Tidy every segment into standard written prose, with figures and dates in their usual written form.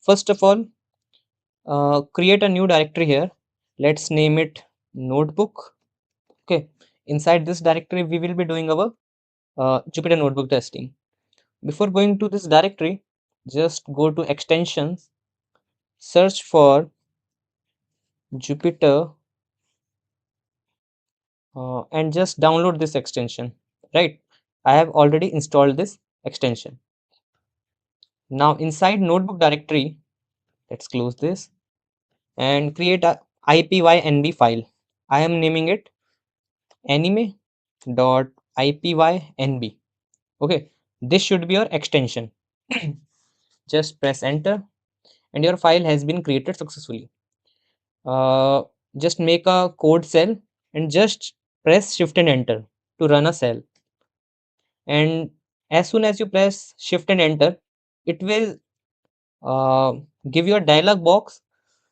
First of all, create a new directory here. Let's name it notebook. Okay, inside this directory we will be doing our Jupyter notebook testing. Before going to this directory, just go to extensions, search for Jupyter, and just download this extension. Right, I have already installed this extension. Now inside notebook directory, let's close this and create a ipynb file. I am naming it anime.ipynb. Okay, this should be your extension. Just press enter and your file has been created successfully. uh, just make a code cell and just press shift and enter to run a cell. And as soon as you press shift and enter, it will uh, give you a dialog box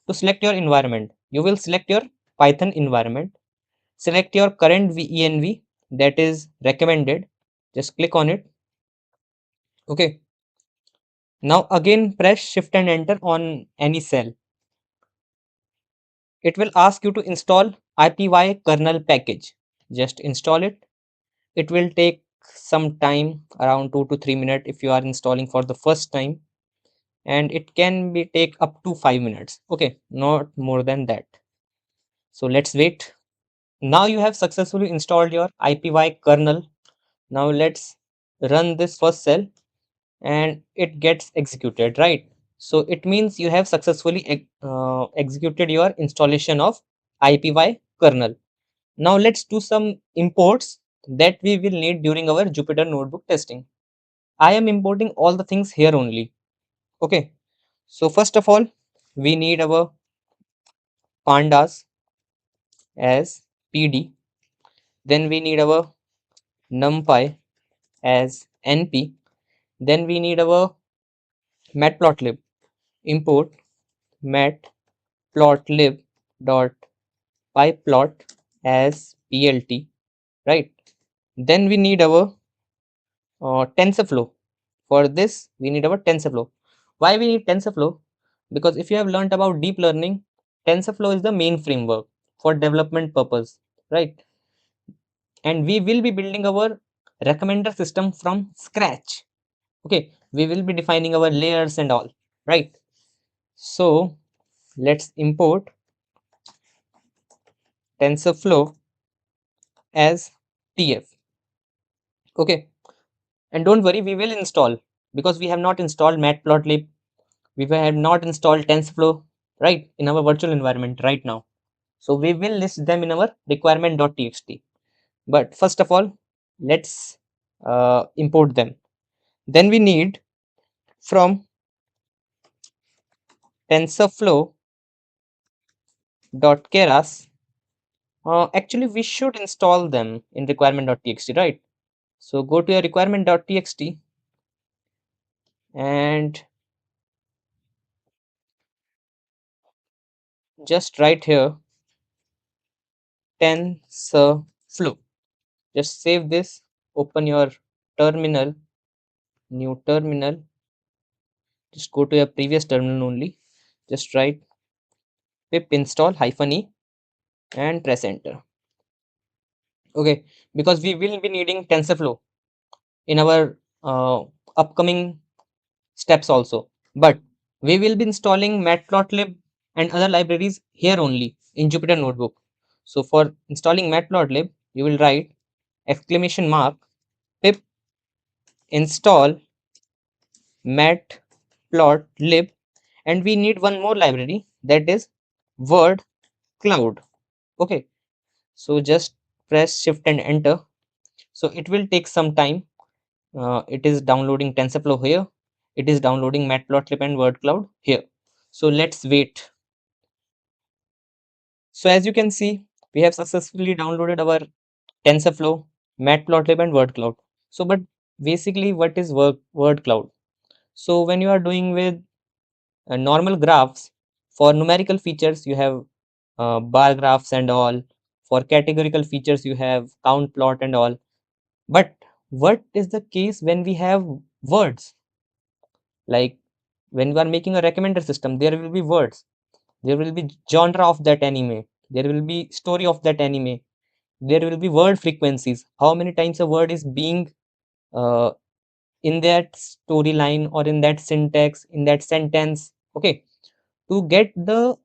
to select your environment. You will select your Python environment, select your current env that is recommended, just click on it. Okay, now again press shift and enter on any cell. It will ask you to install ipy kernel package. Just install it. It will take some time, around 2 to 3 minutes if you are installing for the first time, and it can be take up to 5 minutes. Okay, not more than that. So let's wait. Now you have successfully installed your ipy kernel. Now let's run this first cell and it gets executed, right? So it means you have successfully executed your installation of ipy kernel. Now let's do some imports that we will need during our Jupyter notebook testing. I am importing all the things here only. Okay, so first of all, we need our pandas as pd, then we need our numpy as np, then we need our matplotlib. Import matplotlib dot pyplot as plt, right? Then we need our TensorFlow. For this, we need our TensorFlow. Why we need TensorFlow? Because if you have learned about deep learning, TensorFlow is the main framework for development purpose, right? And we will be building our recommender system from scratch. Okay, we will be defining our layers and all, right? So let's import TensorFlow as TF. Okay, and don't worry, we will install, because we have not installed matplotlib, we have not installed TensorFlow, right, in our virtual environment right now. So we will list them in our requirement.txt. But first of all, let's import them. Then we need from TensorFlow.keras. Actually, we should install them in requirement.txt, right? So go to your requirement.txt and just write here TensorFlow. Just save this, open your terminal, new terminal. Just go to your previous terminal only. Just write pip install -e and press enter. Okay, because we will be needing TensorFlow in our upcoming steps also. But we will be installing matplotlib and other libraries here only in Jupyter Notebook. So for installing matplotlib, you will write !pip install matplotlib, and we need one more library, that is word cloud. Okay, so just press shift and enter. So it will take some time. It is downloading TensorFlow here, it is downloading matplotlib and word cloud here. So let's wait. So as you can see, we have successfully downloaded our TensorFlow, matplotlib and word cloud. So but basically, what is word cloud? So when you are doing with normal graphs, for numerical features you have bar graphs and all. For categorical features you have count plot and all. But what is the case when we have words? Like when you are making a recommender system, there will be words, there will be genre of that anime, there will be story of that anime, there will be word frequencies, how many times a word is being uh, in that storyline or in that syntax, in that sentence. Okay, to get the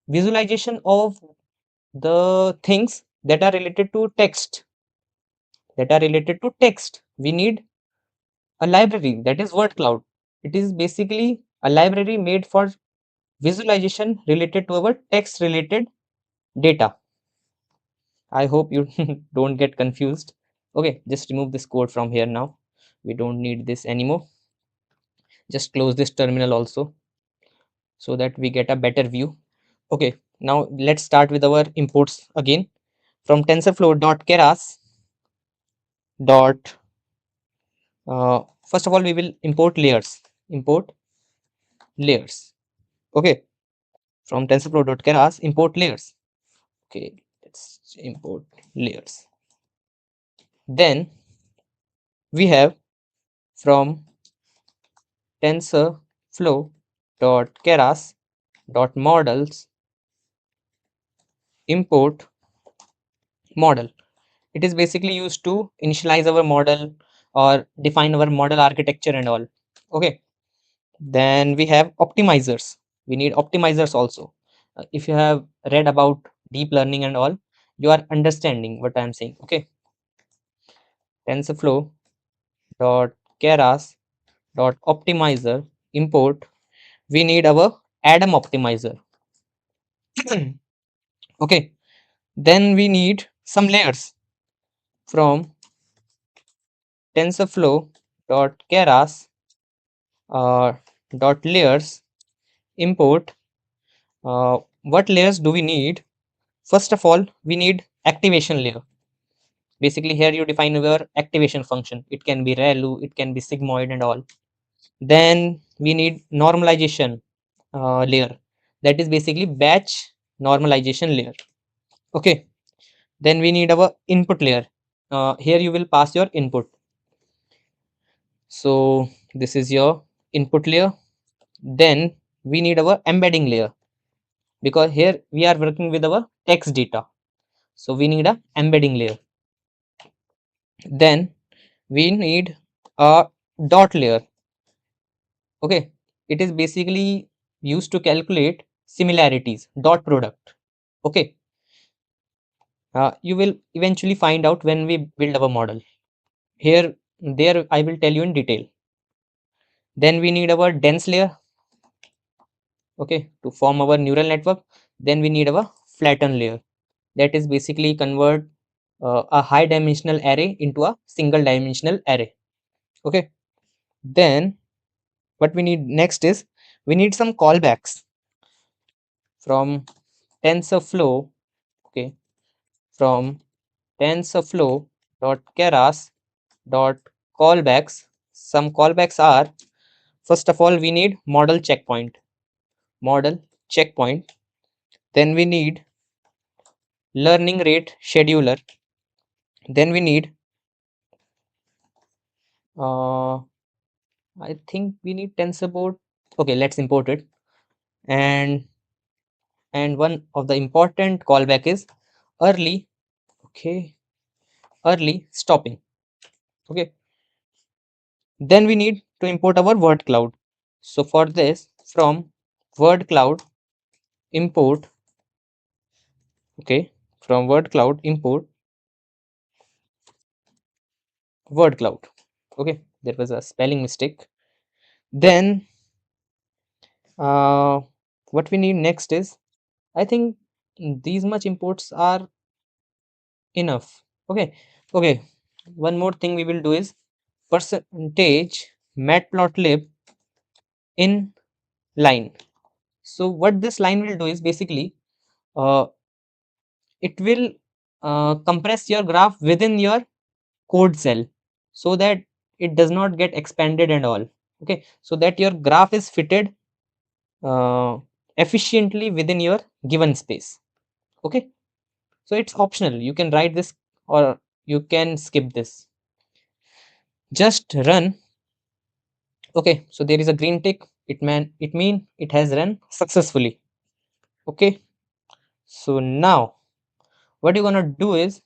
visualization of the things that are related to text, we need a library, that is word cloud. It is basically a library made for visualization related to our text related data. I hope you don't get confused. Okay, just remove this code from here now. We don't need this anymore. Just close this terminal also so that we get a better view. Okay, now let's start with our imports again. From tensorflow.keras dot first of all we will import layers. Import layers. Okay, from tensorflow.keras import layers. Okay, let's import layers. Then we have from tensorflow.keras.models import model. It is basically used to initialize our model or define our model architecture and all. Okay, then we have optimizers. We need optimizers also. If you have read about deep learning and all, you are understanding what I am saying. Okay, tensorflow.keras.optimizer import, we need our Adam optimizer. Okay, then we need some layers from tensorflow.keras dot layers import. What layers do we need? First of all, we need activation layer. Basically, here you define your activation function. It can be ReLU, it can be sigmoid and all. Then we need normalization layer. That is basically batch normalization layer. Okay. Then we need our input layer. Here you will pass your input. So this is your input layer. Then we need our embedding layer, because here we are working with our text data. So we need a embedding layer. Then we need a dot layer. Okay, it is basically used to calculate similarities, dot product. Okay, you will eventually find out when we build our model. Here, there I will tell you in detail. Then we need our dense layer. Okay, to form our neural network. Then we need our flatten layer. That is basically convert a high dimensional array into a single dimensional array. Okay, then what we need next is we need some callbacks from TensorFlow. Okay, from TensorFlow dot keras dot callbacks. Some callbacks are, first of all we need model checkpoint. Then we need learning rate scheduler. Then we need uh, I think we need TensorBoard. Okay, let's import it. And one of the important callback is early. Okay, early stopping. Okay, then we need to import our word cloud. So for this, from word cloud import. Okay, from word cloud import word cloud. Okay, there was a spelling mistake. Then uh, what we need next is, I think these much imports are enough. Okay, okay, one more thing we will do is percentage matplotlib in line. So what this line will do is basically uh, it will compress your graph within your code cell, so that it does not get expanded and all. Okay, so that your graph is fitted uh, efficiently within your given space. Okay, so it's optional, you can write this or you can skip this. Just run Okay, so there is a green tick. It mean it has run successfully. Okay, so now what you're gonna do is,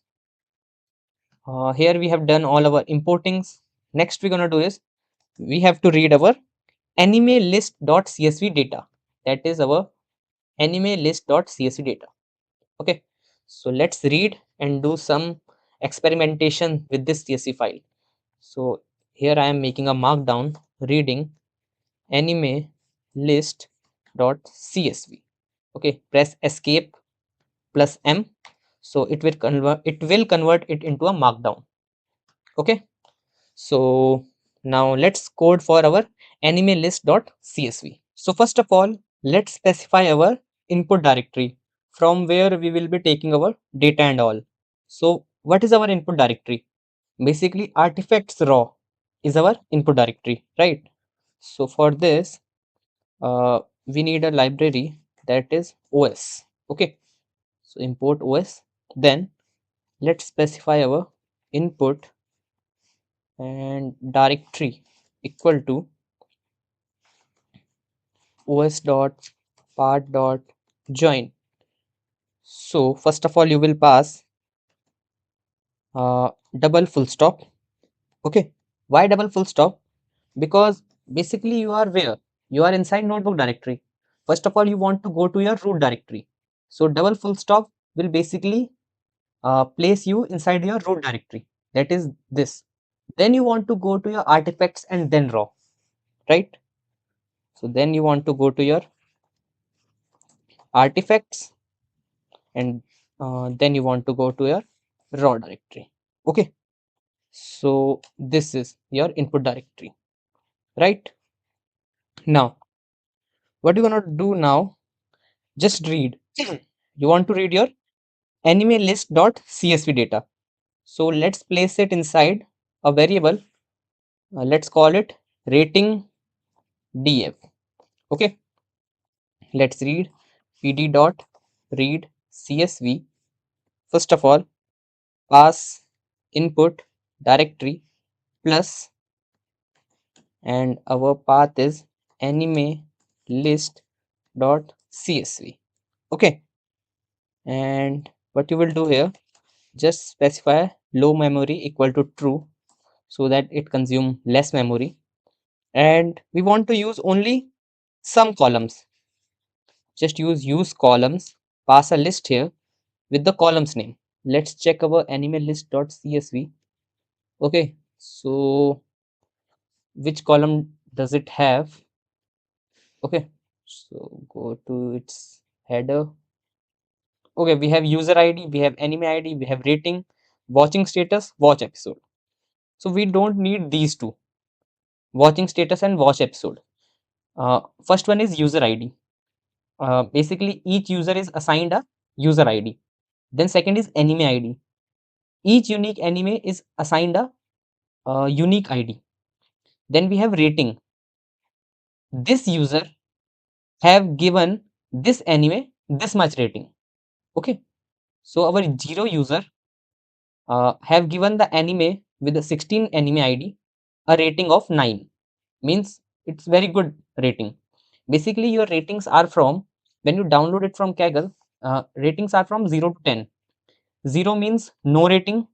here we have done all our importings. Next we're gonna do is, we have to read our anime list.csv data. That is our anime list.csv data. Okay, so let's read and do some experimentation with this csv file. So here I am making a markdown reading anime list.csv. Okay, press escape plus m, so it will convert it into a markdown. Okay, so now let's code for our anime list.csv. So first of all, let's specify our input directory from where we will be taking our data and all. So what is our input directory? Basically artifacts raw is our input directory, right? So for this, we need a library that is os. Okay, so import os. Then let's specify our input and directory equal to os dot part dot join. So first of all, you will pass double full stop. Okay, why double full stop? Because basically you are where? You are inside notebook directory. First of all, you want to go to your root directory. So double full stop will basically place you inside your root directory. That is this. Then you want to go to your artifacts and then raw, right? So then you want to go to your artifacts and then you want to go to your raw directory. Okay, so this is your input directory, right? Now what you're gonna do now, just read. You want to read your anime list.csv data. So let's place it inside a variable. Let's call it rating df. Okay, let's read pd dot read csv. First of all, pass input directory plus, and our path is anime list dot csv. Okay, and what you will do here, just specify low memory equal to true so that it consume less memory, and we want to use only some columns. Just use columns, pass a list here with the columns name. Let's check our anime list dot csv. Okay, so which column does it have? Okay, so go to its header. Okay, we have user id, we have anime id, we have rating, watching status, watch episode. So we don't need these two, watching status and watch episode. First one is user id. Basically each user is assigned a user id. Then second is anime id. Each unique anime is assigned a unique id. Then we have rating. This user have given this anime this much rating. Okay, so our zero user have given the anime with a 16 anime id a rating of 9, means it's very good rating. Basically your ratings are from, when you download it from kaggle, ratings are from 0 to 10. 0 means no rating,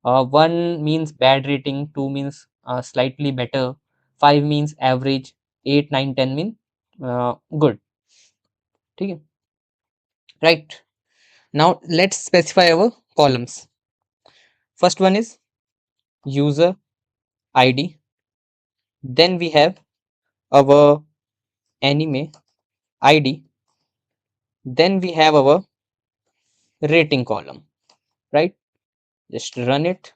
1 means bad rating, 2 means slightly better, 5 means average, 8 9 10 mean good. Okay, right? Now let's specify our columns. First one is user id, then we have our anime id, then we have our rating column, right? Just run it.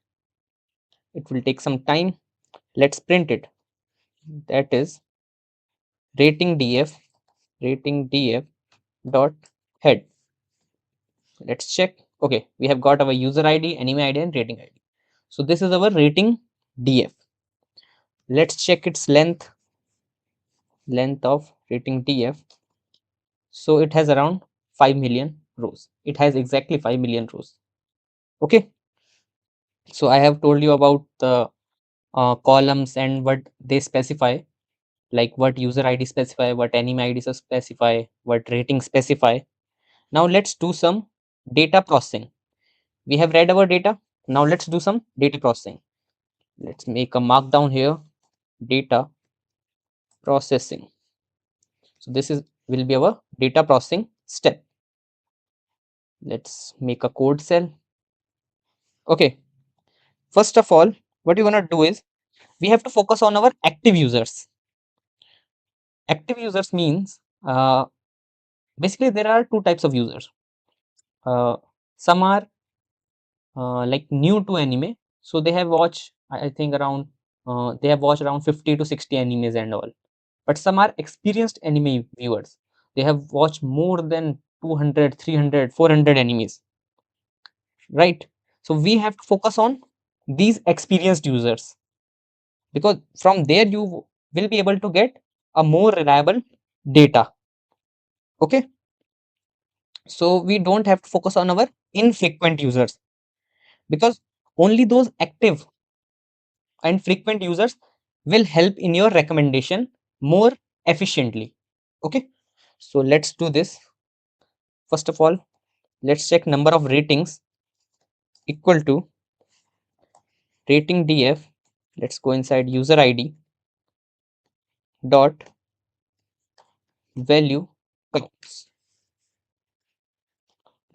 It will take some time. Let's print it. That is rating df dot head. Let's check. Okay, we have got our user id, anime id, and rating id. So this is our rating df. Let's check its length of rating df. So it has around 5 million rows. It has exactly 5 million rows. Okay, so I have told you about the columns and what they specify, like what user ID specify, what anime ID specify, what rating specify. Now let's do some data processing. We have read our data. Now let's do some data processing. Let's make a markdown here, data processing. So this is will be our data processing step. Let's make a code cell. Okay, first of all, what you're gonna do is we have to focus on our active users. Active users means basically there are two types of users. Some are like new to anime, so they have watched I think around they have watched around 50 to 60 animes and all. But some are experienced anime viewers. They have watched more than 200, 300, 400 animes, right? So we have to focus on these experienced users, because from there you will be able to get a more reliable data. Okay, so we don't have to focus on our infrequent users, because only those active and frequent users will help in your recommendation more efficiently. Okay, so let's do this. First of all, let's check number of ratings equal to rating df. Let's go inside user id dot value counts.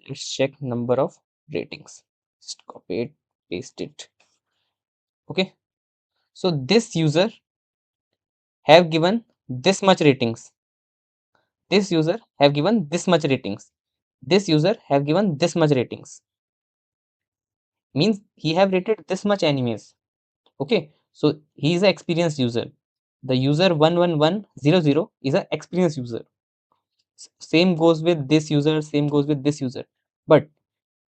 Let's check number of ratings. Just copy it, paste it. Okay, so this user have given this much ratings, this user have given this much ratings, this user have given this much ratings, means he have rated this much animes. Okay, so he is an experienced user. The user 11100 is an experienced user. Same goes with this user, same goes with this user. But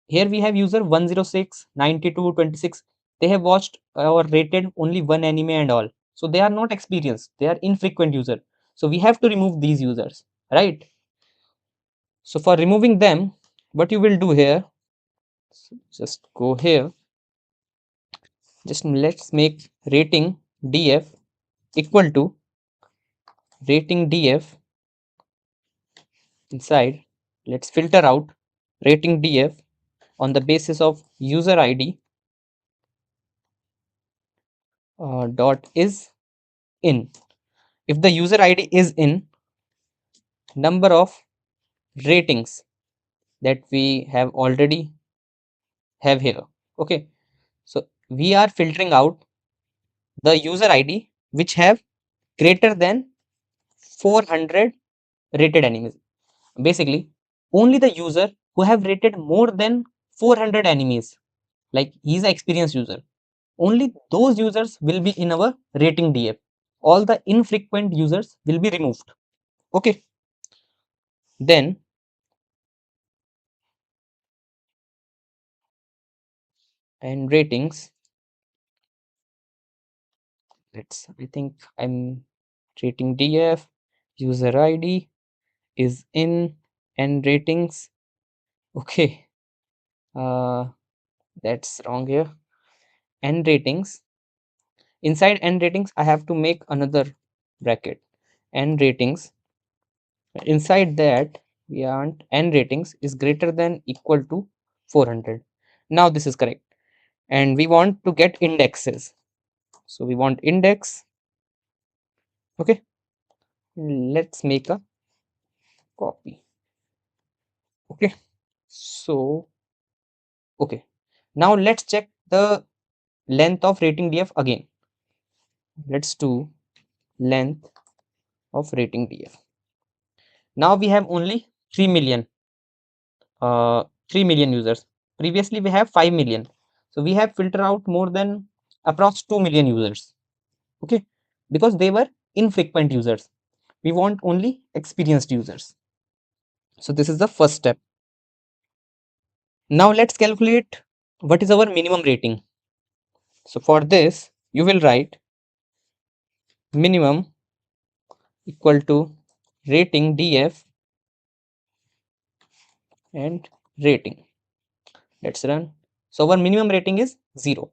here we have user 106, 92, 26. They have watched or rated only one anime and all. So they are not experienced. They are infrequent user. So we have to remove these users, right? So for removing them, what you will do here, so just go here. Just let's make rating df equal to rating df inside. Let's filter out rating df on the basis of user id dot is in. If the user id is in, number of ratings that we have already have here. Okay, so we are filtering out the user id which have greater than 400 rated animes. Basically only the user who have rated more than 400 animes, like he's an experienced user, only those users will be in our rating df. All the infrequent users will be removed. Okay, then and ratings, let's I think I'm rating df user id is in and ratings. Okay, uh that's wrong here. And ratings, inside n ratings I have to make another bracket, n ratings. Inside that we want n ratings is greater than equal to 400. Now this is correct, and we want to get indexes, so we want index. Okay, let's make a copy. Okay, so okay, now let's check the length of rating df again. Let's do length of rating df. Now we have only 3 million 3 million users. Previously we have 5 million, so we have filtered out more than approx 2 million users. Okay, because they were infrequent users, we want only experienced users. So this is the first step. Now let's calculate what is our minimum rating. So for this you will write minimum equal to rating df and rating. Let's run. So our minimum rating is 0.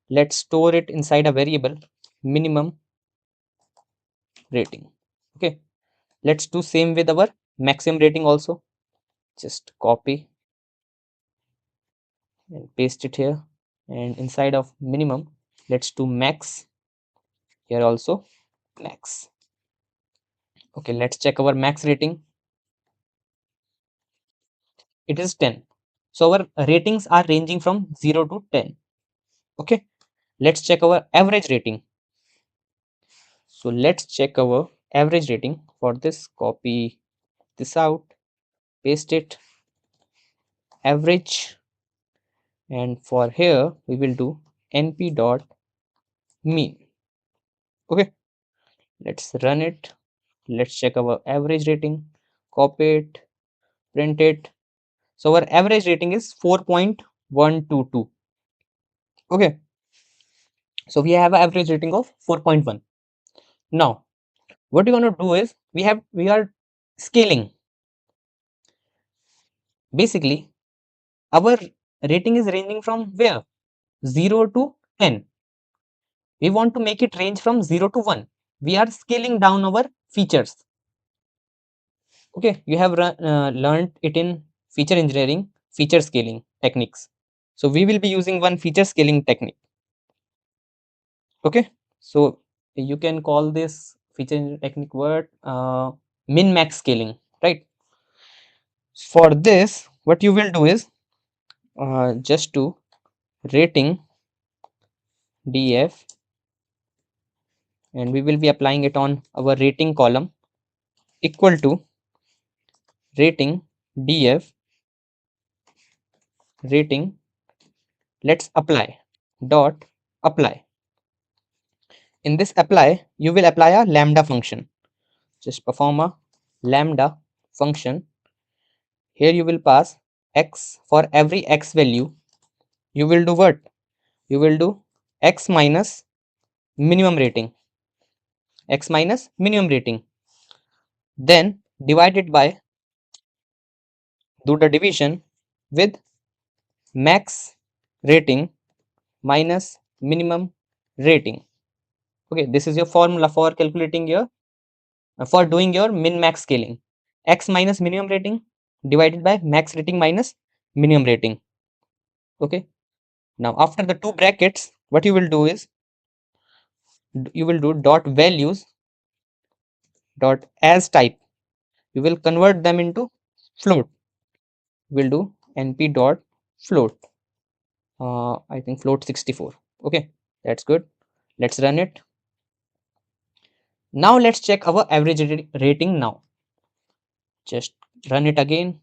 let's store it inside a variable minimum rating. Okay, let's do same with our maximum rating also. Just copy and paste it here, and inside of minimum let's do max. Here also max. Okay, let's check our max rating. It is 10. So our ratings are ranging from 0 to 10. Okay, let's check our average rating. So let's check our average rating. For this, copy this out, paste it, average, and for here we will do np dot mean. Okay, let's run it. Let's check our average rating, copy it, print it. So our average rating is 4.122. Okay, so we have an average rating of 4.1. Now what we're going to do is we are scaling. Basically our rating is ranging from where? 0 to 10. We want to make it range from 0 to 1. We are scaling down our features. Okay, you have learned it in feature engineering, feature scaling techniques. So we will be using one feature scaling technique. Okay, so you can call this feature technique word min max scaling, right? For this what you will do is just do rating df, and we will be applying it on our rating column, equal to rating df rating. Let's apply dot apply. In this apply you will apply a lambda function. Just perform a lambda function. Here you will pass x. For every x value you will do what? You will do x minus minimum rating, x minus minimum rating, then divided by, do the division with max rating minus minimum rating. Okay, this is your formula for calculating your for doing your min max scaling. X minus minimum rating divided by max rating minus minimum rating. Okay, now after the two brackets what you will do is you will do dot values dot as type. You will convert them into float. We'll do np dot float. I think float 64. Okay, that's good. Let's run it. Now let's check our average rating now. Just run it again.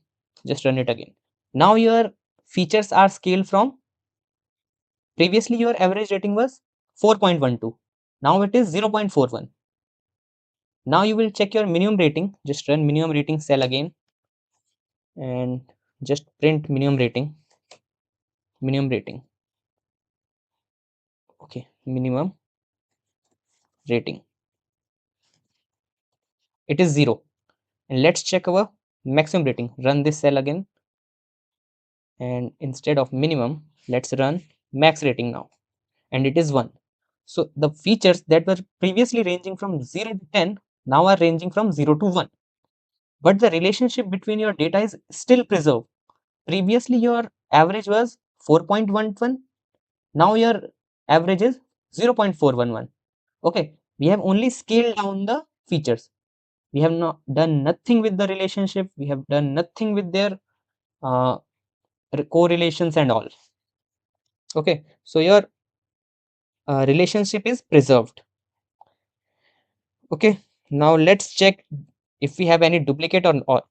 Just run it again. Now your features are scaled from, previously your average rating was 4.12. Now it is 0.41. Now you will check your minimum rating. Just run minimum rating cell again and just print minimum rating. Minimum rating. Okay, minimum rating. It is 0. And let's check our maximum rating. Run this cell again, and instead of minimum let's run max rating now, and it is 1. So the features that were previously ranging from 0 to 10 now are ranging from 0 to 1, but the relationship between your data is still preserved. Previously your average was 4.11, now your average is 0.411. Okay, we have only scaled down the features. We have not done nothing with the relationship, we have done nothing with their uh, correlations and all. Okay, so your relationship is preserved. Okay, now let's check if we have any duplicate or not.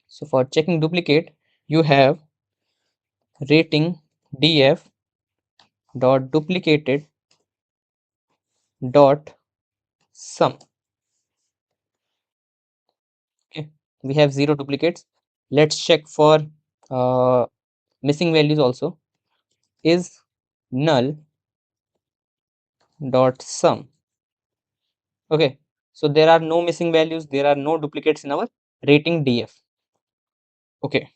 So for checking duplicate you have rating df dot duplicated dot sum. Okay, we have 0 duplicates. Let's check for uh, missing values also. Is null dot sum. Okay, so there are no missing values, there are no duplicates in our rating df. Okay,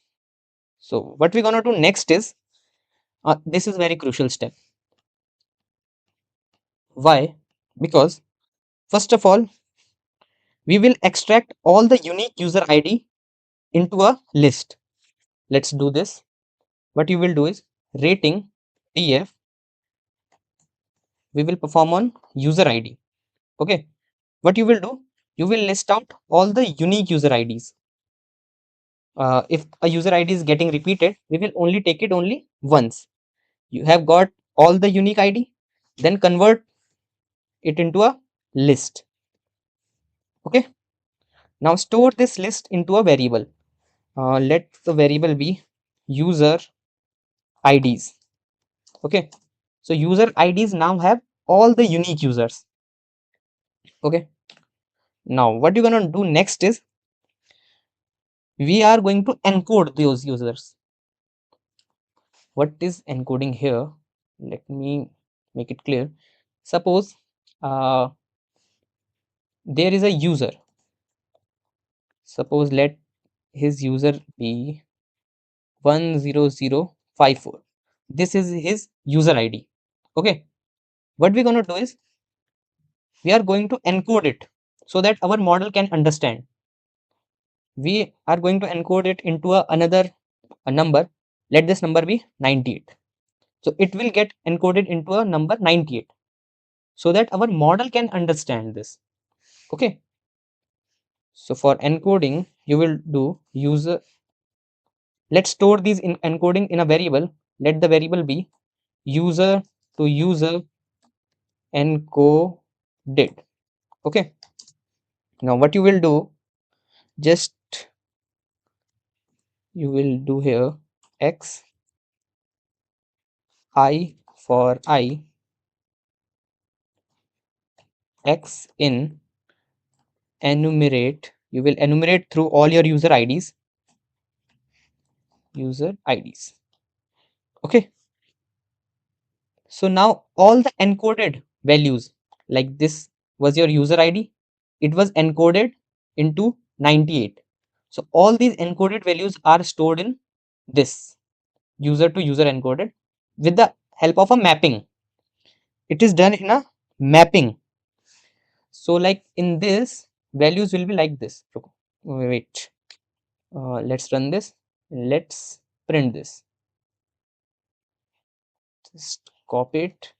so what we're gonna do next is this is very crucial step. Why? Because first of all, we will extract all the unique user ID into a list. Let's do this. What you will do is rating df, we will perform on user ID. Okay. What you will do, you will list out all the unique user IDs. If a user ID is getting repeated, we will only take it only once. You have got all the unique ID, then convert it into a list. Okay. Now store this list into a variable. Let the variable be user IDs. Okay. So user IDs now have all the unique users. Okay. Now what you're gonna do next is we are going to encode those users. What is encoding here? Let me make it clear. Suppose there is a user. Suppose let his user be 10054. This is his user ID. Okay. What we're going to do is we are going to encode it so that our model can understand. We are going to encode it into another number. Let this number be 98. So it will get encoded into a number 98 so that our model can understand this. Okay. So for encoding, you will do user. Let's store these in encoding in a variable. Let the variable be user to user encoded. Okay. Now what you will do, just you will do here x I for I, x in enumerate. You will enumerate through all your user IDs. User IDs. Okay. So now all the encoded values, like this was your user ID, it was encoded into 98. So all these encoded values are stored in this user to user encoded with the help of a mapping. It is done in a mapping. So like in this, values will be like this. Wait, let's run this. Let's print this. Just copy it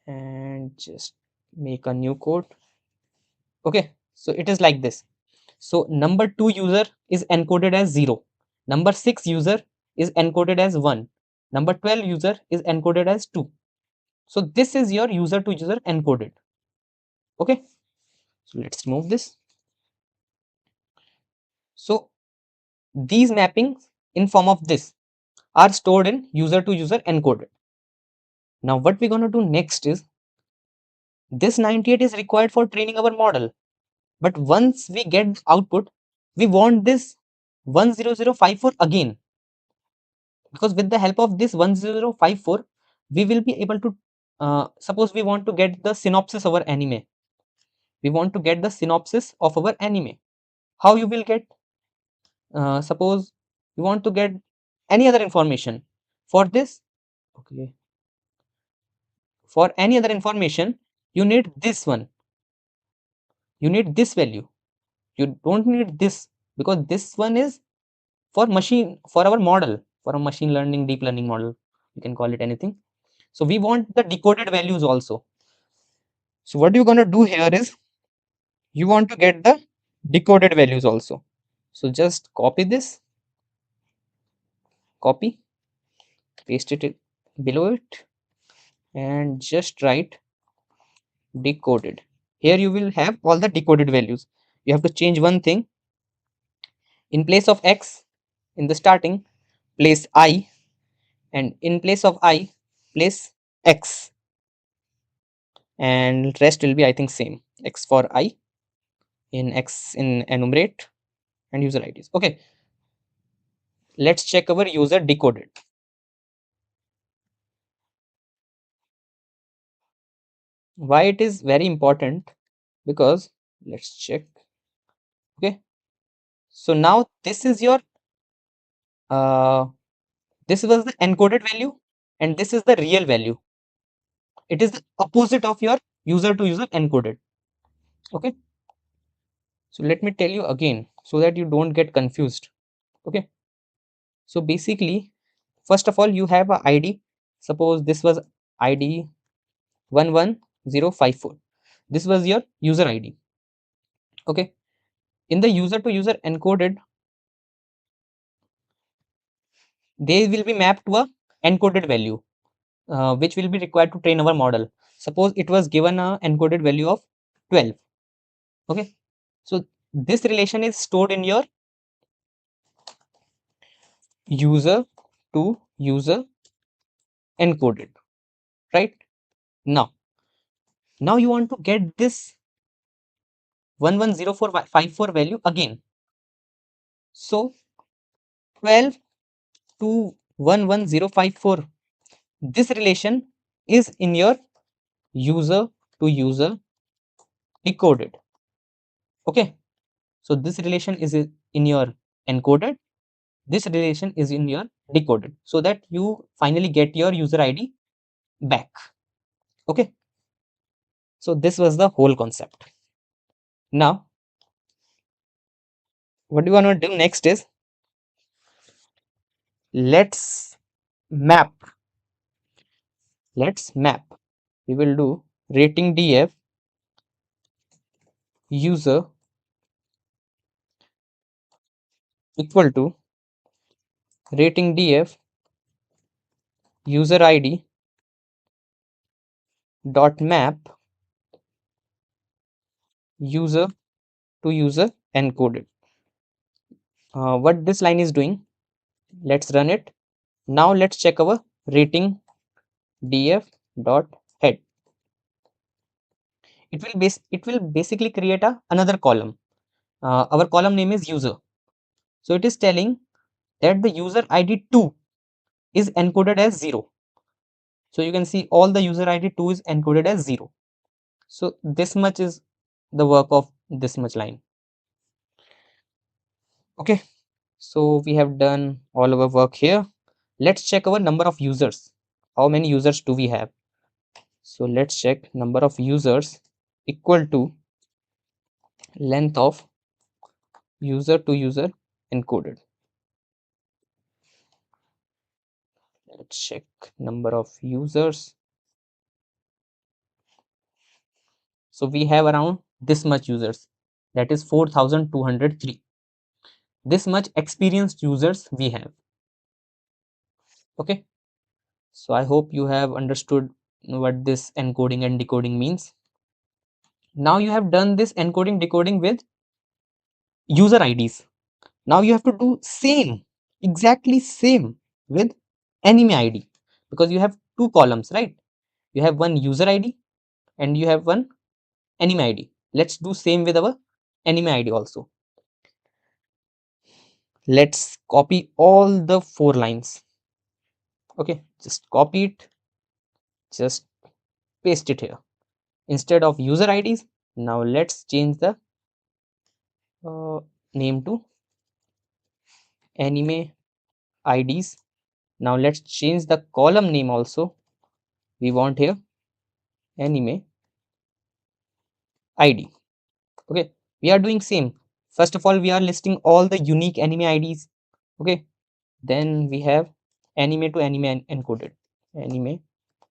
and just make a new code. Okay, so it is like this. So number 2 user is encoded as 0. Number 6 user is encoded as 1. Number 12 user is encoded as 2. So this is your user to user encoded. Okay, so let's remove this. So these mappings in form of this are stored in user to user encoded. Now what we're going to do next is this 98 is required for training our model. But once we get output, we want this 10054 again, because with the help of this 10054 we will be able to suppose we want to get the synopsis of our anime. We want to get the synopsis of our anime. How you will get? Suppose you want to get any other information. For this, okay, for any other information, you need this one. You need this value. You don't need this, because this one is for machine, for our model, for a machine learning, deep learning model. You can call it anything. So we want the decoded values also. So what you're gonna do here is you want to get the decoded values also. So just copy this, copy, paste it below it, and just write decoded. Here you will have all the decoded values. You have to change one thing. In place of x in the starting, place I, and in place of I, place x, and rest will be I think same. X for I, in x in enumerate, and user IDs. Okay, let's check our user decoded. Why it is very important? Because let's check. Okay, so now this is your this was the encoded value and this is the real value. It is the opposite of your user to user encoded. Okay, so let me tell you again so that you don't get confused. Okay, so basically, first of all, you have a ID. Suppose this was ID 11054. This was your user ID. Okay, in the user to user encoded, they will be mapped to a encoded value, which will be required to train our model. Suppose it was given a encoded value of 12. Okay, so this relation is stored in your user to user encoded, right? Now you want to get this 110454 value again. So 12 to 11054, this relation is in your user to user decoded. Okay, so this relation is in your encoded, this relation is in your decoded, so that you finally get your user ID back. Okay, so this was the whole concept. Now what we want to do next is, let's map let's map. We will do rating df user equal to rating df user id dot map user to user encoded. What this line is doing, let's run it. Now let's check our rating df dot head. It will basically create another column. Our column name is user, so it is telling that the user id 2 is encoded as 0. So you can see all the user id 2 is encoded as 0. So this much is the work of this much line. Okay, so we have done all our work here. Let's check our number of users. How many users do we have? So let's check number of users equal to length of user to user encoded. Let's check number of users. So we have around this much users, that is 4203. This much experienced users we have. Okay, so I hope you have understood what this encoding and decoding means. Now you have done this encoding decoding with user IDs. Now you have to do same, exactly same with anime ID, because you have two columns, right? You have one user ID and you have one anime ID. Let's do same with our anime ID also. Let's copy all the 4 lines. Okay, just copy it, just paste it here. Instead of user IDs, now let's change the name to anime IDs. Now let's change the column name also. We want here anime ID. Okay, we are doing same. First of all, we are listing all the unique anime IDs. Okay, then we have anime to anime encoded, anime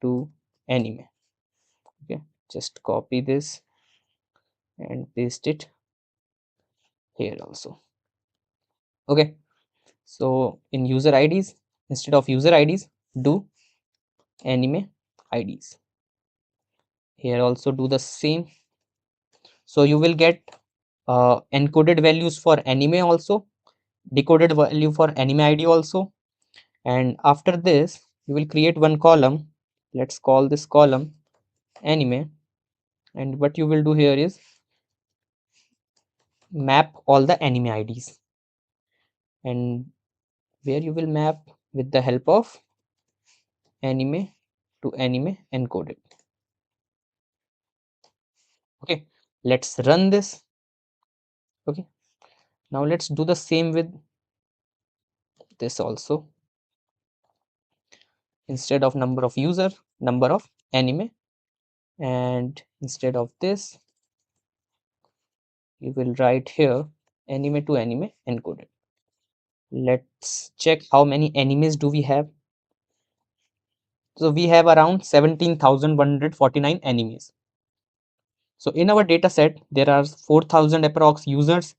to anime. Okay, just copy this and paste it here also. Okay, so in user IDs, instead of user IDs, do anime IDs. Here also do the same. So you will get encoded values for anime also, decoded value for anime ID also, and after this you will create one column. Let's call this column anime, and what you will do here is map all the anime IDs, and where you will map with the help of anime to anime encoded. Okay, let's run this. Okay, now let's do the same with this also. Instead of number of user, number of anime and instead of this you will write here anime to anime encoded. Let's check how many animes do we have. So we have around 17,149 animes. So in our data set there are 4,000 approx users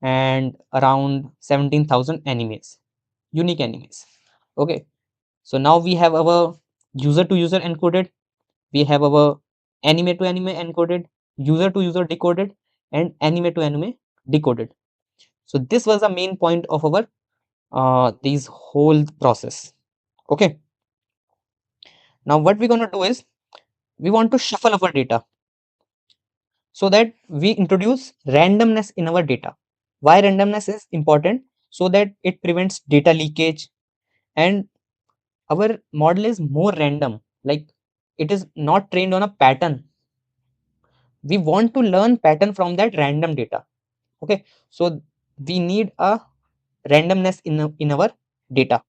and around 17,000 animes, unique animes. Okay, so now we have our user to user encoded, we have our anime to anime encoded, user to user decoded, and anime to anime decoded. So this was the main point of our these whole process. Okay, now what we're gonna do is we want to shuffle our data so that we introduce randomness in our data. Why randomness is important? So that it prevents data leakage, and our model is more random, like it is not trained on a pattern. We want to learn pattern from that random data. Okay, so we need a randomness in our data.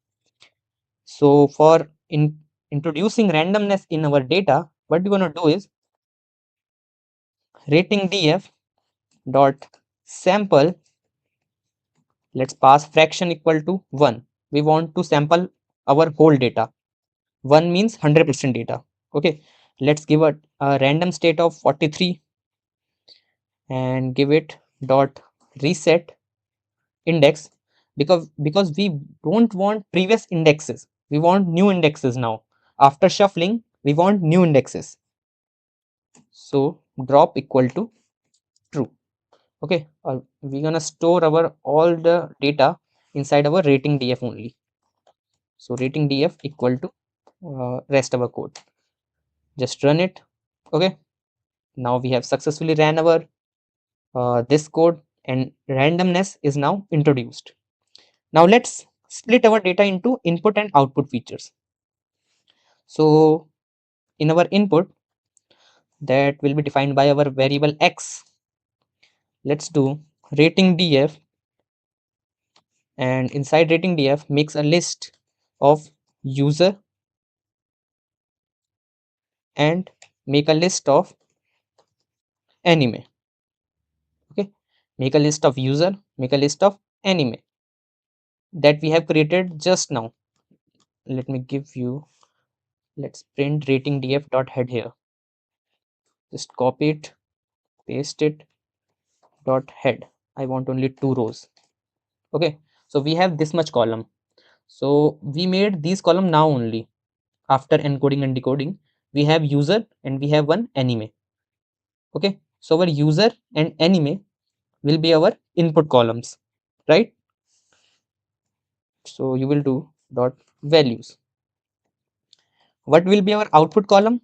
So for introducing randomness in our data, what we're going to do is rating df dot sample, let's pass fraction equal to 1. We want to sample our whole data. 1 means 100% data. Okay, let's give a random state of 43 and give it dot reset index, because we don't want previous indexes, we want new indexes now. After shuffling we want new indexes, so drop equal to true. Okay, we're gonna store our all the data inside our rating df only. So rating df equal to rest of our code, just run it. Okay, now we have successfully ran our this code and randomness is now introduced. Now let's split our data into input and output features. So in our input, that will be defined by our variable x. Let's do rating df, and inside rating df makes a list of user and make a list of anime. Okay, make a list of user, make a list of anime that we have created just now. Let me give you, let's print rating df dot head here. Just copy it, paste it, dot head. I want only 2 rows. Okay, so we have this much column. So we made these column now only. After encoding and decoding, we have user and we have one anime. Okay, so our user and anime will be our input columns, right? So you will do dot values. What will be our output column?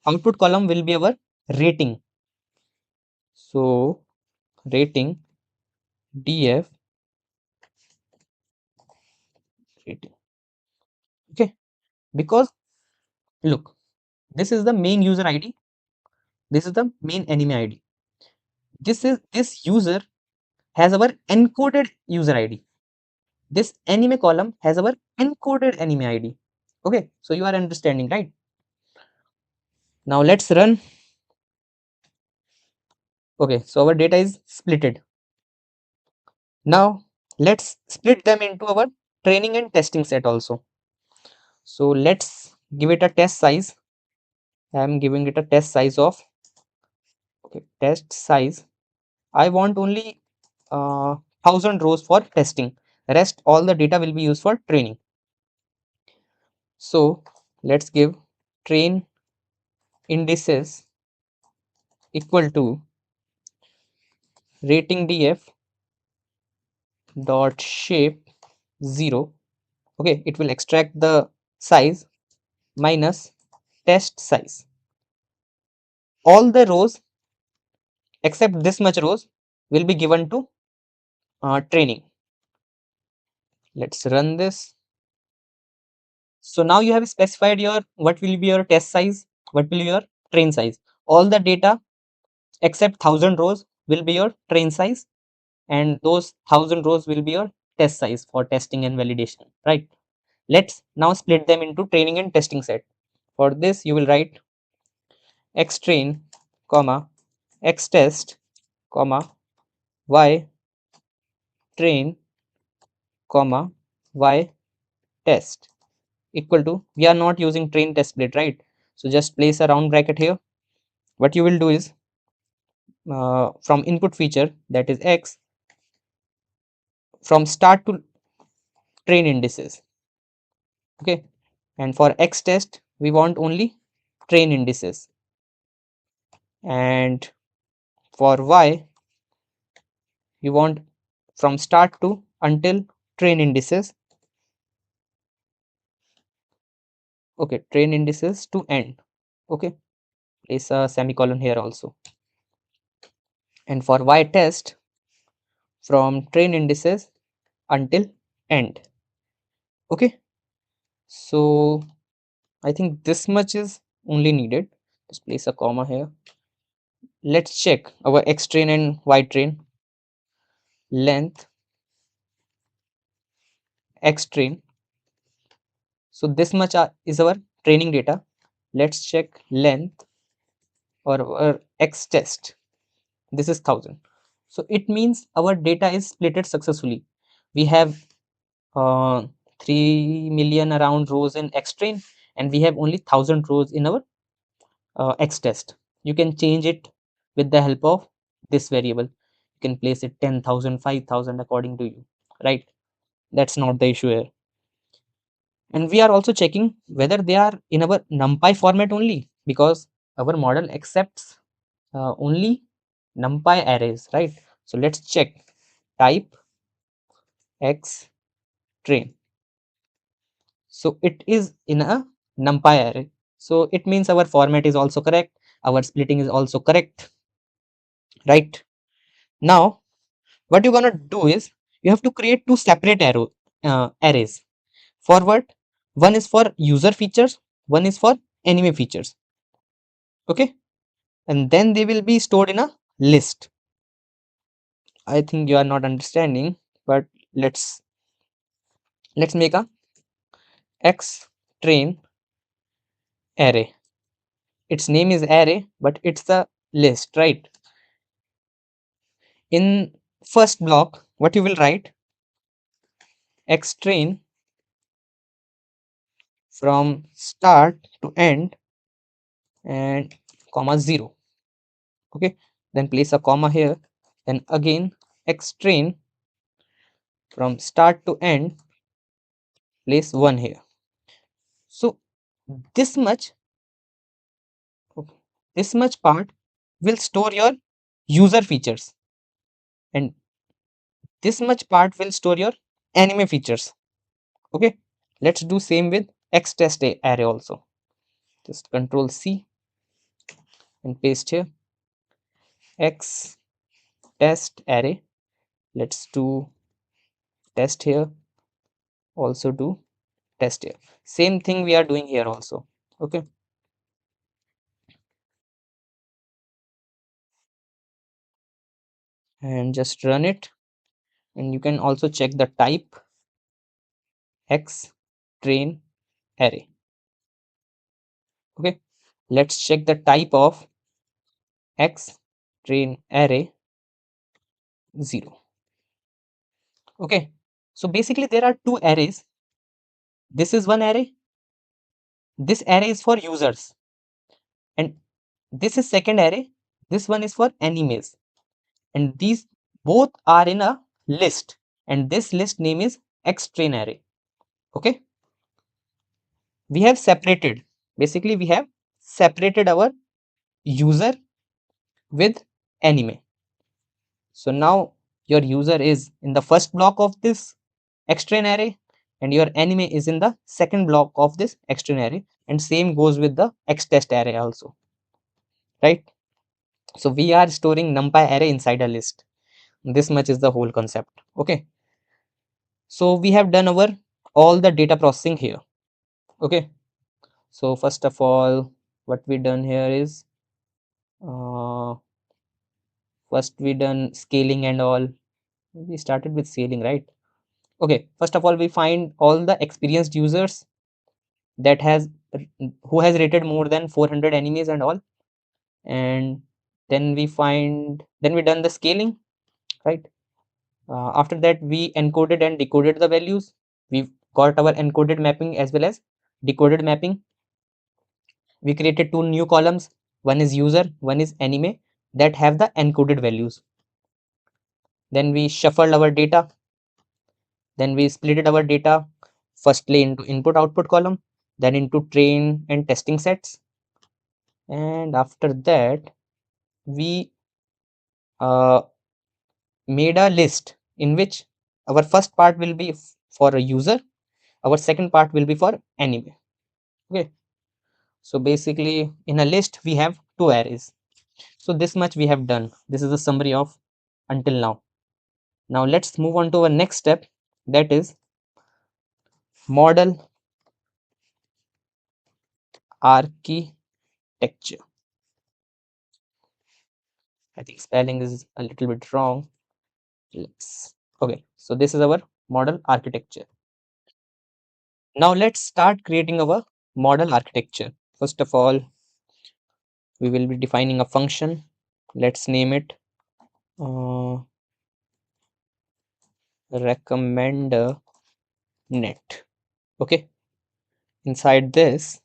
Output column will be our rating. So rating df rating. Okay, because look, this is the main user id, this is the main anime id. This user has our encoded user id. This anime column has our encoded anime id. Okay, so you are understanding, right? Now let's run. Okay, so our data is splitted. Now let's split them into our training and testing set also. So let's give it a test size. I am giving it a test size of, okay, test size. I want only 1,000 rows for testing. Rest all the data will be used for training. So let's give train indices equal to rating df dot shape 0. Okay, it will extract the size minus test size. All the rows except this much rows will be given to training. Let's run this. So now you have specified your what will be your test size, what will be your train size. All the data except 1,000 rows will be your train size, and those 1,000 rows will be your test size for testing and validation, right? Let's now split them into training and testing set. For this you will write x train, comma, x test, comma, y train, comma, y test equal to, we are not using train test split, right? So just place a round bracket here. What you will do is, from input feature, that is x, from start to train indices, okay, and for x test we want only train indices, and for y you want from start to until train indices, okay, train indices to end, okay, place a semicolon here also, and for y test from train indices until end, okay. So I think this much is only needed. Just place a comma here. Let's check our x train and y train length. X train, so this much is our training data. Let's check length or our x test. This is 1000, so it means our data is splitted successfully. We have 3 million around rows in x train, and we have only 1000 rows in our x test. You can change it with the help of this variable. You can place it 10,000, 5,000 according to you, right? That's not the issue here. And we are also checking whether they are in our numpy format only, because our model accepts only numpy arrays, right? So let's check type x train. So it is in a numpy array, so it means our format is also correct, our splitting is also correct, right? Now what you're gonna do is, you have to create two separate arrays. For what? One is for user features, one is for anime features, okay, and then they will be stored in a list. I think you are not understanding, but let's make a x train array. Its name is array, but it's the list, right? In first block, what you will write, x train from start to end and comma 0, okay, then place a comma here, then again x train from start to end, place 1 here. So this much, okay, this much part will store your user features, and this much part will store your anime features, okay. Let's do same with x test array also. Just control C and paste here x test array. Let's do test here, also do test here. Same thing we are doing here also, okay. And just run it, and you can also check the type x train array, okay. Let's check the type of x train array 0, okay. So basically there are two arrays. This is one array, this array is for users, and this is second array, this one is for animes, and these both are in a list, and this list name is x train array, okay. We have separated, basically we have separated our user with anime. So now your user is in the first block of this x train array, and your anime is in the second block of this x train array, and same goes with the x test array also, right? So we are storing numpy array inside a list. This much is the whole concept, okay. So we have done our all the data processing here, okay. So first of all, what we done here is, uh, first we done scaling and all. We started with scaling, right? Okay, first of all we find all the experienced users that has who has rated more than 400 enemies and all. and then we done the scaling, right? After that, we encoded and decoded the values. We got our encoded mapping as well as decoded mapping. We created two new columns. One is user, one is anime, that have the encoded values. Then we shuffled our data. Then we splitted our data firstly into input output column, then into train and testing sets. And after that, we uh, made a list in which our first part will be for a user, our second part will be for anime. Okay. So basically in a list we have two arrays. So this much we have done. This is the summary of until now. Now let's move on to our next step, that is model architecture. I think spelling is a little bit wrong. Let's okay. So this is our model architecture. Now let's start creating our model architecture. First of all, we will be defining a function. Let's name it recommender net. Okay. Inside this,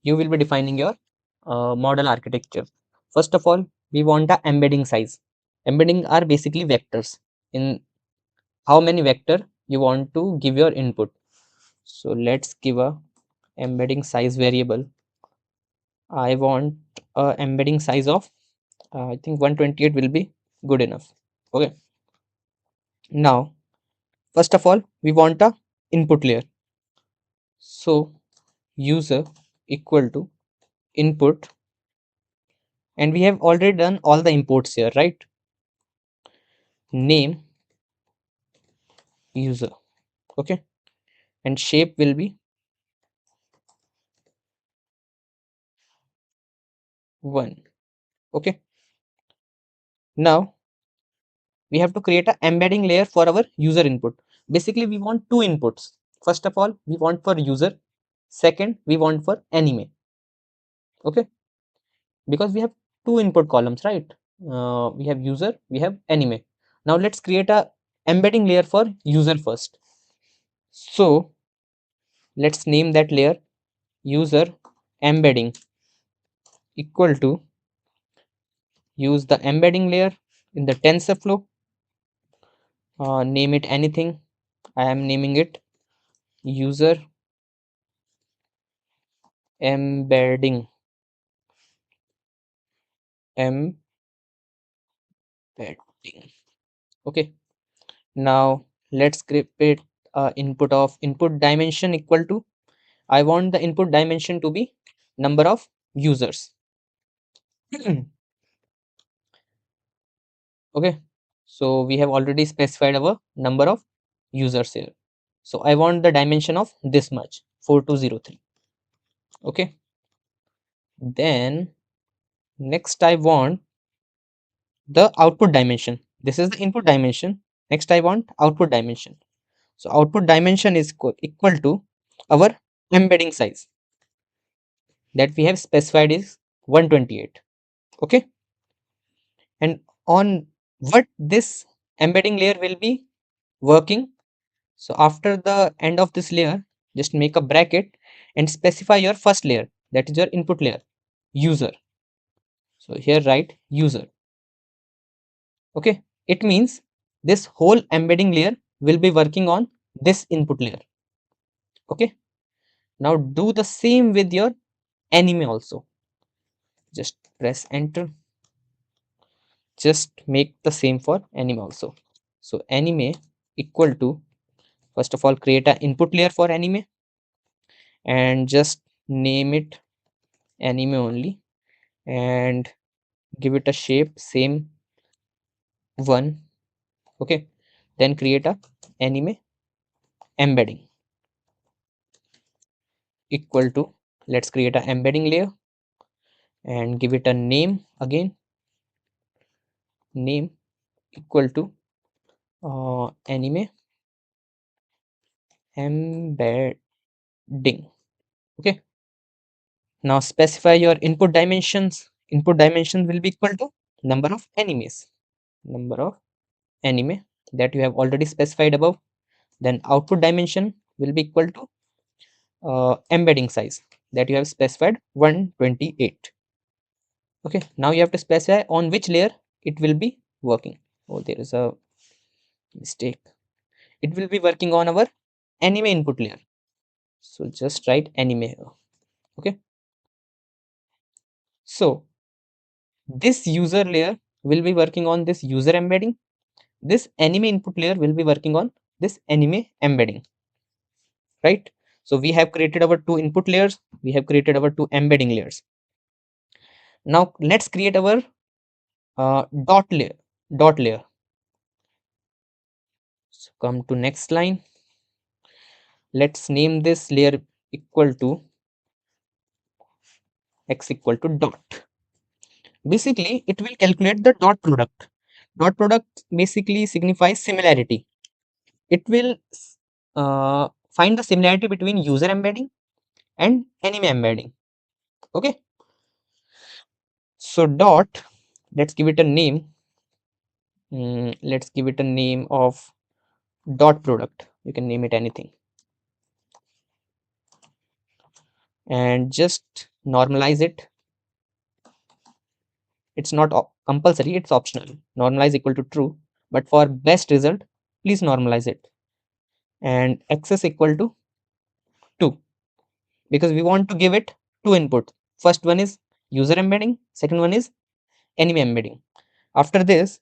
you will be defining your model architecture. First of all, we want a embedding size. Embedding are basically vectors. In how many vector you want to give your input. So let's give a embedding size variable. I want a embedding size of I think 128 will be good enough. Okay. Now, first of all, we want a input layer. So user equal to input, and we have already done all the imports here, right? Name user. Okay. And shape will be 1. Okay. Now we have to create a embedding layer for our user input. Basically, we want two inputs. First of all, we want for user. Second, we want for anime. Okay. Because we have two input columns, right? We have user, we have anime. Now let's create a embedding layer for user first. So let's name that layer user embedding equal to use the embedding layer in the TensorFlow. Name it anything. I am naming it user embedding. Embedding. Okay. Now let's create input of input dimension equal to, I want the input dimension to be number of users. Okay. So we have already specified our number of users here. So I want the dimension of this much, 4203. Okay. Then next I want the output dimension. This is the input dimension. Next I want output dimension. So output dimension is equal to our embedding size that we have specified is 128. Okay. And on what this embedding layer will be working. So after the end of this layer, just make a bracket and specify your first layer, that is your input layer, user. So here write user. Okay. It means this whole embedding layer will be working on this input layer. Okay. Now do the same with your anime also. Just press enter. Just make the same for anime also. So anime equal to, first of all, create an input layer for anime and just name it anime only and give it a shape same 1. Okay. Then create a anime embedding equal to, let's create an embedding layer and give it a name again, name equal to anime embedding. Okay. Now specify your input dimensions input dimension will be equal to number of animes, number of anime that you have already specified above. Then output dimension will be equal to embedding size that you have specified 128. Okay, now you have to specify on which layer it will be working. Oh, there is a mistake. It will be working on our anime input layer. So just write anime here. Okay, so this user layer will be working on this user embedding. This anime input layer will be working on this anime embedding, right? So we have created our two input layers, we have created our two embedding layers. Now let's create our dot layer. So come to next line. Let's name this layer equal to x equal to dot. Basically, it will calculate the dot product. Dot product basically signifies similarity. It will find the similarity between user embedding and anime embedding. Okay. So dot, let's give it a name. Let's give it a name of dot product. You can name it anything. And just normalize it. It's not compulsory, it's optional. Normalize equal to true, but for best result, please normalize it. And x is equal to 2 because we want to give it two input. First one is user embedding, second one is anime embedding. After this,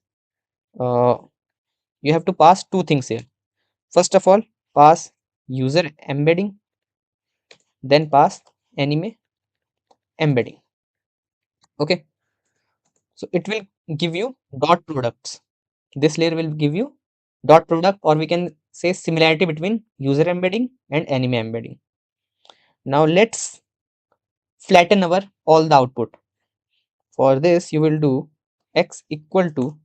uh, you have to pass two things here. First of all, pass user embedding, then pass anime embedding. Okay, so it will give you dot products. This layer will give you dot product, or we can say similarity between user embedding and anime embedding. Now let's flatten our all the output. For this, you will do x equal to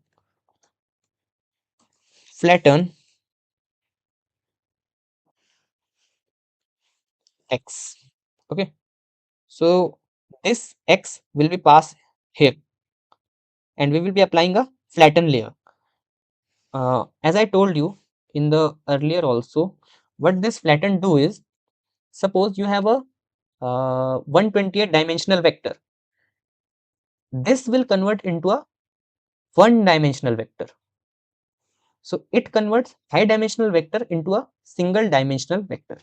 flatten x. Okay, so this x will be passed here, and we will be applying a flatten layer. As I told you in the earlier also, what this flatten do is, suppose you have a 128 dimensional vector. This will convert into a one dimensional vector. So it converts high dimensional vector into a single dimensional vector.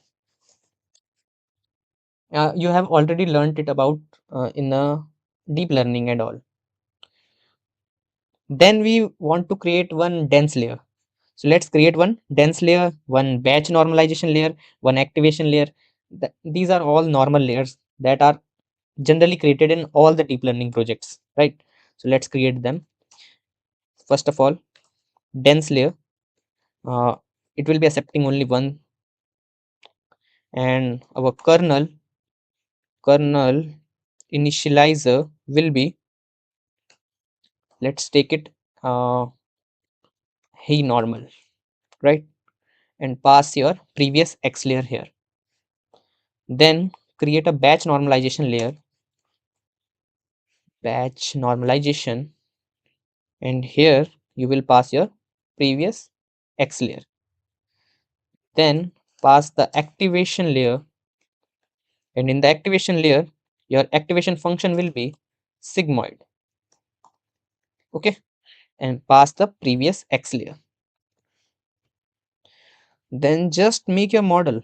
You have already learned it about in deep learning and all. Then we want to create one dense layer. So let's create one dense layer, one batch normalization layer, one activation layer. These are all normal layers that are generally created in all the deep learning projects, right? So let's create them. First of all, dense layer. Uh, it will be accepting only one, and our kernel initializer will be, let's take it hey normal, right? And pass your previous x layer here. Then create a batch normalization layer, batch normalization, and here you will pass your previous x layer. Then pass the activation layer, and in the activation layer your activation function will be sigmoid. Okay, and pass the previous x layer. Then just make your model.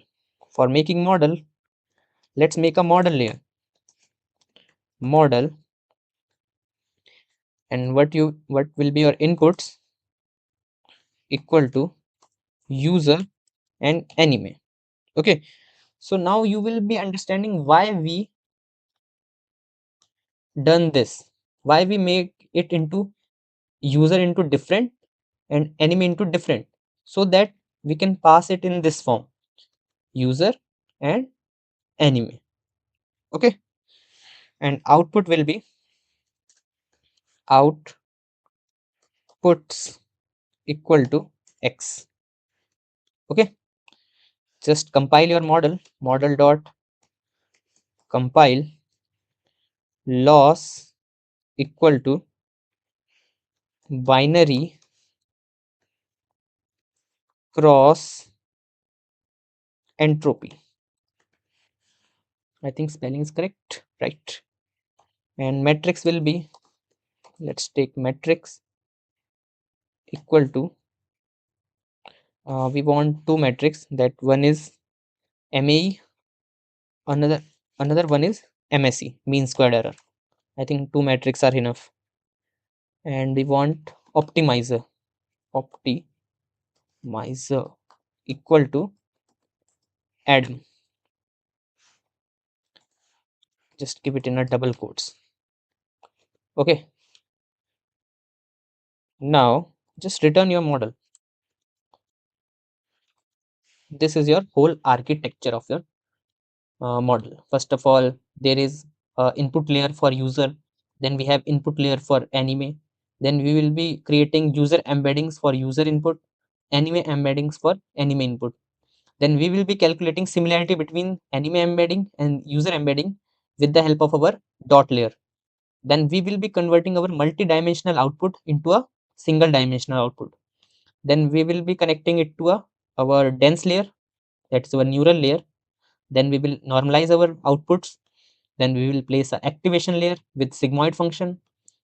For making model, let's make a model layer, model, and what will be your inputs equal to user and anime. Okay, so now you will be understanding why we done this, why we make it into user into different and anime into different, so that we can pass it in this form, user and anime. Okay, and output will be outputs equal to x. Okay, just compile your model dot compile loss equal to binary cross entropy. I think spelling is correct, right? And matrix will be, let's take matrix equal to, we want two matrix, that one is MAE, another one is MSE, mean squared error. I think two matrix are enough. And we want optimizer equal to add, just give it in a double quotes. Okay, now just return your model. This is your whole architecture of your model. First of all, there is input layer for user, then we have input layer for anime, then we will be creating user embeddings for user input, anime embeddings for anime input. Then we will be calculating similarity between anime embedding and user embedding with the help of our dot layer. Then we will be converting our multi-dimensional output into a single dimensional output. Then we will be connecting it to our dense layer, that's our neural layer. Then we will normalize our outputs. Then we will place an activation layer with sigmoid function.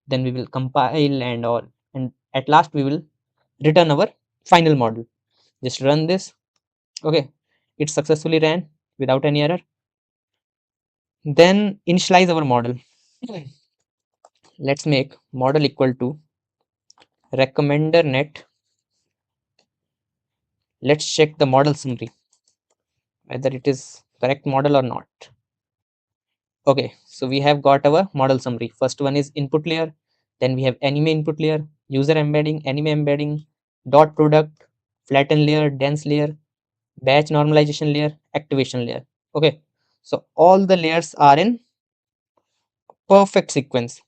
Then we will compile and all. And at last we will return our final model. Just run this. Okay, it successfully ran without any error. Then initialize our model. Let's make model equal to recommender net. Let's check the model summary, whether it is correct model or not. Okay, so we have got our model summary. First one is input layer, then we have anime input layer, user embedding, anime embedding, dot product, flatten layer, dense layer, batch normalization layer, activation layer. Okay, so all the layers are in perfect sequence.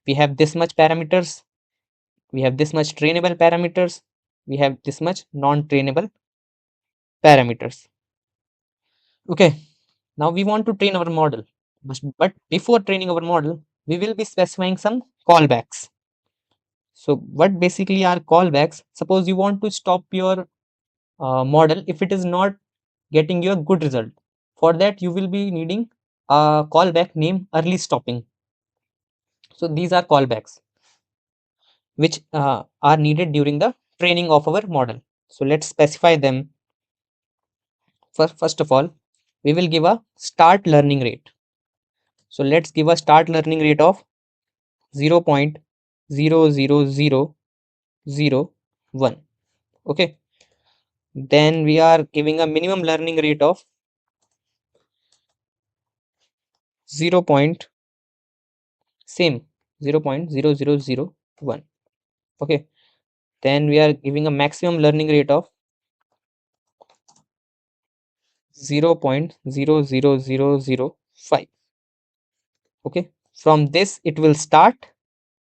We have this much parameters, we have this much trainable parameters, we have this much non-trainable parameters. Okay, now we want to train our model, but before training our model, we will be specifying some callbacks. So what basically are callbacks? Suppose you want to stop your model if it is not getting you a good result. For that, you will be needing a callback named early stopping. So these are callbacks which are needed during the training of our model. So let's specify them. First of all, we will give a start learning rate. So let's give a start learning rate of 0.00001. Okay. Then we are giving a minimum learning rate of 0. Same 0.0001. Okay. Then we are giving a maximum learning rate of 0.00005. Okay. From this it will start.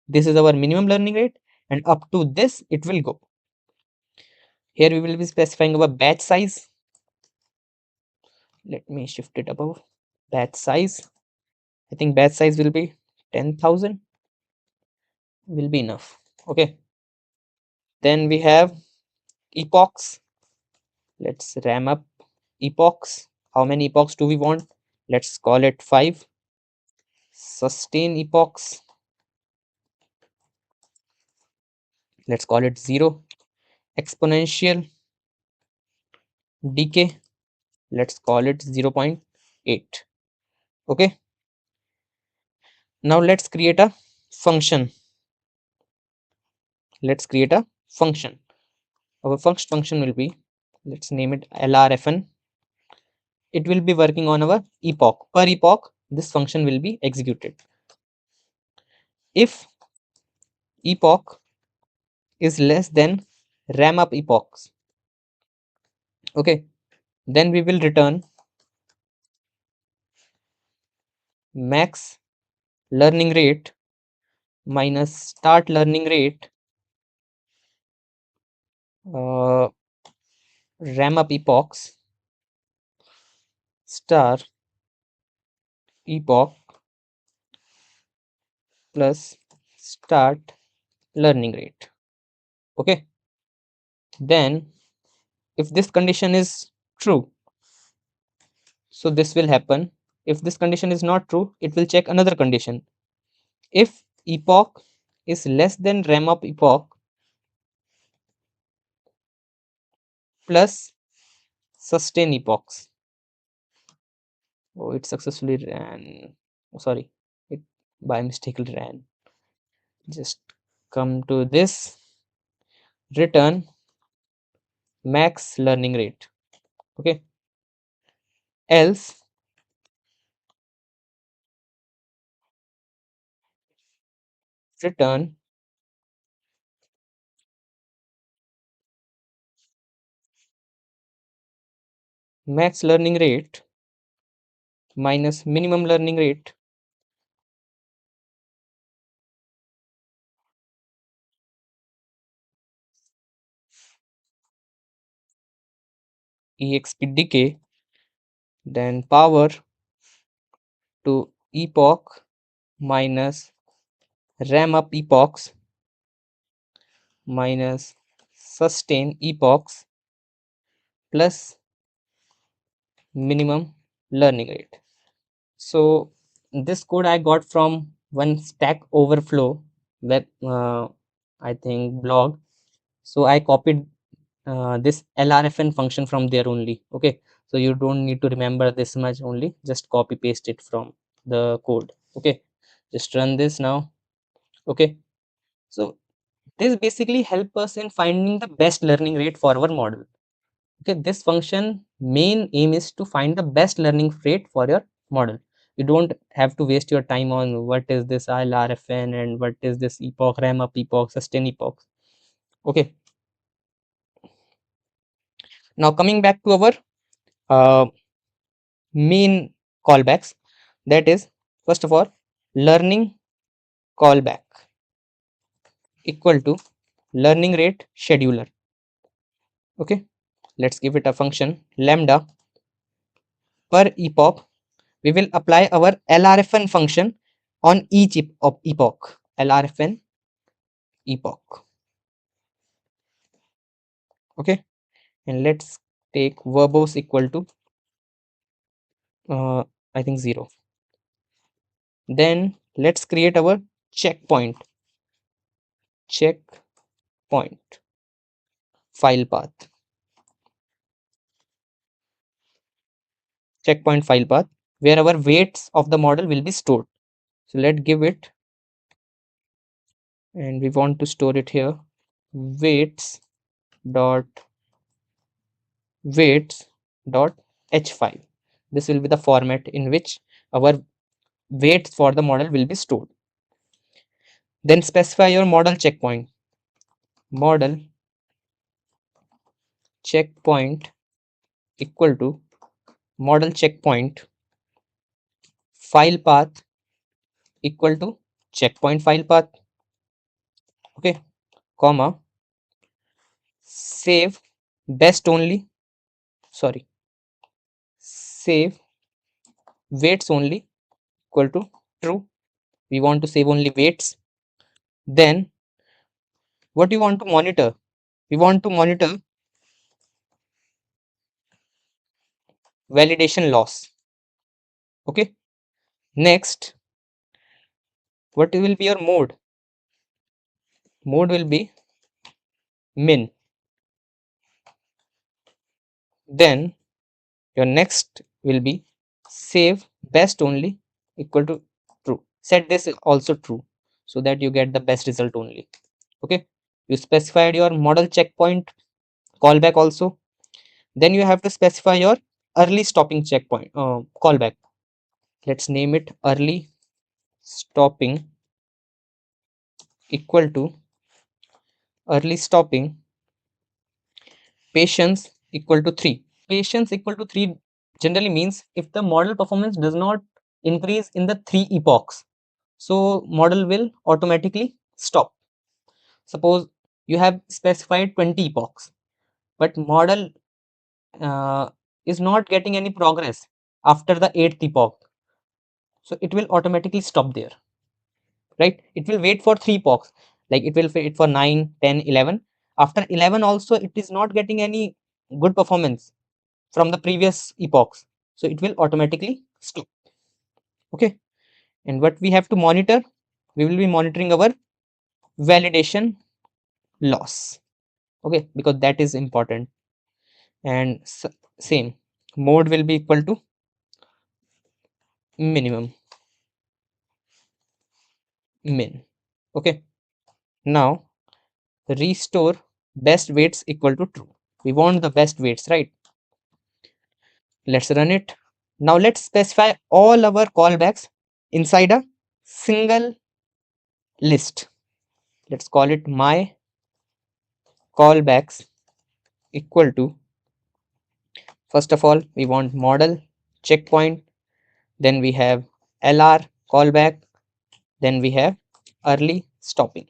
This is our minimum learning rate, and up to this it will go. Here we will be specifying our batch size. Let me shift it above. Batch size. I think batch size will be 10,000. Will be enough. Okay. Then we have epochs. Let's ram up epochs. How many epochs do we want? Let's call it 5. Sustain epochs. Let's call it 0. Exponential decay. Let's call it 0.8. Okay. Now let's create a function. Let's create a function. Our first function will be, let's name it LRFN. It will be working on our epoch. Per epoch, this function will be executed. If epoch is less than ram up epochs, okay, then we will return max learning rate minus start learning rate uh, ram up epochs star epoch plus start learning rate. Okay, then if this condition is true, so this will happen. If this condition is not true, it will check another condition. If epoch is less than rem of epoch plus sustain epochs. Oh, it successfully ran. Oh, sorry, it by mistake ran. Just come to this, return max learning rate. Okay, else return max learning rate minus minimum learning rate exp decay, then power to epoch minus ram up epochs minus sustain epochs plus minimum learning rate. So this code I got from one Stack Overflow web, I think blog. So I copied this LRFN function from there only. Okay, so you don't need to remember this much, only just copy paste it from the code. Okay, just run this now. Okay, so this basically help us in finding the best learning rate for our model. Okay, this function main aim is to find the best learning rate for your model. You don't have to waste your time on what is this LRFN and what is this epoch, ram up epoch, sustain epoch. Okay, now coming back to our uh, main callbacks, that is, first of all, learning callback equal to learning rate scheduler. Okay, let's give it a function lambda. Per epoch we will apply our LRFN function on each epoch. LRFN epoch. Okay, and let's take verbose equal to I think 0. Then let's create our checkpoint checkpoint file path. Checkpoint file path where our weights of the model will be stored. So let's give it, and we want to store it here, weights dot weights dot h5. This will be the format in which our weights for the model will be stored. Then specify your model checkpoint. Model checkpoint equal to model checkpoint file path equal to checkpoint file path. Okay, comma save best only, sorry, save weights only equal to true. We want to save only weights. Then what you want to monitor? We want to monitor validation loss. Okay, next, what will be your mode? Mode will be min. Then your next will be save best only equal to true. Set this also true so that you get the best result only. Okay, you specified your model checkpoint callback also. Then you have to specify your early stopping checkpoint callback. Let's name it early stopping equal to early stopping patience equal to 3. Patience equal to 3 generally means if the model performance does not increase in the 3 epochs, so model will automatically stop. Suppose you have specified 20 epochs, but model is not getting any progress after the 8th epoch, so it will automatically stop there. right? It will wait for 3 epochs, like it will wait for 9, 10, 11. After 11 also it is not getting any good performance from the previous epochs, so it will automatically stop. Okay, and what we have to monitor, we will be monitoring our validation loss. Okay, because that is important. And same mode will be equal to minimum min. Okay, now restore best weights equal to true. We want the best weights, right? Let's run it. Now let's specify all our callbacks inside a single list. Let's call it my callbacks equal to, first of all we want model checkpoint, then we have LR callback, then we have early stopping.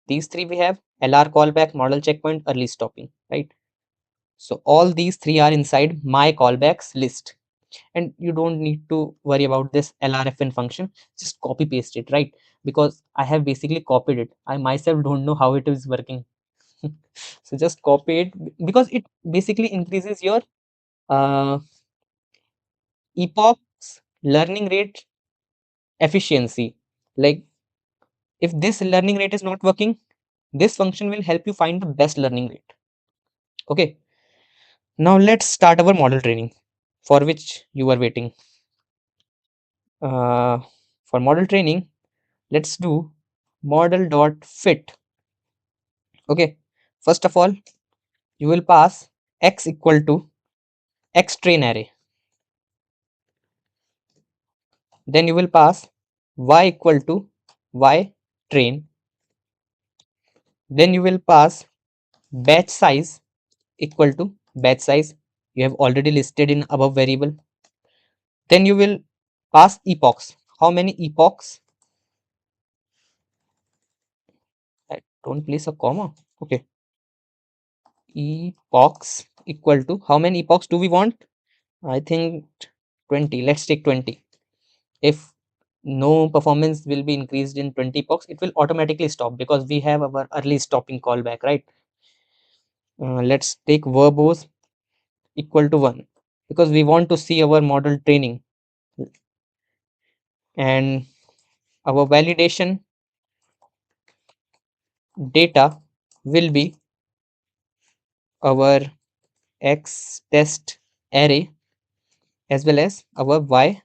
These three we have: LR callback, model checkpoint, early stopping, right? So all these three are inside my callbacks list, and you don't need to worry about this LRFN function. Just copy paste it, right? Because I have basically copied it. I myself don't know how it is working. So just copy it, because it basically increases your uh, epochs learning rate efficiency. Like if this learning rate is not working, this function will help you find the best learning rate. Okay, now let's start our model training, for which you are waiting. uh, for model training, let's do model dot fit. Okay, first of all you will pass x equal to x train array, then you will pass y equal to y train, then you will pass batch size equal to batch size you have already listed in above variable, then you will pass epochs, how many epochs. Don't place a comma. Okay, epochs equal to, how many epochs do we want? I think 20. Let's take 20. If no performance will be increased in 20 epochs, it will automatically stop, because we have our early stopping callback, right? Let's take verbose equal to 1, because we want to see our model training, and our validation data will be our x test array as well as our y.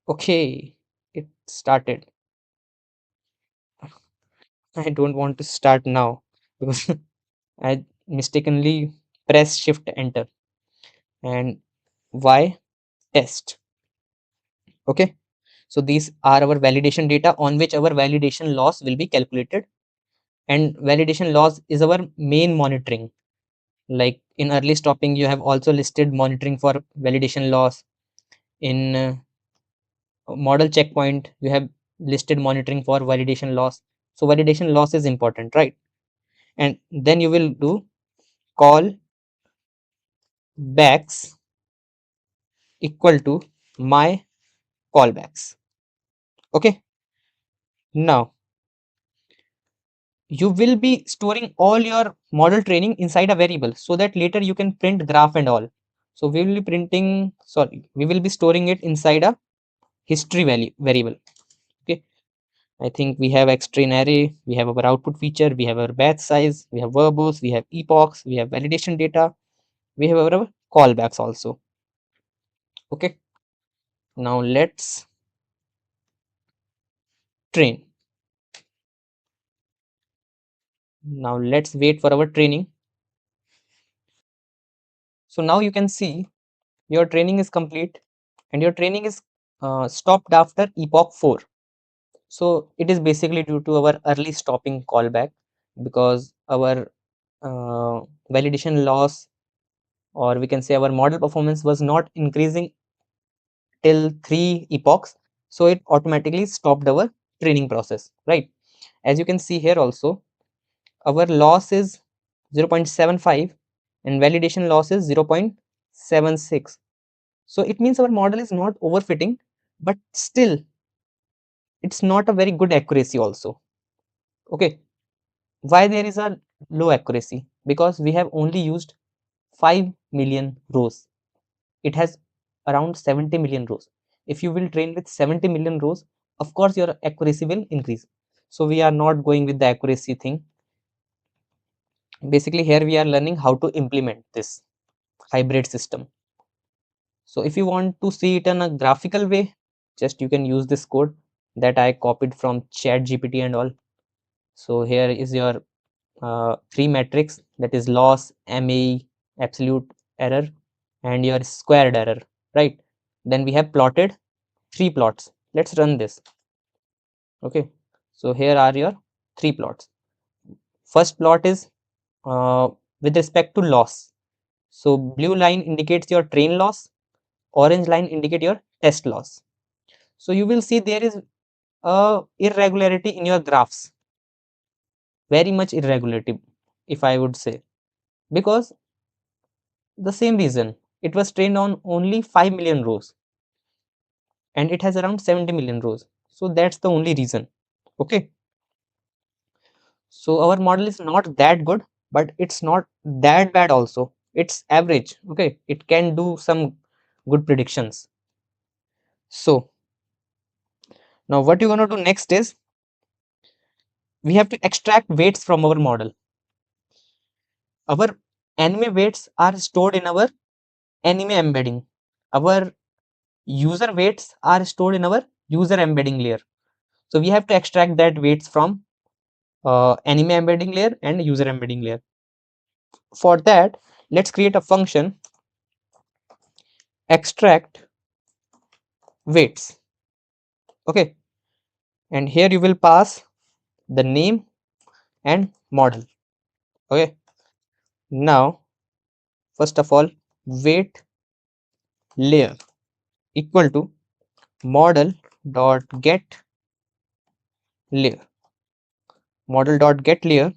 Okay, it started. I don't want to start now because I mistakenly press shift enter, and y test. Okay, so these are our validation data on which our validation loss will be calculated, and validation loss is our main monitoring. Like in early stopping you have also listed monitoring for validation loss. In model checkpoint you have listed monitoring for validation loss. So validation loss is important, right? And then you will do call backs equal to my callbacks. Okay, now you will be storing all your model training inside a variable, so that later you can print graph and all. So we will be printing, sorry, we will be storing it inside a history value variable. Okay, I think we have extrain array, we have our output feature, we have our batch size, we have verbose, we have epochs, we have validation data, we have our callbacks also. Okay, now let's train. Now let's wait for our training. So now you can see your training is complete, and your training is stopped after epoch 4. So it is basically due to our early stopping callback, because our uh, validation loss, or we can say our model performance, was not increasing till 3 epochs, so it automatically stopped our training process, right? As you can see here also, our loss is 0.75 and validation loss is 0.76. So it means our model is not overfitting, but still it's not a very good accuracy also. Okay, why there is a low accuracy? Because we have only used 5 million rows. It has around 70 million rows. If you will train with 70 million rows, of course your accuracy will increase. So we are not going with the accuracy thing. Basically here we are learning how to implement this hybrid system. So if you want to see it in a graphical way, just you can use this code that I copied from ChatGPT and all. So here is your three metrics, that is loss, MAE, absolute error, and your squared error, right? Then we have plotted 3 plots. Let's run this. Okay, so here are your 3 plots. First plot is uh, with respect to loss. So blue line indicates your train loss, orange line indicate your test loss. So you will see there is a irregularity in your graphs, very much irregularity, if I would say, because the same reason, it was trained on only 5 million rows and it has around 70 million rows. So that's the only reason. Okay, so our model is not that good, but it's not that bad also. It's average. Okay, it can do some good predictions. So now what you're going to do next is we have to extract weights from our model. Our anime weights are stored in our anime embedding. Our user weights are stored in our user embedding layer. So we have to extract that weights from anime embedding layer and user embedding layer. For that, let's create a function extract weights. Okay, and here you will pass the name and model. Okay, now first of all, weight layer equal to model dot get layer, model dot get layer,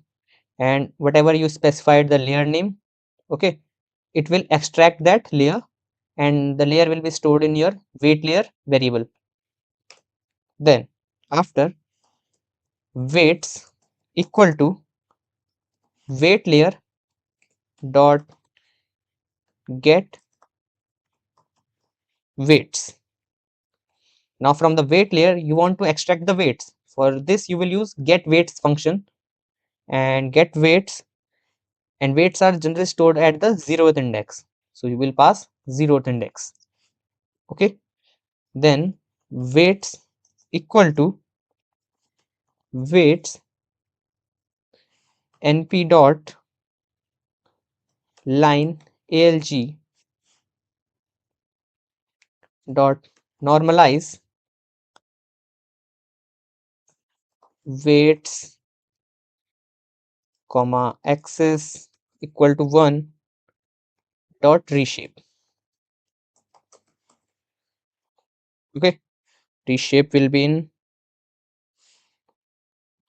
and whatever you specified the layer name. Okay, it will extract that layer and the layer will be stored in your weight layer variable. Then after, weights equal to weight layer dot get weights. Now from the weight layer you want to extract the weights. For this you will use get weights function, and get weights, and weights are generally stored at the 0th index. So you will pass 0th index. Okay, then weights equal to weights np dot line alg dot normalize weights comma axis equal to 1 dot reshape. Okay, reshape will be in,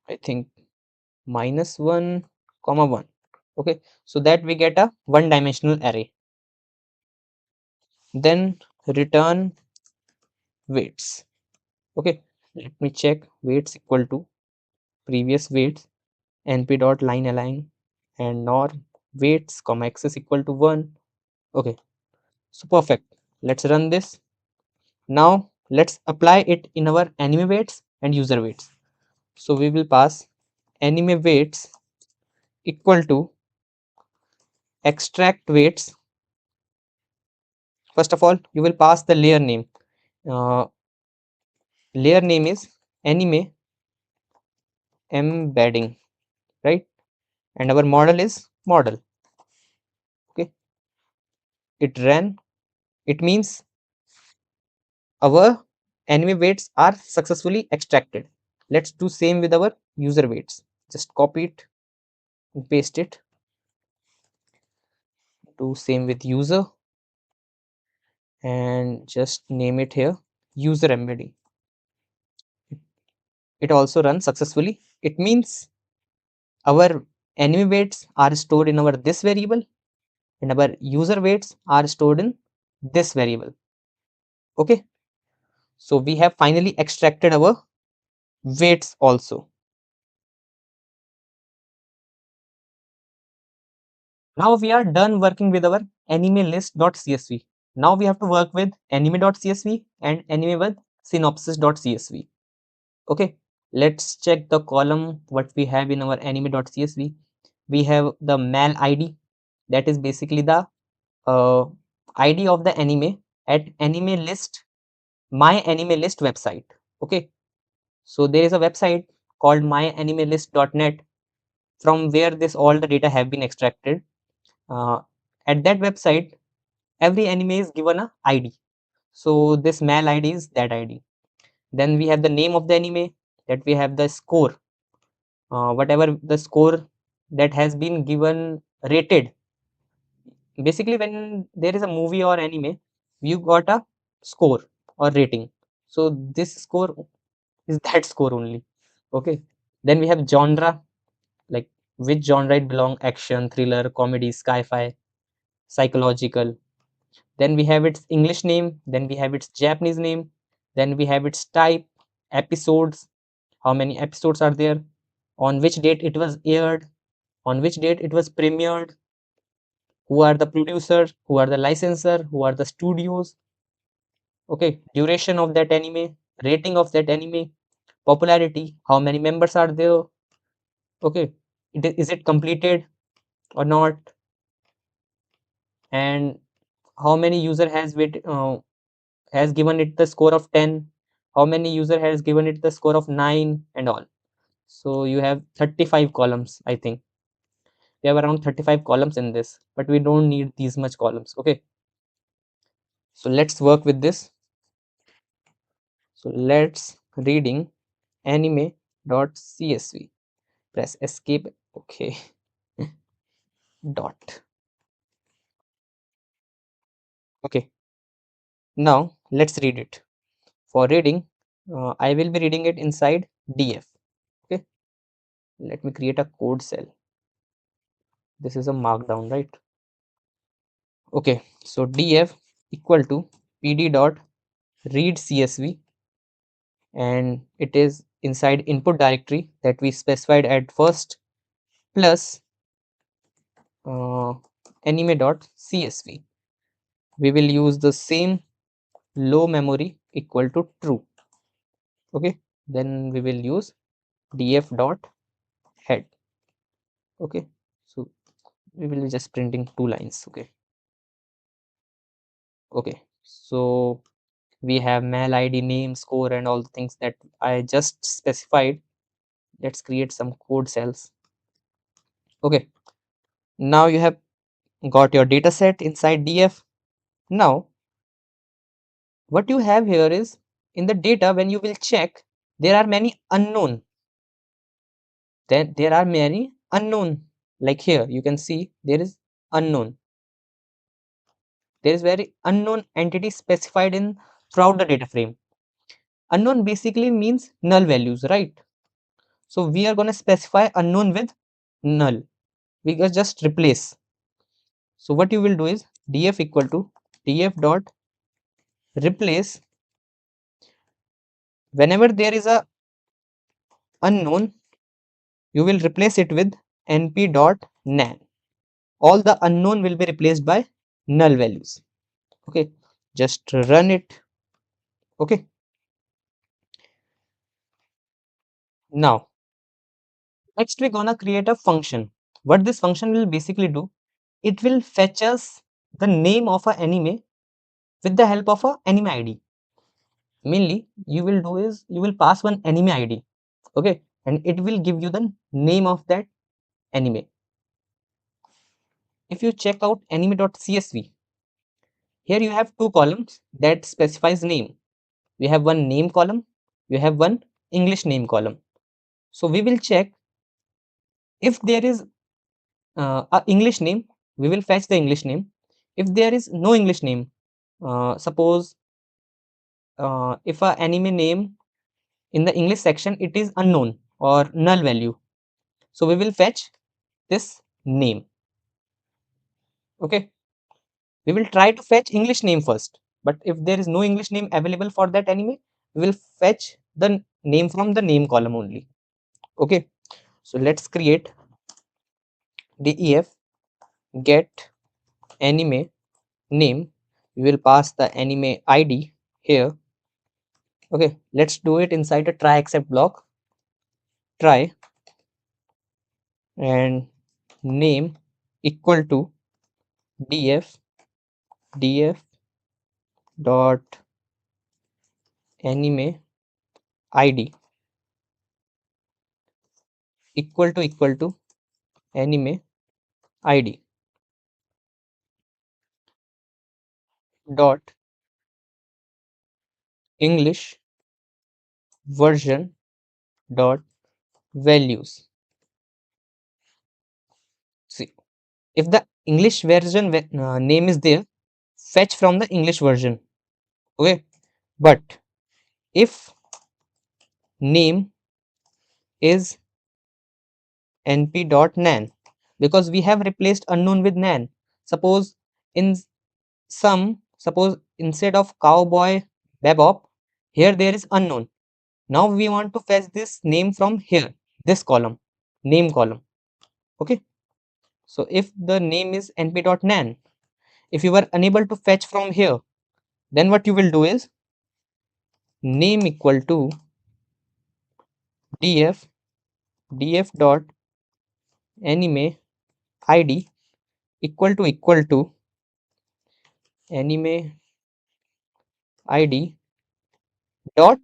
I think, -1 comma 1. Okay, so that we get a one dimensional array. Then return weights. Okay, let me check. Weights equal to previous weights np dot line align and norm weights comma axis equal to 1. Okay, so perfect. Let's run this. Now let's apply it in our anime weights and user weights. So we will pass anime weights equal to extract weights. First of all, you will pass the layer name. Uh, Layer name is anime embedding, right? And our model is model. Okay, it ran. It means our anime weights are successfully extracted. Let's do same with our user weights. Just copy it and paste it. Do same with user and just name it here user embedding. It also runs successfully. It means our anime weights are stored in our this variable and our user weights are stored in this variable. Okay, so we have finally extracted our weights also. Now we are done working with our anime list.csv. Now we have to work with anime.csv and anime with synopsis.csv. Okay, let's check the column what we have in our anime.csv. We have the mal id, that is basically the uh, id of the anime at anime list, my anime list website. Okay, so there is a website called myanimelist.net from where this all the data have been extracted. uh, at that website every anime is given a id, so this mal id is that id. Then we have the name of the anime, that we have the score, whatever the score that has been given rated. Basically when there is a movie or anime, you got a score or rating, so this score is that score only. Okay, then we have genre, like which genre it belong, action, thriller, comedy, sci-fi, psychological. Then we have its english name, then we have its japanese name, then we have its type, episodes, how many episodes are there, on which date it was aired, on which date it was premiered, who are the producers, who are the licensor, who are the studios. Okay, duration of that anime, rating of that anime, popularity, how many members are there. Okay, is it completed or not, and how many user has given it the score of 10, how many user has given it the score of 9 and all. So you have 35 columns, I think we have around 35 columns in this, but we don't need these much columns. Okay, so let's work with this. So let's reading anime.csv, press escape. Okay, dot. Okay, now let's read it. For reading, I will be reading it inside df. Okay, let me create a code cell. This is a markdown, right? Okay, so df equal to pd dot read csv, and it is inside input directory that we specified at first, plus uh, anime.csv. We will use the same low memory equal to true. Okay, then we will use df dot head. Okay, so we will be just printing two lines. Okay, so we have mail id, name, score, and all the things that I just specified. Let's create some code cells. Okay, now you have got your data set inside df. Now what you have here is, in the data when you will check, there are many unknown, then there are many unknown, like here you can see there is unknown, there is very unknown entity specified in throughout the data frame. Unknown basically means null values, right? So we are going to specify unknown with null. We can just replace. So what you will do is df equal to df dot replace, whenever there is a unknown, you will replace it with np dot nan. All the unknown will be replaced by null values. Okay, just run it. Okay, now next we're gonna create a function. What this function will basically do, it will fetch us the name of an anime with the help of a anime id. Mainly you will do is you will pass one anime id. Okay, and it will give you the name of that anime. If you check out anime.csv, here you have two columns that specifies name. We have one name column, you have one English name column. So we will check if there is a English name, we will fetch the English name. If there is no English name, suppose if a anime name in the English section it is unknown or null value, so we will fetch this name. Okay, we will try to fetch English name first, but if there is no English name available for that anime, we will fetch the name from the name column only. Okay, so let's create def get anime name. We will pass the anime id here. Okay, let's do it inside a try except block. Try and name equal to def dot anime id equal to anime id dot english version dot values. See, if the english version name is there, fetch from the english version. Okay, but if name is np.nan, because we have replaced unknown with nan. Suppose in suppose instead of cowboy bebop, here there is unknown. Now we want to fetch this name from here, this column, name column. Okay, so if the name is np.nan, if you were unable to fetch from here, then what you will do is name equal to df dot anime id equal to anime id dot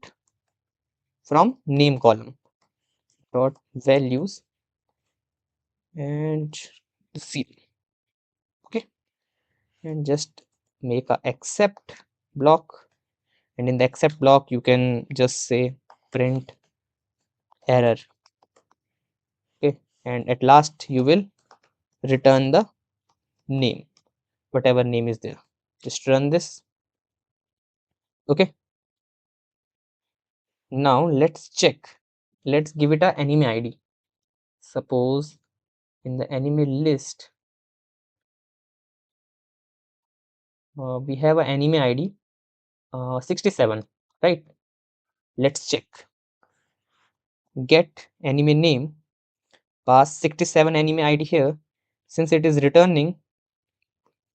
from name column dot values and the field. Okay, and just make a accept block, and in the accept block you can just say print error. Okay, and at last you will return the name, whatever name is there. Just run this. Okay, now let's check. Let's give it a anime id. Suppose in the anime list we have an anime id 67, right? Let's check. Get anime name, pass 67 anime id here. Since it is returning,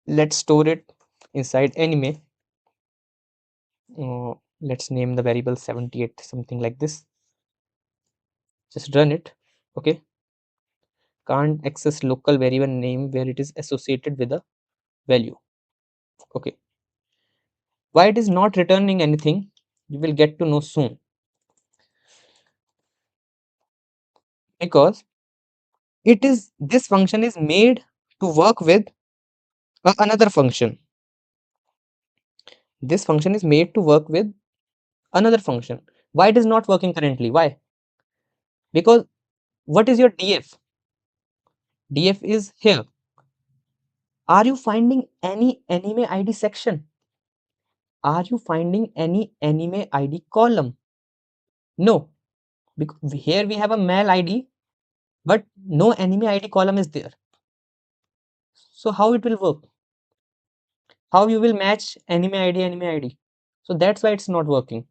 let's store it inside anime. Let's name the variable 78, something like this. Just run it. Okay, can't access local variable name where it is associated with a value. Okay, why it is not returning anything, you will get to know soon. Because it is, this function is made to work with another function. This function is made to work with another function. Why it is not working currently? Why? Because what is your df is here. Are you finding any anime id section? Are you finding any anime id column? No, because here we have a mail id, but no anime id column is there. So how it will work? How you will match anime id? So that's why it's not working.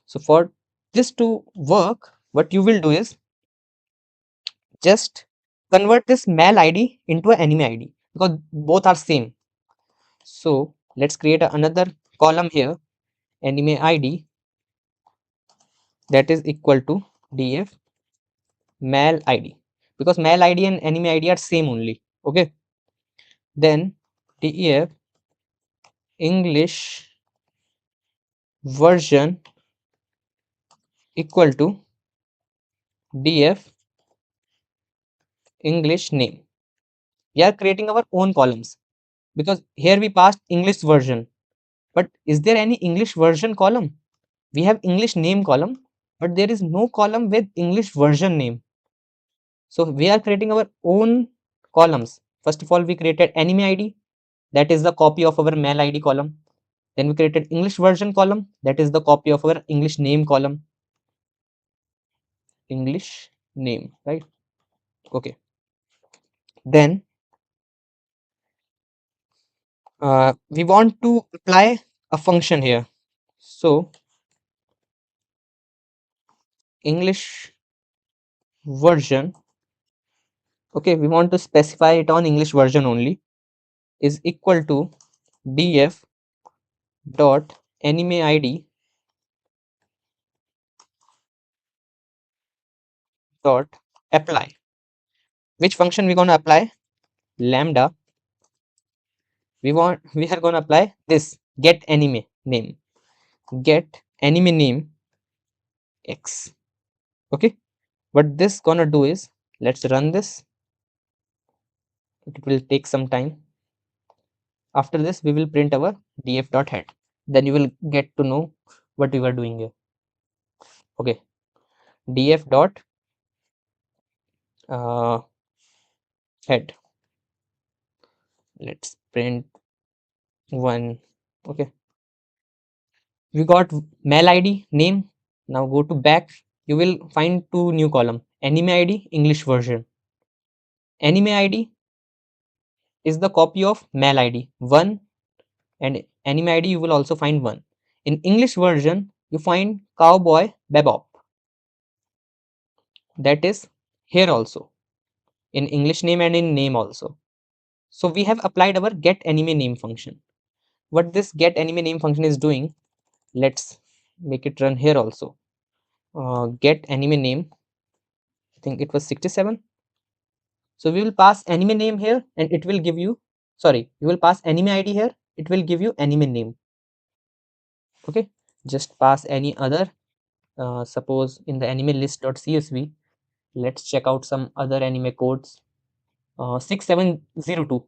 So for this to work, what you will do is just convert this mail id into an anime id, because both are same. So let's create another column here, anime id, that is equal to df mail id, because mail id and anime id are same only. Okay, then def english version equal to df english name. We are creating our own columns, because here we passed english version, but is there any english version column? We have english name column, but there is no column with english version name. So we are creating our own columns. First of all, we created anime id, that is the copy of our mail id column. Then we created english version column, that is the copy of our english name column. English name, right? Okay, then we want to apply a function here. So English version, okay, we want to specify it on English version only, is equal to df dot anime id dot apply. Which function we gonna apply? Lambda. We are gonna apply this get anime name. Get anime name x. Okay. What this gonna do is, let's run this. It will take some time. After this, we will print our df dot head. Then you will get to know what we were doing here. Okay. Df dot uh, head. Let's print one. Okay. We got mail id name. Now go to back. You will find two new column. Anime id English version. Anime id is the copy of mail id 1, and anime id you will also find 1. In English version you find cowboy bebop, that is here also in English name and in name also. So we have applied our get anime name function. What this get anime name function is doing, let's make it run here also. Get anime name, I think it was 67. So we will pass anime name here and it will give you, sorry, you will pass anime id here, it will give you anime name. Okay, just pass any other, suppose in the anime list.csv, let's check out some other anime codes. 6702,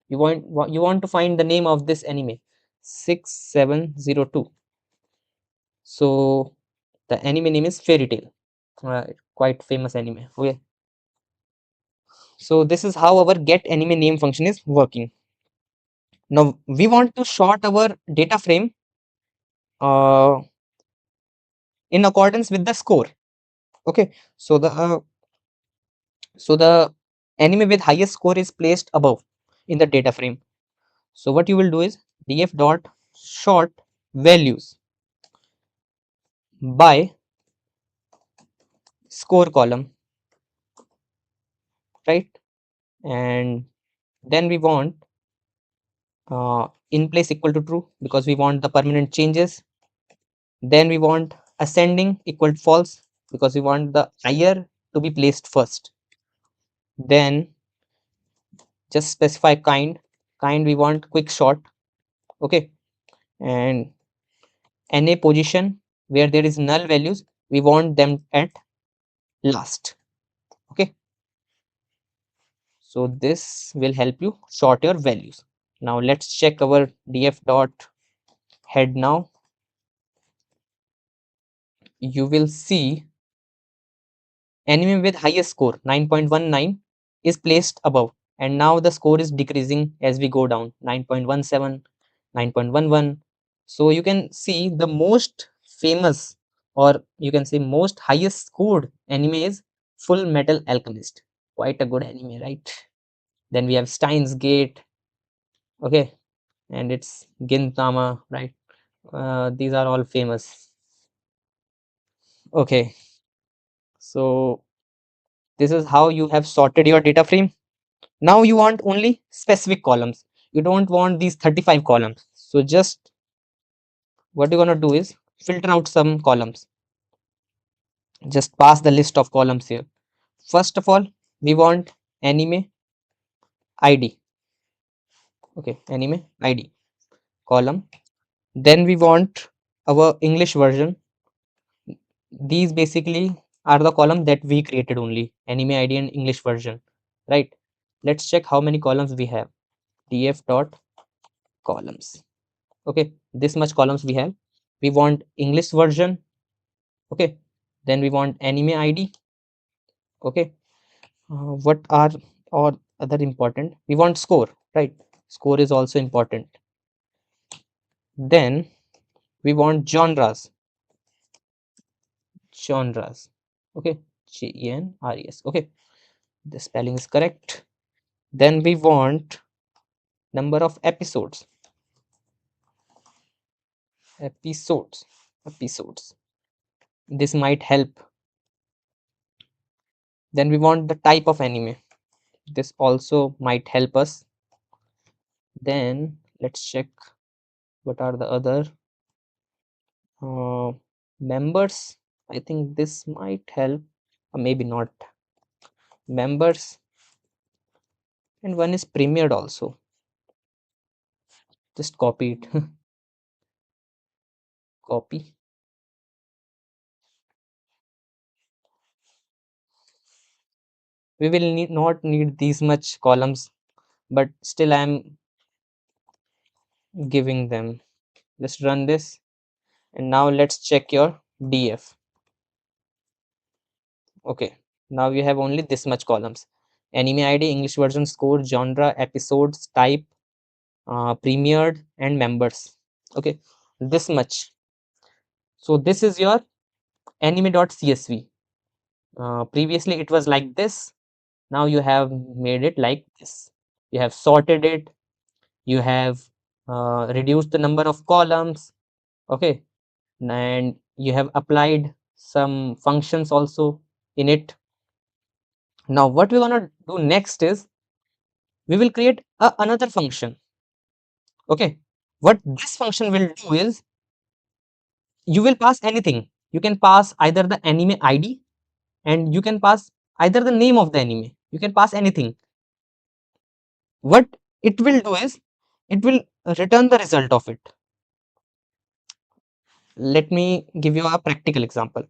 you want to find the name of this anime, 6702. So the anime name is Fairy Tail, quite famous anime. Okay, so this is how our get anime name function is working. Now we want to sort our data frame uh, in accordance with the score. Okay, so the anime with highest score is placed above in the data frame. So what you will do is df dot sort values by score column, right? And then we want in place equal to true because we want the permanent changes. Then we want ascending equal to false because we want the higher to be placed first. Then just specify kind we want quick sort. Okay, and na position where there is null values we want them at last. Okay, so this will help you sort your values. Now let's check our df dot head. Now you will see anime with highest score 9.19 is placed above, and now the score is decreasing as we go down, 9.17, 9.11. So you can see the most famous, or you can say most highest scored anime is Full Metal Alchemist. Quite a good anime, right? Then we have Steins Gate. Okay, and it's Gintama, right? These are all famous. Okay, so this is how you have sorted your data frame. Now you want only specific columns. You don't want these 35 columns. So just what you're gonna do is filter out some columns. Just pass the list of columns here. First of all, we want anime ID. Okay, anime ID column. Then we want our English version. These basically are the column that we created only, anime ID and English version, right? Let's check how many columns we have. df dot columns. Okay, this much columns we have. We want English version. Okay, then we want anime ID. Okay, what are or other important, we want score, right? Score is also important. Then we want genres. Okay, GENRES. Okay, the spelling is correct. Then we want number of episodes. This might help Then we want the type of anime. This also might help us. Then let's check what are the other uh, members. I think this might help, or maybe not. Members, and one is premiered also. Just copy it. Copy. We will not need these much columns, but still I'm giving them. Just run this, and now let's check your DF. Okay, now you have only this much columns: anime ID, English version, score, genre, episodes, type, premiered, and members. Okay, this much. So this is your anime.csv. Previously it was like this. Now you have made it like this. You have sorted it. You have reduced the number of columns. Okay, and you have applied some functions also in it. Now what we're gonna do next is we will create another function. Okay, what this function will do is you will pass anything. You can pass either the anime ID, and you can pass either the name of the anime. You can pass anything. What it will do is it will return the result of it. Let me give you a practical example.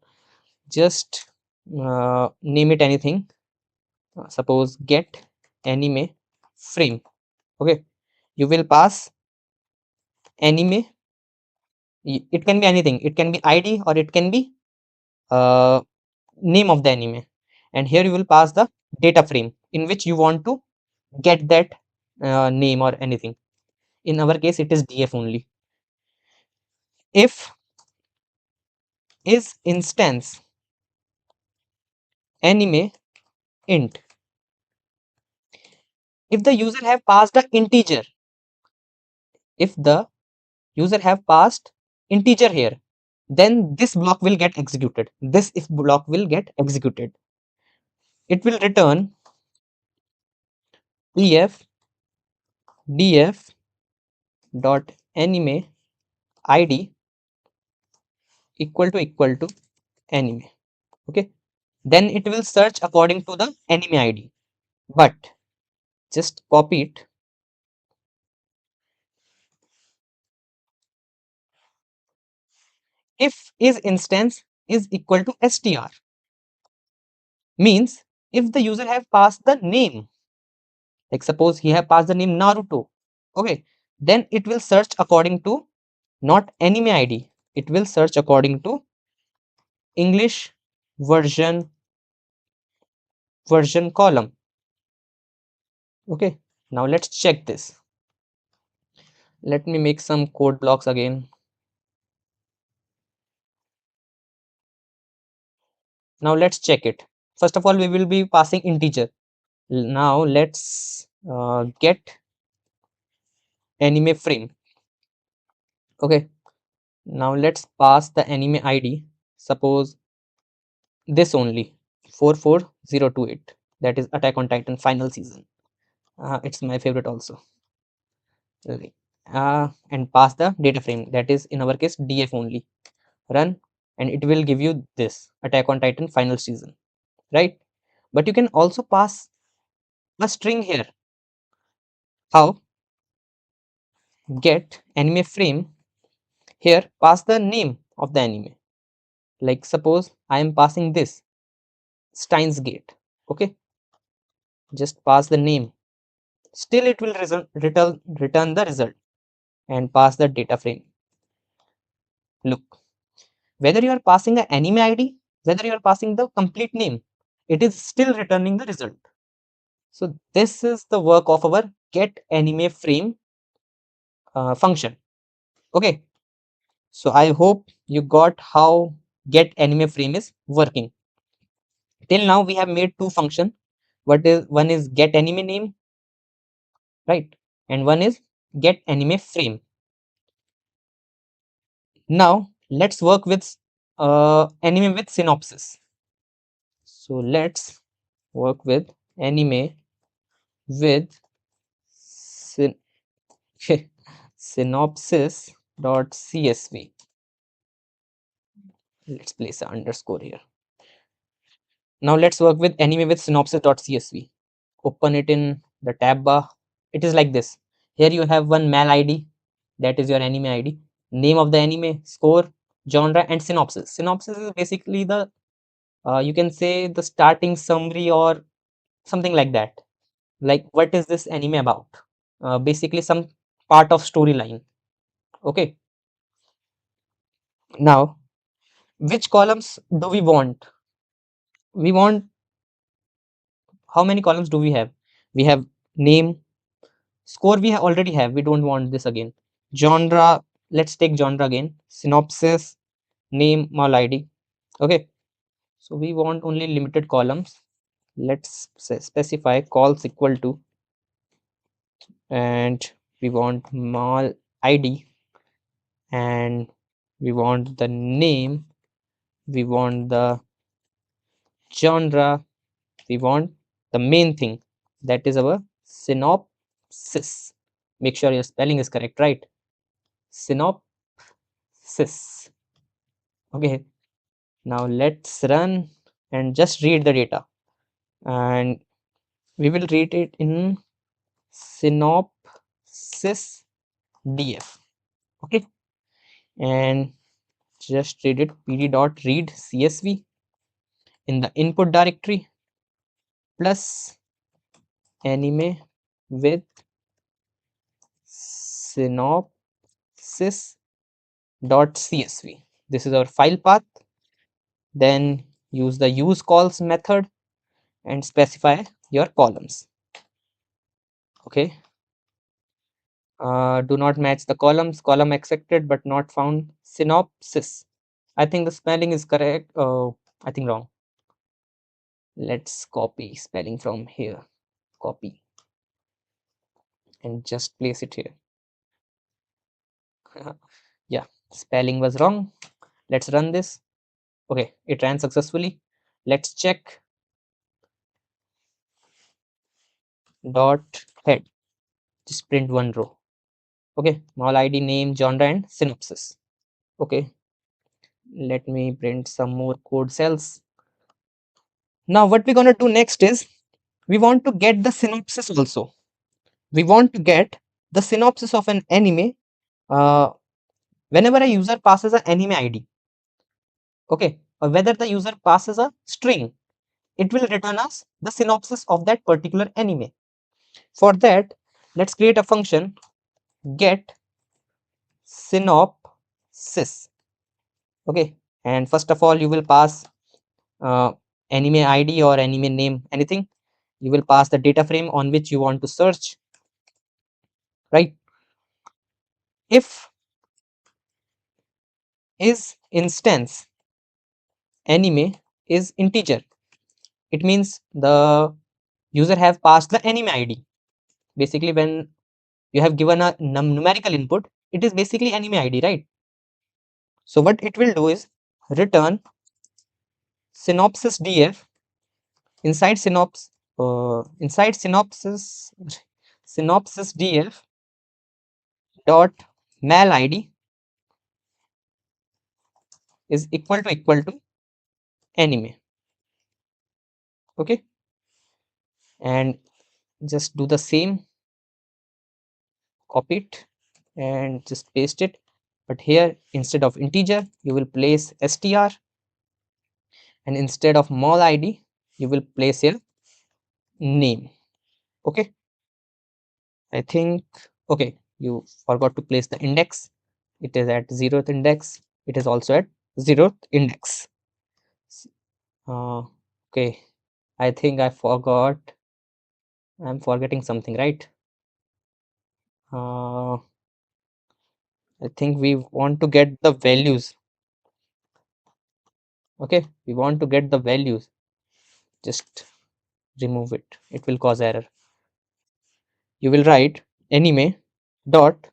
Just name it anything. Suppose get anime frame. Okay, you will pass anime. It can be anything. It can be ID or it can be uh, name of the anime. And here you will pass the data frame in which you want to get that name or anything. In our case, it is DF only. If is instance anime int. If the user have passed a integer, if the user have passed integer here, then this block will get executed. This if block will get executed. It will return ef df dot anime id equal to anime. Okay, then it will search according to the anime id, but just copy it. If is instance is equal to str means if the user have passed the name, like suppose he have passed the name Naruto, okay, then it will search according to not anime id, it will search according to English version column. Okay, now let's check this. Let me make some code blocks again. Now let's check it. First of all, we will be passing integer. Now let's get anime frame. Okay, now let's pass the anime id. Suppose this only 44028. That is Attack on Titan final season. It's my favorite also. Okay. And pass the data frame. That is in our case DF only. Run, and it will give you this Attack on Titan final season, right? But you can also pass a string here. How? Get anime frame. Here pass the name of the anime. Like suppose I am passing this Steins Gate. Okay, just pass the name. Still it will return the result, and pass the data frame. Look, whether you are passing an anime ID, whether you are passing the complete name, it is still returning the result. So this is the work of our get anime frame function. Okay, so I hope you got how get anime frame is working. Till now we have made two function. What is one is get anime name, right? And one is get anime frame. Now let's work with anime with synopsis. So let's work with anime with syn- synopsis.csv. Let's place an underscore here. Now let's work with anime with synopsis.csv. Open it in the tab bar. It is like this. Here you have one mail ID, that is your anime ID, name of the anime, score, genre, and synopsis. Synopsis is basically the you can say the starting summary or something like that. Like what is this anime about? Basically some part of storyline. Okay. Now, which columns do we want? We want, how many columns do we have? We have name, score we already have. We don't want this again. Genre, let's take genre again. Synopsis, name, mall ID. Okay. So we want only limited columns. Let's specify calls equal to, and we want mall ID, and we want the name, we want the genre, we want the main thing, that is our synopsis. Make sure your spelling is correct, right? Synopsis. Okay, now let's run and just read the data, and we will read it in synopsis df. Okay, and just read it pd.read csv in the input directory plus anime with synopsis.csv. This is our file path. Then use the use calls method and specify your columns. Okay. Do not match the columns. Column accepted but not found. Synopsis. I think the spelling is correct. I think wrong. Let's copy spelling from here. Copy and just place it here. Yeah, spelling was wrong. Let's run this. Okay, it ran successfully. Let's check dot head. Just print one row. Okay, mall ID, name, genre, and synopsis. Okay, let me print some more code cells. Now what we're gonna do next is we want to get the synopsis also. We want to get the synopsis of an anime uh, whenever a user passes an anime ID. Okay, or whether the user passes a string, it will return us the synopsis of that particular anime. For that, let's create a function get synopsis. Okay, and first of all, you will pass uh, anime ID or anime name, anything. You will pass the data frame on which you want to search, right? If is instance anime is integer, it means the user have passed the anime ID. Basically, when you have given a numerical input, it is basically anime ID, right? So what it will do is return synopsis df inside synopsis df dot mail id is equal to anime. Okay, and just do the same, copy it and just paste it, but here instead of integer you will place str, and instead of mall id you will place here name. Okay, I think, okay, you forgot to place the index. It is at 0th index. It is also at 0th index. Uh, okay, I think I forgot. I'm forgetting something, right? I think we want to get the values. Okay, we want to get the values. Just remove it. It will cause error. You will write anime dot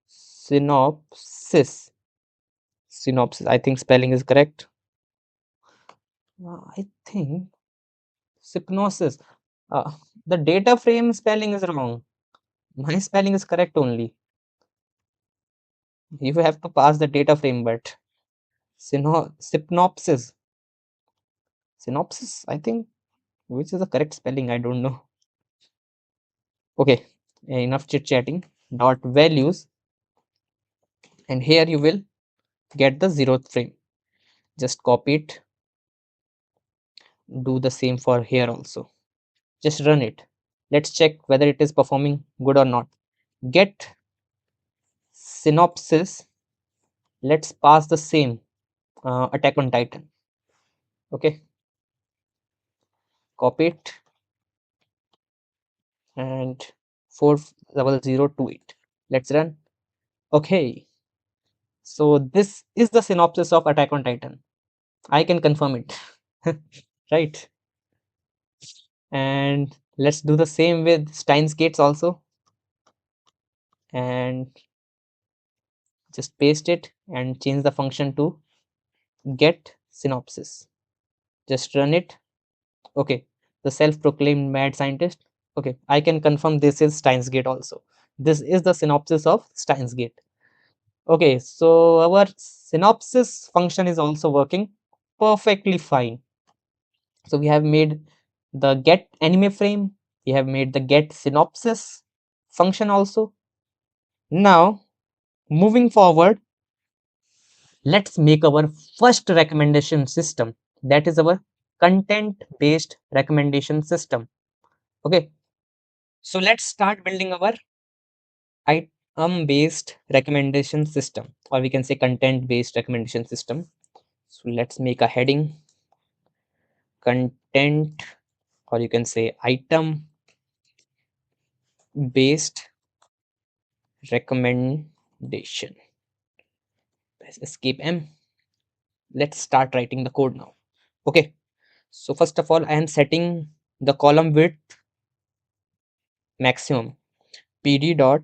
synopsis. Synopsis. I think spelling is correct. I think. Synopsis. Uh, the data frame spelling is wrong. My spelling is correct only. You have to pass the data frame, but synopsis. Synopsis, I think, which is the correct spelling? I don't know. Okay, enough chit chatting. Dot values, and here you will get the 0th frame. Just copy it. Do the same for here also. Just run it. Let's check whether it is performing good or not. Get synopsis. Let's pass the same Attack on Titan. Okay, copy it and 40028. Let's run. Okay, so this is the synopsis of Attack on Titan. I can confirm it. Right, and let's do the same with Steins Gates also, and just paste it and change the function to get synopsis. Just run it. Okay, the self-proclaimed mad scientist. Okay, I can confirm this is Steins Gate also. This is the synopsis of Steins Gate. Okay, so our synopsis function is also working perfectly fine. So we have made the get anime frame, we have made the get synopsis function also. Now, moving forward, let's make our first recommendation system. That is our content based recommendation system. Okay, so let's start building our item based recommendation system, or we can say content based recommendation system. So let's make a heading content, or you can say item based recommendation. Press escape M. Let's start writing the code now. Okay, so first of all, I am setting the column width maximum. PD dot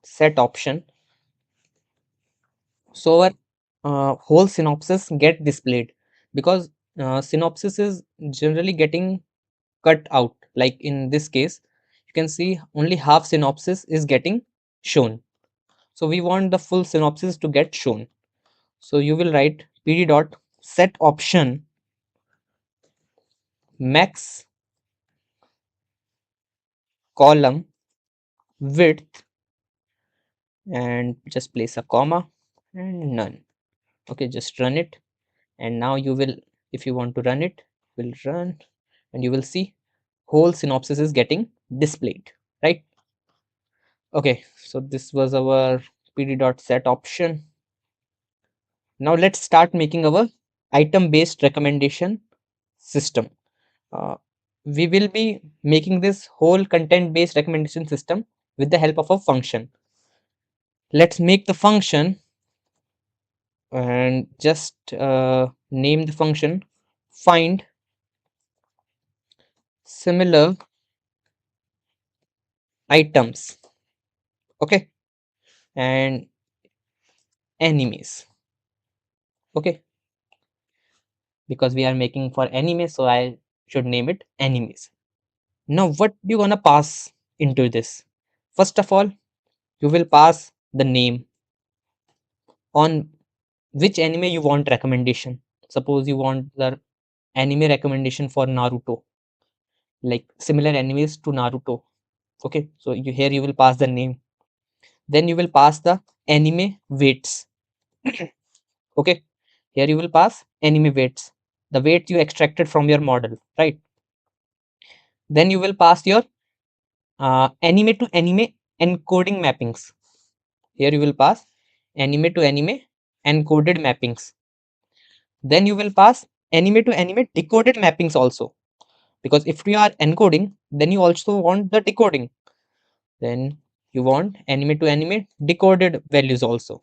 set option, so our whole synopsis get displayed, because synopsis is generally getting cut out. Like in this case, you can see only half synopsis is getting shown. So we want the full synopsis to get shown. So you will write PD dot set option max column width, and just place a comma and none. Okay, just run it, and now you will, if you want to run it, will run, and you will see whole synopsis is getting displayed, right? Okay, so this was our PD dot set option. Now let's start making our item based recommendation system. uh, we will be making this whole content based recommendation system with the help of a function. Let's make the function and just name the function find similar items. Okay, and enemies. Okay, because we are making for anime, so I should name it enemies. Now what you gonna pass into this? First of all, you will pass the name on which anime you want recommendation. Suppose you want the anime recommendation for Naruto, like similar animes to Naruto. Okay, so you here you will pass the name. Then you will pass the anime weights. Okay, here you will pass anime weights, the weight you extracted from your model, right? Then you will pass your anime to anime encoding mappings. Here you will pass anime to anime encoded mappings. Then you will pass anime to anime decoded mappings also, because if we are encoding, then you also want the decoding. Then you want anime to anime decoded values also,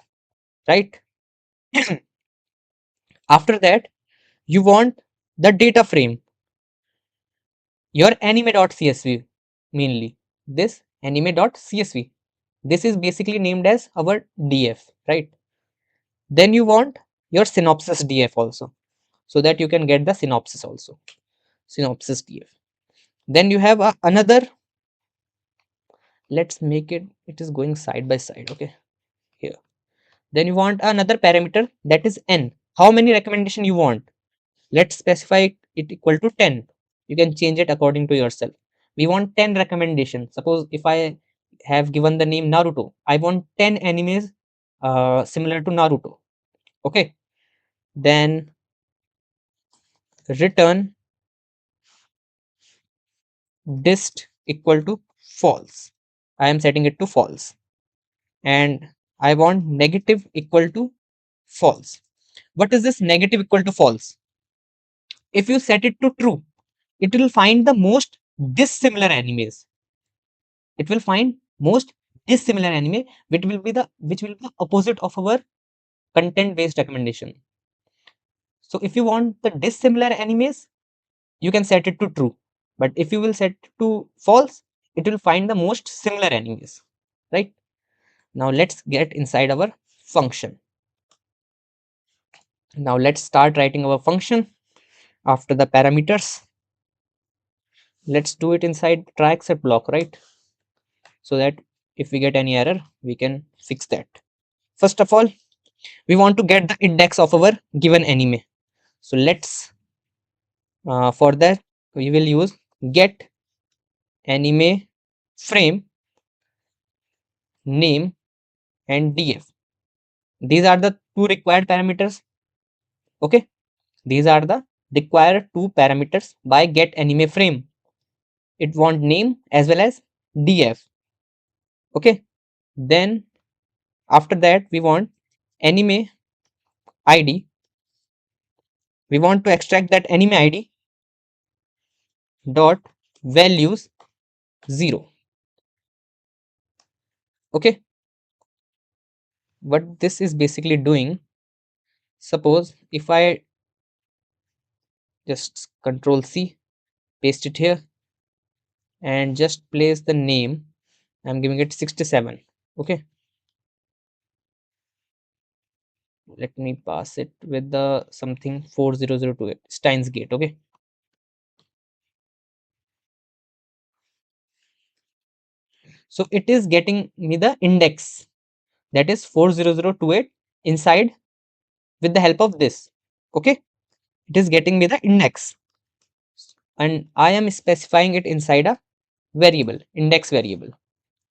right? After that, you want the data frame, your anime.csv, mainly this anime.csv. This is basically named as our df, right? Then you want your synopsis df also, so that you can get the synopsis also. synopsis df. Then you have another, let's make it, it is going side by side, okay, here. Then you want another parameter, that is n. How many recommendation you want? Let's specify it equal to 10. You can change it according to yourself. We want 10 recommendations. Suppose if I have given the name Naruto, I want 10 animes similar to Naruto. Okay. Then return dist equal to false. I am setting it to false. And I want negative equal to false. What is this negative equal to false? If you set it to true, it will find the most dissimilar animes. It will find most dissimilar anime, which will be the opposite of our content based recommendation. So if you want the dissimilar animes, you can set it to true. But if you will set to false, it will find the most similar animes. Right? Now let's get inside our function. Now let's start writing our function after the parameters. Let's do it inside try except block, right? So that if we get any error, we can fix that. First of all, we want to get the index of our given anime. So let's for that we will use get anime frame name and df. These are the two required parameters. Okay, these are the required two parameters by get anime frame. It want name as well as df. Okay, then after that we want anime id. We want to extract that anime id dot values 0. Okay, what this is basically doing, suppose if I just control C, paste it here and just place the name, I'm giving it 67. Okay, let me pass it with the something 40028 Steins Gate. Okay, so it is getting me the index, that is 40028 inside with the help of this. Okay, it is getting me the index and I am specifying it inside a variable, index variable.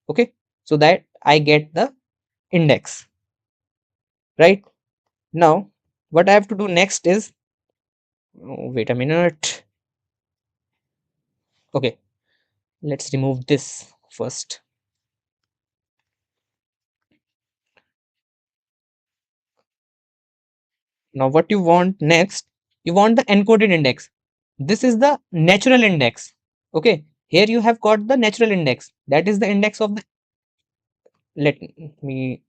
Okay, so that I get the index. Right, now what I have to do next is, oh, wait a minute. Okay, let's remove this first. Now what you want next, you want the encoded index. This is the natural index. Okay, here you have got the natural index, that is the index of the, let me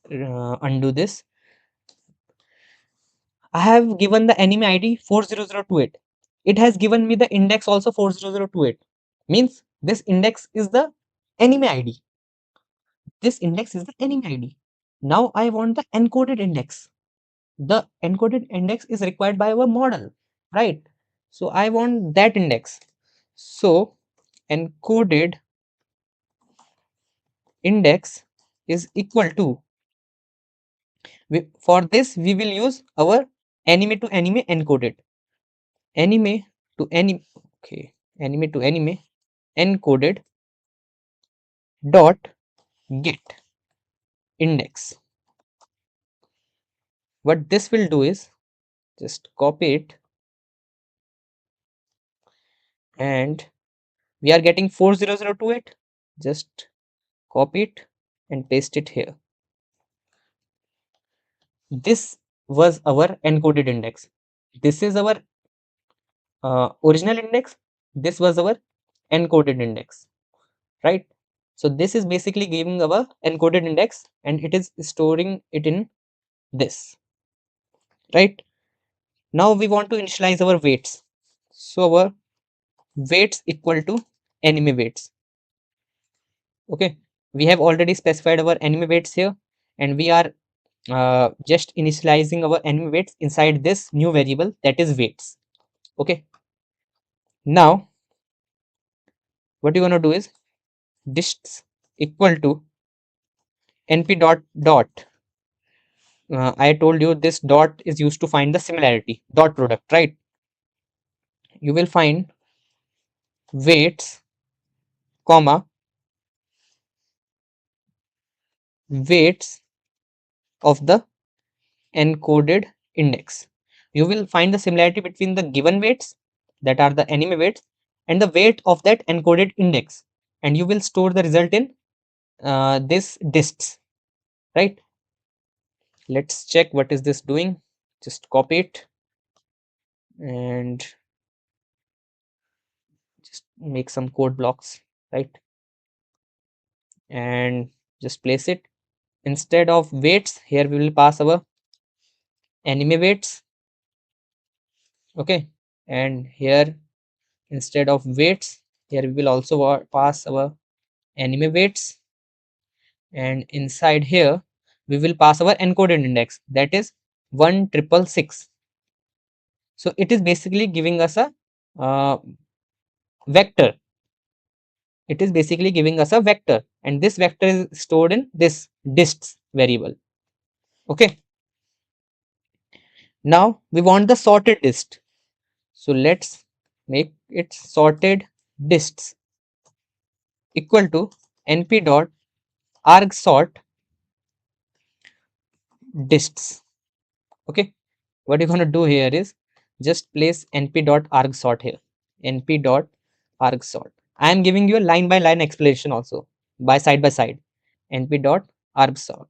undo this. I have given the anime id 40028. It has given me the index also 40028. Means this index is the anime id. This index is the anime id. Now I want the encoded index. The encoded index is required by our model, right? So I want that index. So encoded index is equal to, for this we will use our anime to anime encoded, anime to anime, okay, anime to anime encoded dot get index. What this will do is just copy it, and we are getting 40028. Just copy it and paste it here. This was our encoded index. This is our original index. This was our encoded index, right? So this is basically giving our encoded index and it is storing it in this, right? Now we want to initialize our weights. So our weights equal to anime weights. Okay, we have already specified our anime weights here, and we are just initializing our anime weights inside this new variable, that is weights. Okay, Now what you're going to do is dists equal to np dot. I told you this dot is used to find the similarity dot product, right? You will find weights comma weights of the encoded index. You will find the similarity between the given weights, that are the enemy weights, and the weight of that encoded index, and you will store the result in this dists, right? Let's check what is this doing. Just copy it and just make some code blocks, right? And just place it. Instead of weights, here we will pass our enemy weights, okay? And here, instead of weights, here we will also pass our enemy weights, and inside here we will pass our encoded index, that is 1666. So it is basically giving us a vector. It is basically giving us a vector, and this vector is stored in this dists variable, okay? Now we want the sorted dist, so let's make it sorted dists equal to np dot argsort dists, okay? What you're going to do here is just place np dot argsort here, np dot argsort. I am giving you a line by line explanation also, by side. np dot argsort,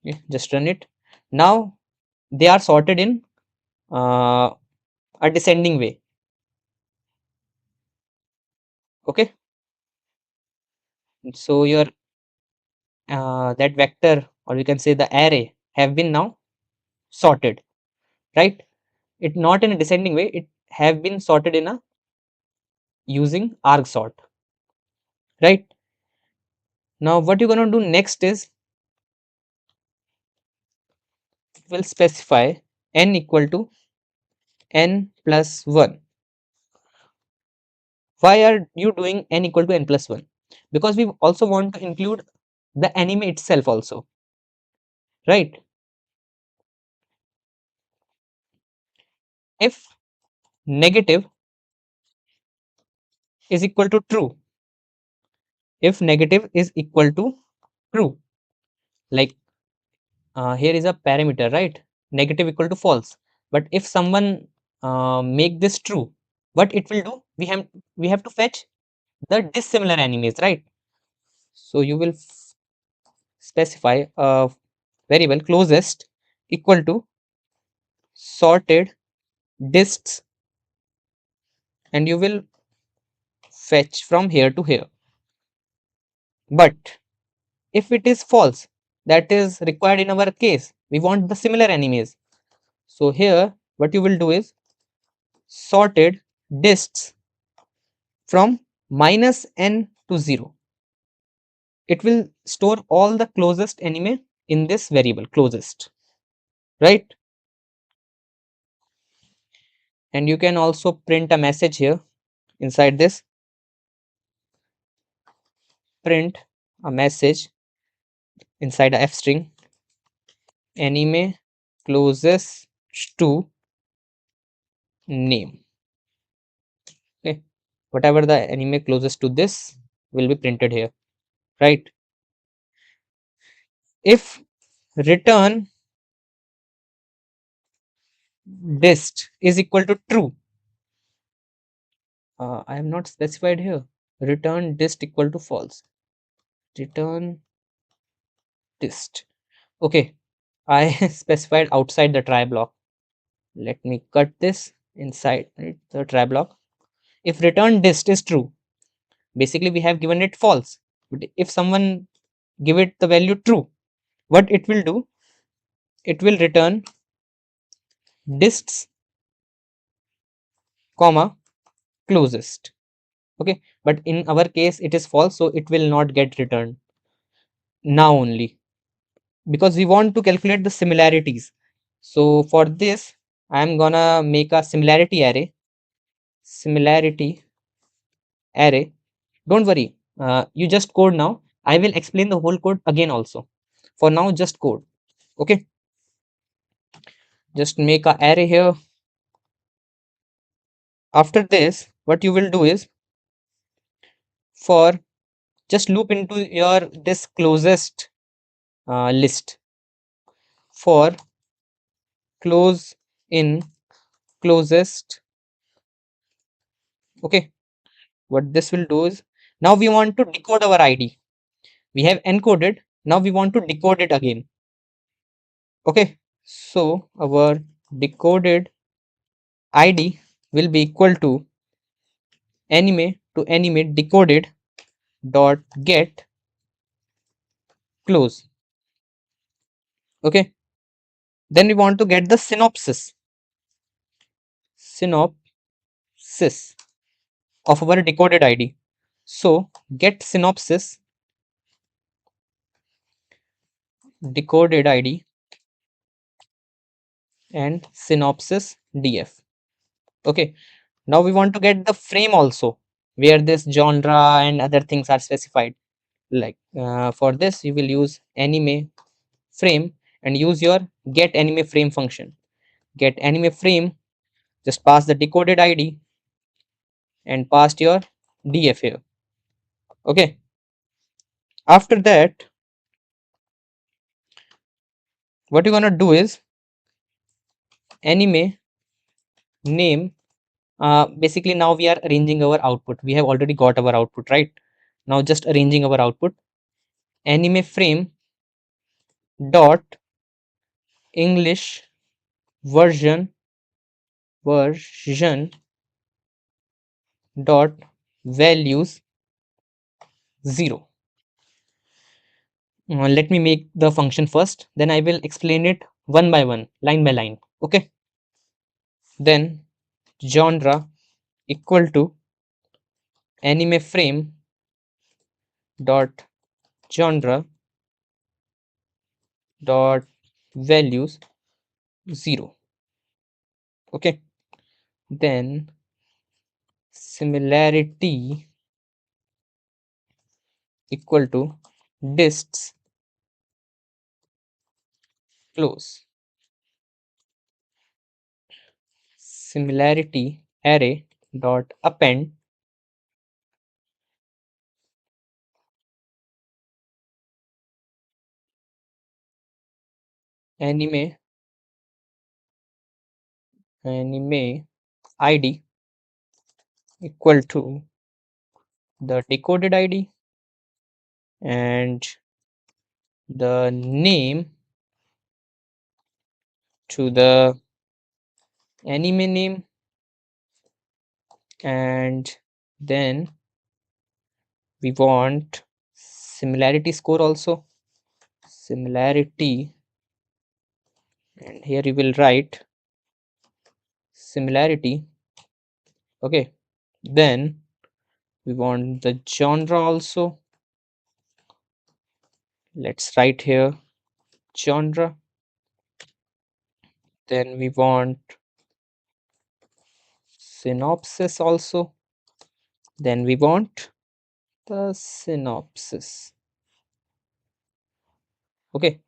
okay? Just run it. Now they are sorted in uh, a descending way, okay? So your that vector, or you can say the array, have been now sorted, right? It not in a descending way, it have been sorted in a using argsort, right? Now what you're going to do next is will specify n equal to n plus 1. Why are you doing n equal to n plus 1? Because we also want to include the anime itself also, right? If negative is equal to true, if negative is equal to true, like here is a parameter, right? Negative equal to false. But if someone make this true, what it will do? We have to fetch the dissimilar animes, right? So you will specify a variable closest equal to sorted dists, and you will fetch from here to here. But if it is false, that is required in our case, we want the similar animes. So here what you will do is sorted dists from minus n to 0. It will store all the closest anime in this variable closest, right? And you can also print a message here inside this, print a message inside a f string, anime closest to name, okay? Whatever the anime closest to this will be printed here, right? If return dist is equal to true, I am not specified here. Return dist equal to false, return dist, okay? I specified outside the try block. Let me cut this inside, right, the try block. If return dist is true, basically we have given it false. But if someone give it the value true, what it will do? It will return dists comma closest, okay? But in our case it is false, so it will not get returned now only, because we want to calculate the similarities. So for this I am gonna make a similarity array, similarity array. Don't worry, you just code now. I will explain the whole code again also. For now, just code. Okay, just make a array here. After this, what you will do is, for just loop into your this closest list. For close in closest. Okay, what this will do is, now we want to decode our id. We have encoded, now we want to decode it again. Okay, so our decoded id will be equal to anime decoded dot get close. Okay, then we want to get the synopsis of our decoded id. So get synopsis decoded id and synopsis df. Okay, now we want to get the frame also, where this genre and other things are specified. Like for this you will use anime frame and use your get anime frame function. Get anime frame, just pass the decoded id and pass your df here. Okay, after that what you're gonna do is anime name. Basically now we are arranging our output. We have already got our output, right? Now just arranging our output. Anime frame dot english version dot values 0. Let me make the function first, then I will explain it one by one, line by line. Okay, then genre equal to anime frame dot genre dot values 0. Okay, then similarity equal to dists close. Similarity array dot append anime anime id equal to the decoded id and the name to the anime name, and then we want similarity score also. Similarity, and here you will write similarity. Okay, then we want the genre also. Let's write here genre. Then we want synopsis also. Then we want the synopsis. Okay,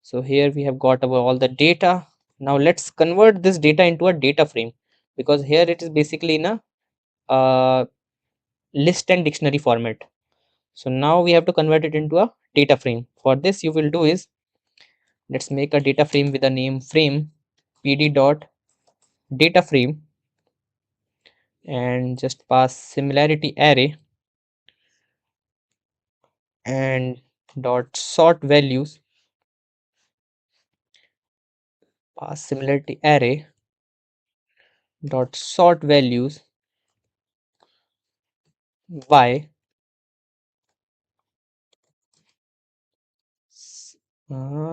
so here we have got our all the data. Now let's convert this data into a data frame, because here it is basically in a list and dictionary format. So now we have to convert it into a data frame. For this you will do is, let's make a data frame with a name frame pd dot data frame and just pass similarity array and dot sort values. Pass similarity array dot sort values by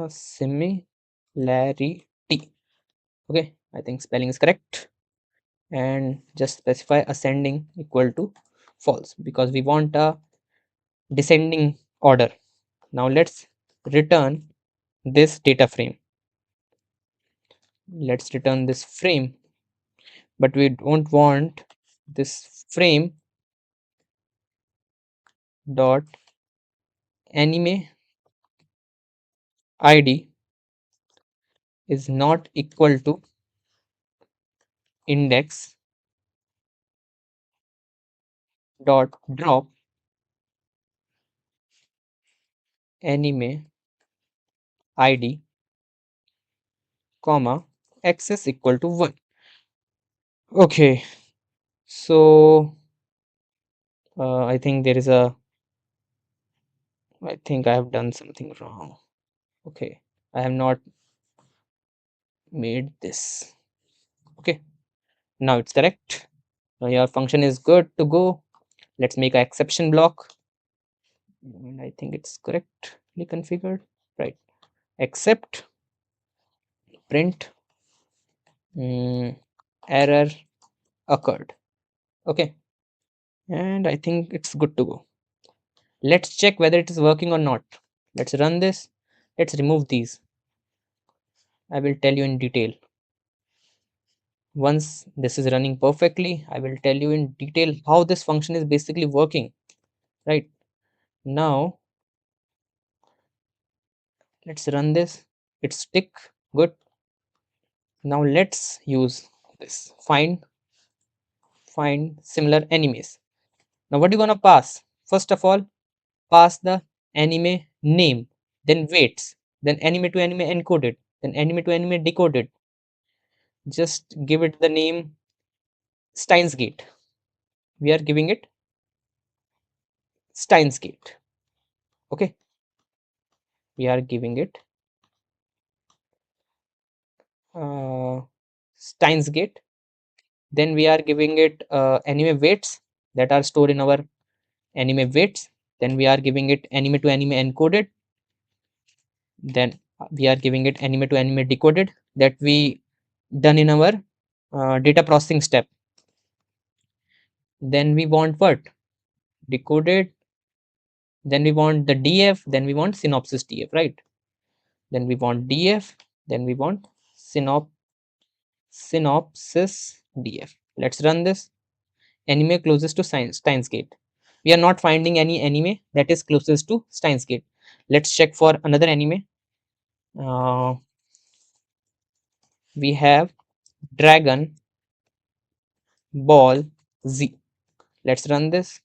similarity. Okay, I think spelling is correct. And just specify ascending equal to false, because we want a descending order. Now let's return this data frame. Let's return this frame, but we don't want this frame dot anime id is not equal to index dot drop anime id comma x is equal to 1. Okay, so I think there is a I think I have done something wrong. Okay, I have not made this. Okay, now it's correct. Now your function is good to go. Let's make an exception block. And I think it's correctly configured. Right. Except print error occurred. Okay. And I think it's good to go. Let's check whether it is working or not. Let's run this. Let's remove these. I will tell you in detail. Once this is running perfectly, I will tell you in detail how this function is basically working. Right. Now, let's run this. It's tick. Good. Now let's use this. Find similar enemies. Now what are you gonna pass? First of all, pass the anime name, then weights, then anime to anime encoded, then anime to anime decoded. Just give it the name Steins Gate. We are giving it Steins Gate. Okay, we are giving it uh, Steins Gate. Then we are giving it anime weights that are stored in our anime weights. Then we are giving it anime to anime encoded. Then we are giving it anime to anime decoded that we done in our data processing step. Then we want what? Decoded. Then we want the df, then we want synopsis df, right? Then we want df, then we want synopsis df. Let's run this. Anime closest to Steins Gate. We are not finding any anime that is closest to Steins Gate. Let's check for another anime. We have Dragon Ball Z. Let's run this.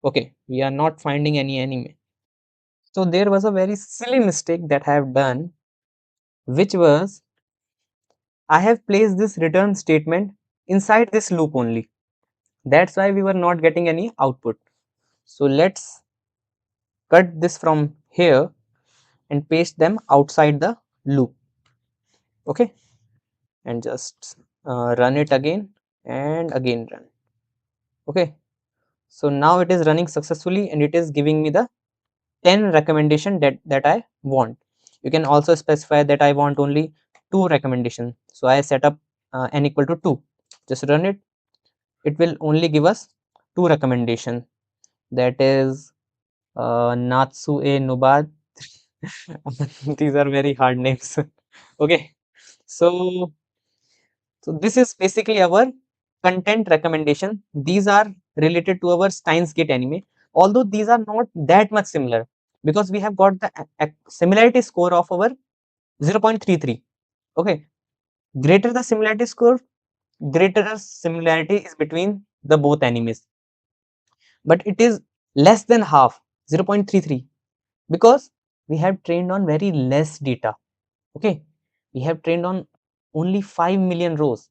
Okay, we are not finding any anime. So there was a very silly mistake that I have done, which was I have placed this return statement inside this loop only. That's why we were not getting any output. So let's cut this from here and paste them outside the loop. Okay, and just run it again and again run. Okay, so now it is running successfully and it is giving me the 10 recommendation that I want. You can also specify that I want only 2 recommendation. So I set up n equal to 2. Just run it. It will only give us 2 recommendation. That is Natsue Nubad. These are very hard names. Okay. So this is basically our content recommendation. These are related to our Steins Gate anime. Although these are not that much similar because we have got the similarity score of our 0.33. Okay. Greater the similarity score, greater the similarity is between the both animes. But it is less than half, 0.33, because we have trained on very less data. Okay. We have trained on only 5 million rows,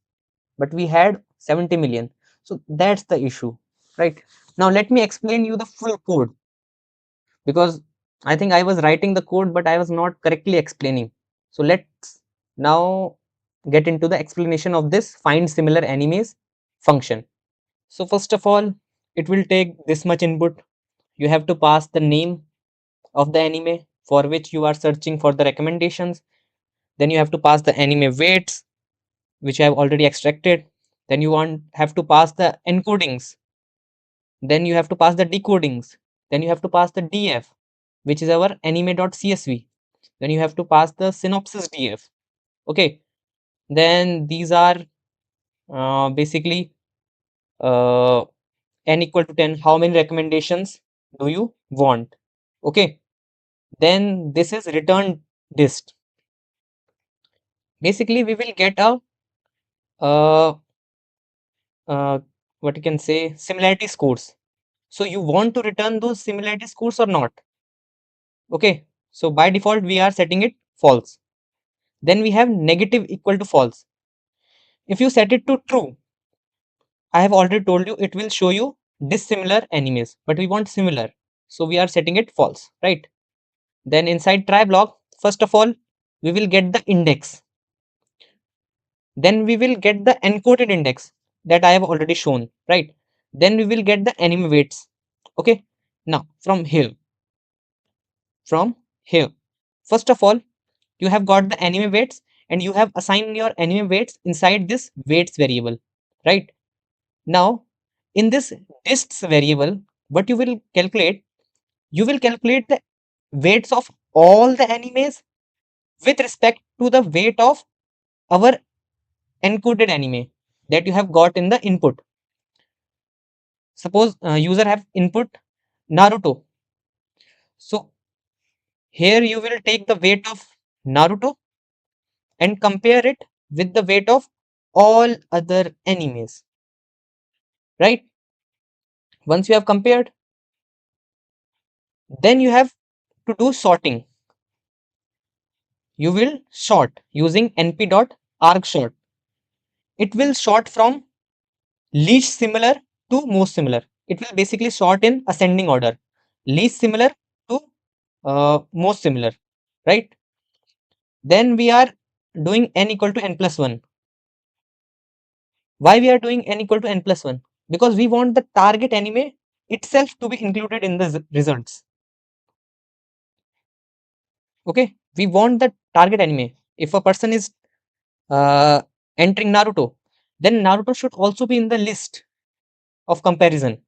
but we had 70 million. So that's the issue, right? Now let me explain you the full code, because I think I was writing the code but I was not correctly explaining. So let's now get into the explanation of this find similar animes function. So first of all, it will take this much input. You have to pass the name of the anime for which you are searching for the recommendations. Then you have to pass the anime weights, which I have already extracted. Then you have to pass the encodings. Then you have to pass the decodings. Then you have to pass the df, which is our anime.csv. Then you have to pass the synopsis df. Okay. Then these are basically uh, n equal to 10, how many recommendations do you want? Okay, then this is return dist. Basically we will get a uh, uh, what you can say, similarity scores. So you want to return those similarity scores or not? Okay, so by default we are setting it false. Then we have negative equal to false. If you set it to true, I have already told you it will show you dissimilar enemies, but we want similar. So we are setting it false, right? Then inside try block, first of all, we will get the index. Then we will get the encoded index that I have already shown, right? Then we will get the enemy weights. Okay. Now from here, first of all, you have got the enemy weights and you have assigned your enemy weights inside this weights variable, right? Now, in this dists variable, what you will calculate the weights of all the enemies with respect to the weight of our encoded anime that you have got in the input. Suppose user have input Naruto. So here you will take the weight of Naruto and compare it with the weight of all other animes, right? Once you have compared, then you have to do sorting. You will sort using np.argsort. It will sort from least similar to most similar. It will basically sort in ascending order, least similar to most similar, right? Then we are doing n equal to n plus 1. Why we are doing n equal to n plus 1? Because we want the target anime itself to be included in the results. Okay, we want the target anime. If a person is uh, entering Naruto, then Naruto should also be in the list of comparison,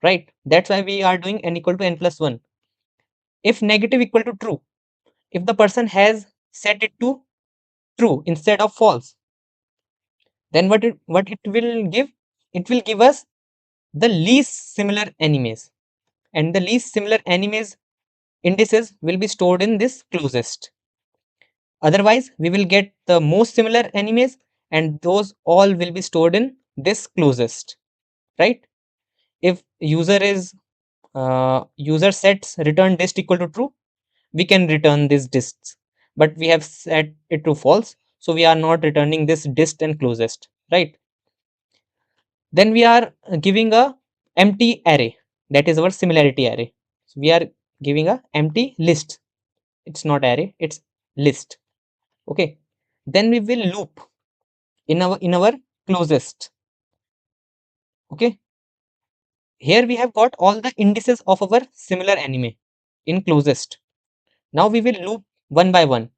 right? That's why we are doing n equal to n plus 1. If negative equal to true, if the person has set it to true instead of false, then what it will give? It will give us the least similar animes, and the least similar animes indices will be stored in this closest. Otherwise, we will get the most similar animes, and those all will be stored in this closest, right? If user sets return dist equal to true, we can return these dists, but we have set it to false, so we are not returning this dist and closest, right? Then we are giving a empty array, that is our similarity array. So we are giving a empty list. It's not array, it's list. Okay. Then we will loop in our closest. Okay. Here we have got all the indices of our similar anime in closest. Now we will loop one by one.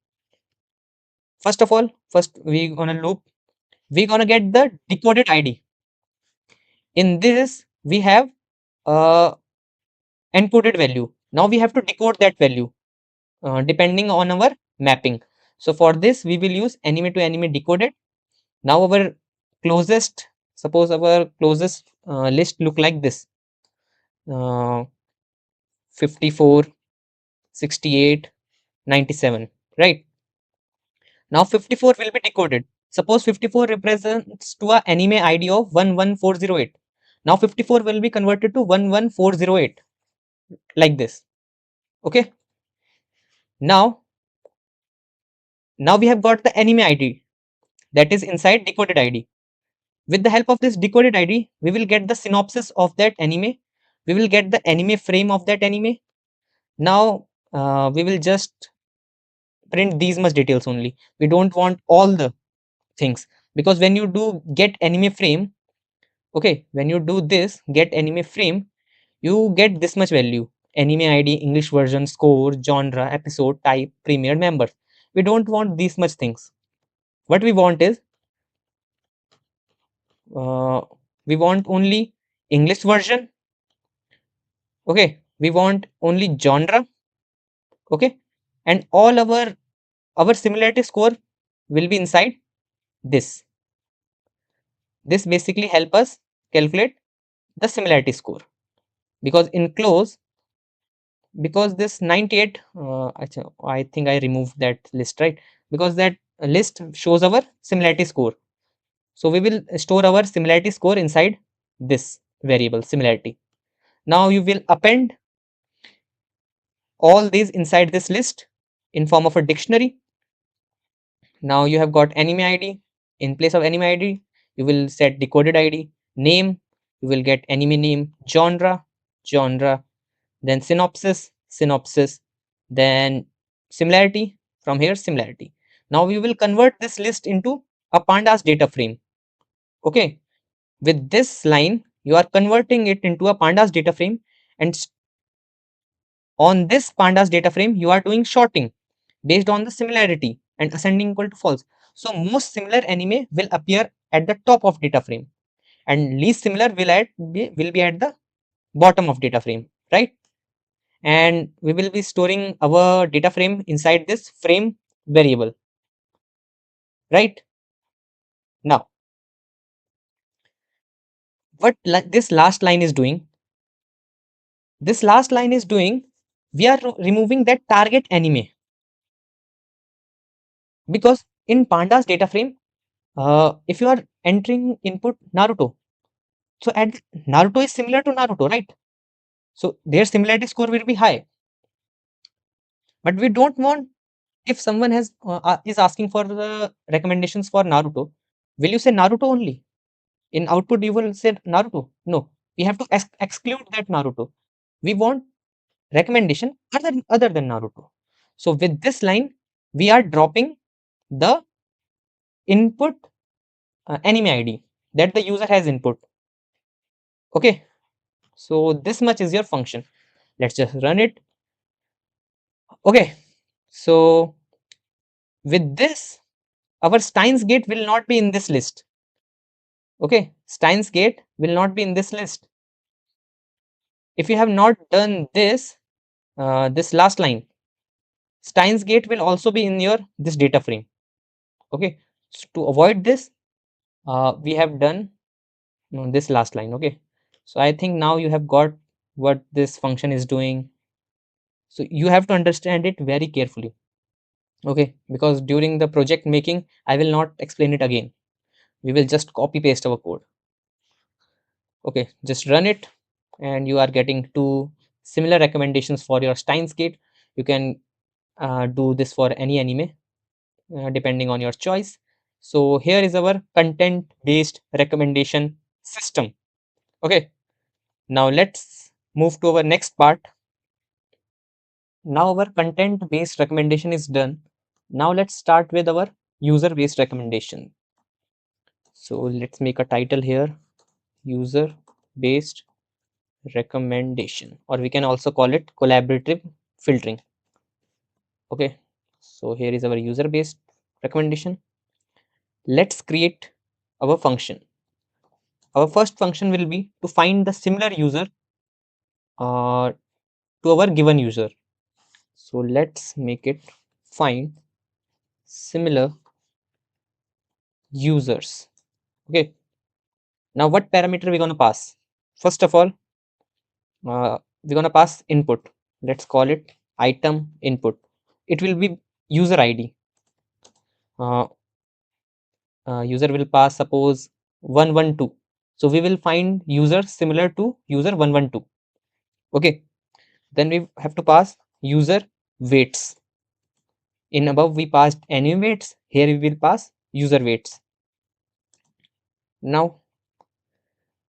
First of all, first we gonna loop. We gonna get the decoded ID. In this we have uh, encoded value. Now we have to decode that value depending on our mapping. So for this we will use anime to anime decoded. Now our closest, suppose our closest list look like this: uh, 54, 68, 97, right? Now 54 will be decoded. Suppose 54 represents to a anime ID of 11408. Now 54 will be converted to 11408, like this. Okay. Now we have got the anime ID that is inside decoded ID. With the help of this decoded ID, we will get the synopsis of that anime. We will get the anime frame of that anime. Now we will just print these much details only. We don't want all the things, because when you do get anime frame, okay, when you do this get anime frame, you get this much value: anime ID, English version, score, genre, episode type, premiere, members. We don't want these much things. What we want is uh, we want only English version. Okay, we want only genre. Okay, and all our similarity score will be inside this. This basically help us calculate the similarity score. Because in close, because this 98, I think I removed that list, right? Because that list shows our similarity score. So we will store our similarity score inside this variable similarity. Now you will append all these inside this list in form of a dictionary. Now you have got anime ID. In place of anime ID, you will set decoded ID. Name, you will get anime name. Genre, then synopsis, then similarity, from here similarity. Now we will convert this list into a pandas data frame. Okay, with this line, you are converting it into a pandas data frame, and on this pandas data frame, you are doing sorting based on the similarity and ascending equal to false. So most similar anime will appear at the top of data frame, and least similar will be at the bottom of data frame, right? And we will be storing our data frame inside this frame variable, right? Now, what this last line is doing, this last line is doing, we are removing that target anime, because in pandas data frame, if you are entering input Naruto, so at Naruto is similar to Naruto, right? So their similarity score will be high, but we don't want, if someone is asking for the recommendations for Naruto, will you say Naruto only? In output you will say Naruto? No, we have to exclude that Naruto. We want recommendation other than Naruto. So with this line, we are dropping the input anime ID that the user has input. Okay, so this much is your function. Let's just run it. Okay, so with this, our Steins gate will not be in this list. Okay, Steins gate will not be in this list. If you have not done this, this last line, Steins gate will also be in your this data frame. Okay, so to avoid this, we have done this last line. Okay, so I think now you have got what this function is doing. So you have to understand it very carefully. Okay, because during the project making, I will not explain it again. We will just copy paste our code. Okay, just run it, and you are getting two similar recommendations for your Steins gate. You can do this for any anime depending on your choice. So here is our content based recommendation system. Okay, now let's move to our next part. Now our content based recommendation is done. Now let's start with our user based recommendation. So let's make a title here, user based recommendation, or we can also call it collaborative filtering. Okay, so here is our user based recommendation. Let's create our function. Our first function will be to find the similar user uh, to our given user. So let's make it find similar users. Okay, now what parameter we're going to pass? First of all, we're going to pass input. Let's call it item input. It will be user ID. uh, User will pass, suppose, 112. So we will find user similar to user 112. Okay, then we have to pass user weights. In above we passed any weights, here we will pass user weights. Now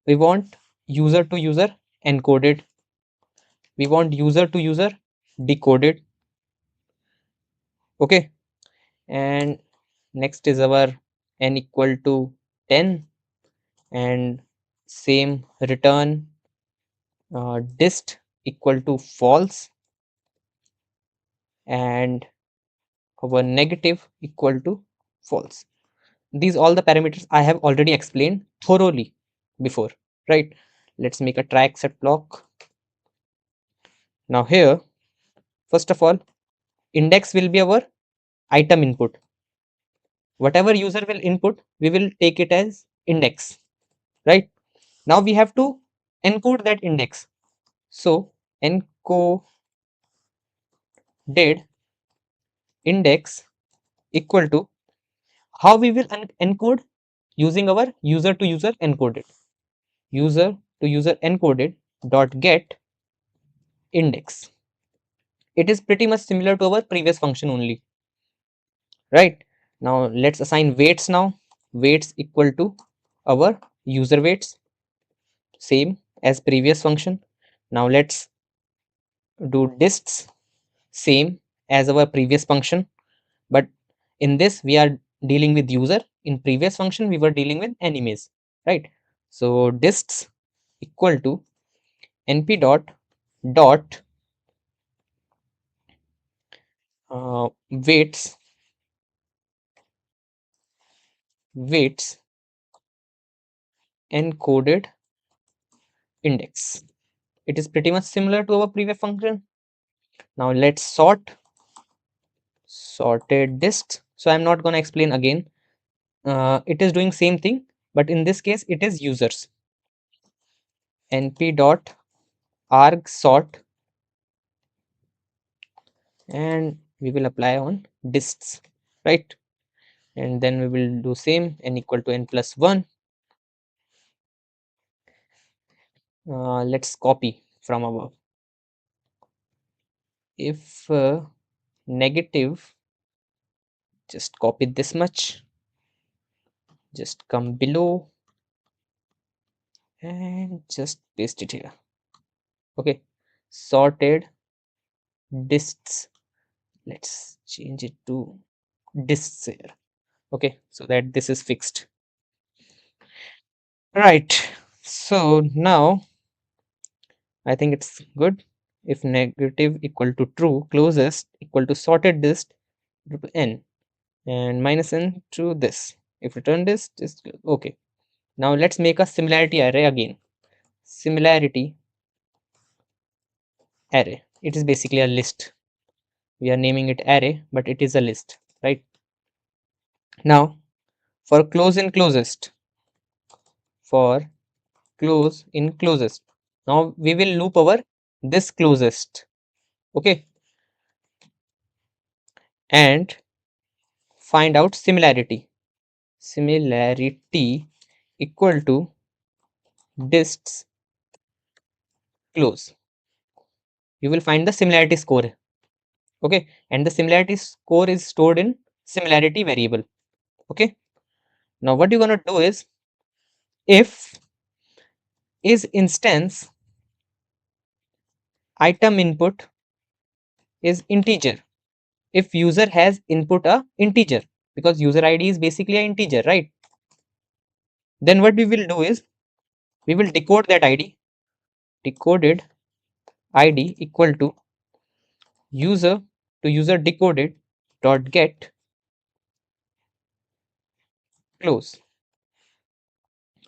we want user to user encoded, we want user to user decoded. Okay, and next is our n equal to 10, and same return dist equal to false, and our negative equal to false. These all the parameters I have already explained thoroughly before, right? Let's make a try except block. Now here, first of all, index will be our item input. Whatever user will input, we will take it as index, right? Now we have to encode that index. So encoded index equal to, how we will encode, using our user to user encoded, user to user encoded dot get index. It is pretty much similar to our previous function only, right? Now let's assign weights. Now weights equal to our user weights, same as previous function. Now let's do dists, same as our previous function, but in this we are dealing with user. In previous function we were dealing with enemies, right? So dists equal to np dot weights encoded index. It is pretty much similar to our previous function. Now let's sorted dist. So I'm not going to explain again. It is doing same thing, but in this case it is users. np dot arg sort, and we will apply on dists, right? And then we will do same, n equal to n plus 1. Let's copy from above. If negative, just copy this much, just come below and just paste it here. Okay, sorted dists, let's change it to dists here. Okay, so that this is fixed, right? So now I think it's good. If negative equal to true, closest equal to sorted dist to n, and minus n to this. If return dist is okay. Now let's make a similarity array again. Similarity array. It is basically a list. We are naming it array, but it is a list, right? Now for close in closest, for close in closest. Now we will loop over this closest, okay, and find out similarity. Similarity equal to dists close. You will find the similarity score, okay, and the similarity score is stored in similarity variable, okay. Now what you're gonna do is, if is instance item input is integer, if user has input a integer, because user id is basically an integer, right? Then what we will do is, we will decode that id. Decoded id equal to user to user decoded dot get close.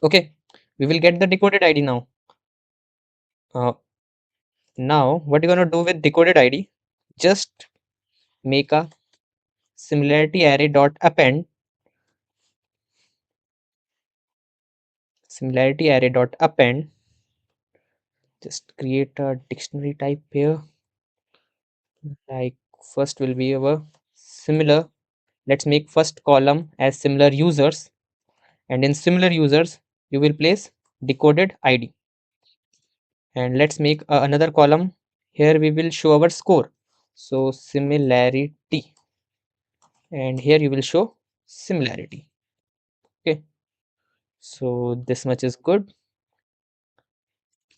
Okay, we will get the decoded id now. Now what you're gonna do with decoded id, just make a similarity array dot append, similarity array dot append, just create a dictionary type here, like first will be our similar. Let's make first column as similar users, and in similar users you will place decoded id, and let's make another column. Here we will show our score, so similarity, and here you will show similarity, okay. So this much is good.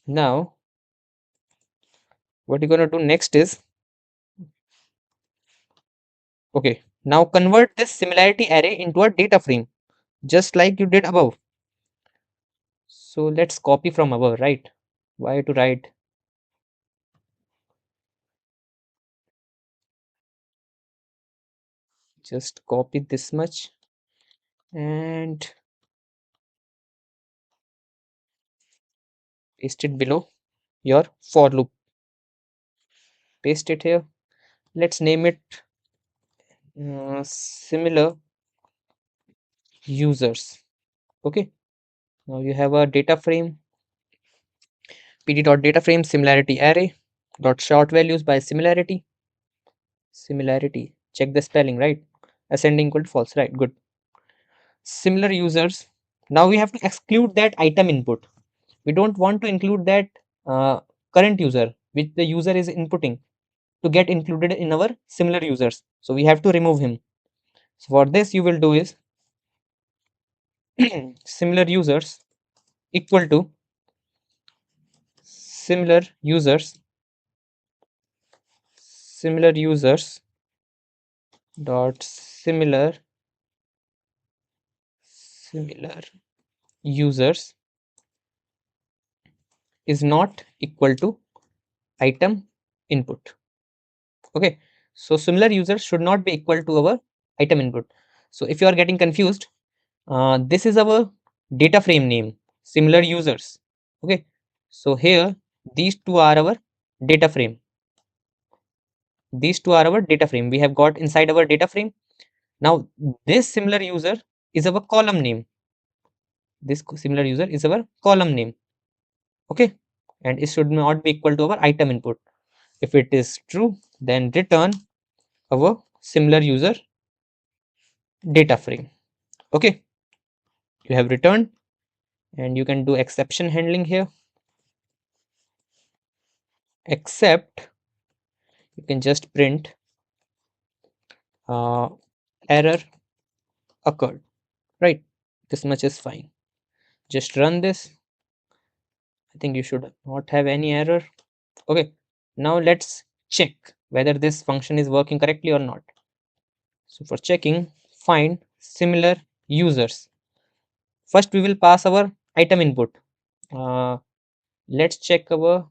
Now what you're gonna do next is, okay, now convert this similarity array into a data frame, just like you did above. So let's copy from above, right? Why to write? Just copy this much and paste it below your for loop. Paste it here. Let's name it similar users. Okay. Now you have a data frame. pd.dataframe similarity array dot short values by similarity. Check the spelling, right? Ascending equal to false, right? Good. Similar users. Now we have to exclude that item input. We don't want to include that uh, current user which the user is inputting to get included in our similar users. So we have to remove him. So for this you will do is similar users equal to similar users similar users dot similar users is not equal to item input. Okay, so similar users should not be equal to our item input. So if you are getting confused, this is our data frame name, similar users. Okay, so here these two are our data frame. These two are our data frame. We have got inside our data frame. Now this similar user is our column name. This similar user is our column name. Okay, and it should not be equal to our item input. If it is true, then return our similar user data frame. Okay, you have returned, and you can do exception handling here. Except you can just print uh, error occurred, right? This much is fine. Just run this. I think you should not have any error. Okay, now let's check whether this function is working correctly or not. So for checking, find similar users. First we will pass our item input. uh, let's check our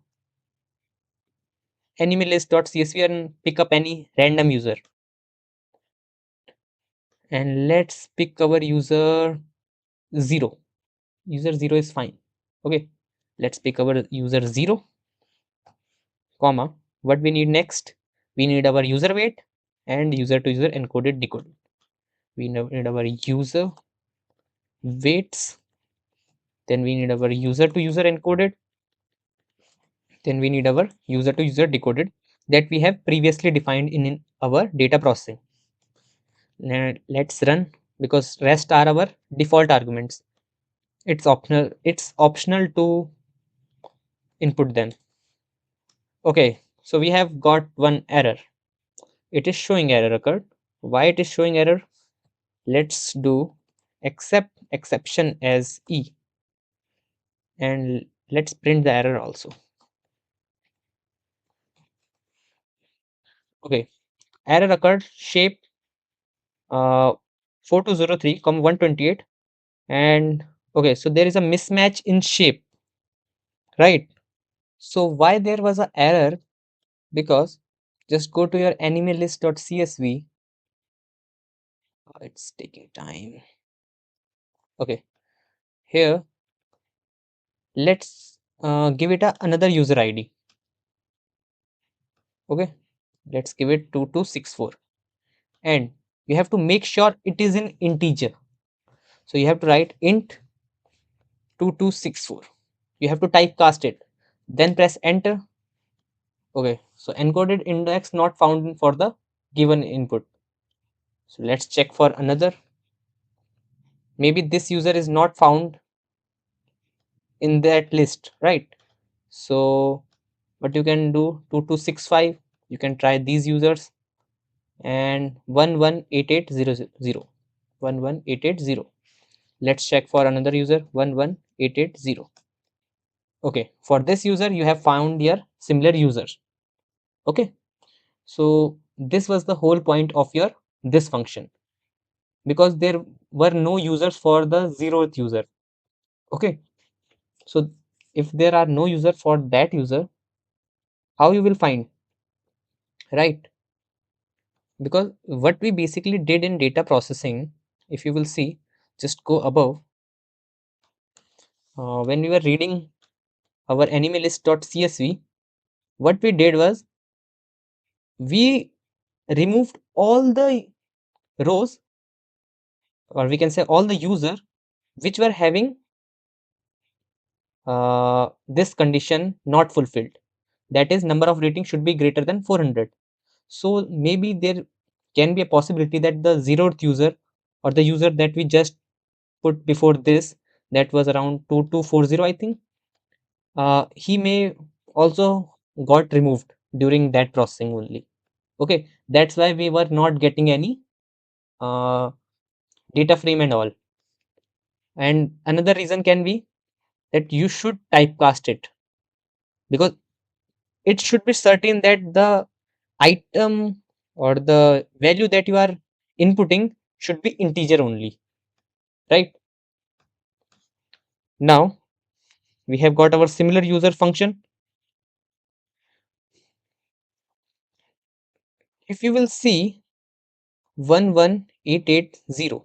enemy list.csv and pick up any random user, and let's pick our user 0. User 0 is fine. Okay, let's pick our user 0, comma, what we need next? We need our user weight and user to user encoded decoded. We need our user weights, then we need our user to user encoded, then we need our user to user decoded that we have previously defined in our data processing. Let's run, because rest are our default arguments. It's optional to input them. Okay, so we have got one error. It is showing error occurred. Why it is showing error? Let's do exception as e, and let's print the error also. Okay, error occurred shape 4203, 128, and okay, so there is a mismatch in shape, right? So why there was a error? Because just go to your enemy list.csv. It's taking time. Okay, here let's give it another user id. Okay, let's give it 2264, and you have to make sure it is in integer. So you have to write int 2264. You have to typecast it, then press enter. Okay, so encoded index not found for the given input. So let's check for another. Maybe this user is not found in that list, right? So what you can do, 2265, you can try these users, and 118800, 11880. Let's check for another user, 11880. Okay, for this user you have found your similar users. Okay, so this was the whole point of your this function, because there were no users for the 0th user. Okay, so if there are no user for that user, how you will find, right? Because what we basically did in data processing, if you will see, just go above, when we were reading our enemy list.csv, what we did was we removed all the rows, or we can say all the user which were having this condition not fulfilled. That is, number of ratings should be greater than 400. So maybe there can be a possibility that the zeroth user, or the user that we just put before this, that was around 2240, I think, he may also got removed during that processing only. Okay, that's why we were not getting any uh, data frame and all. And another reason can be that you should typecast it, because it should be certain that the item or the value that you are inputting should be integer only, right? Now we have got our similar user function. If you will see 11880,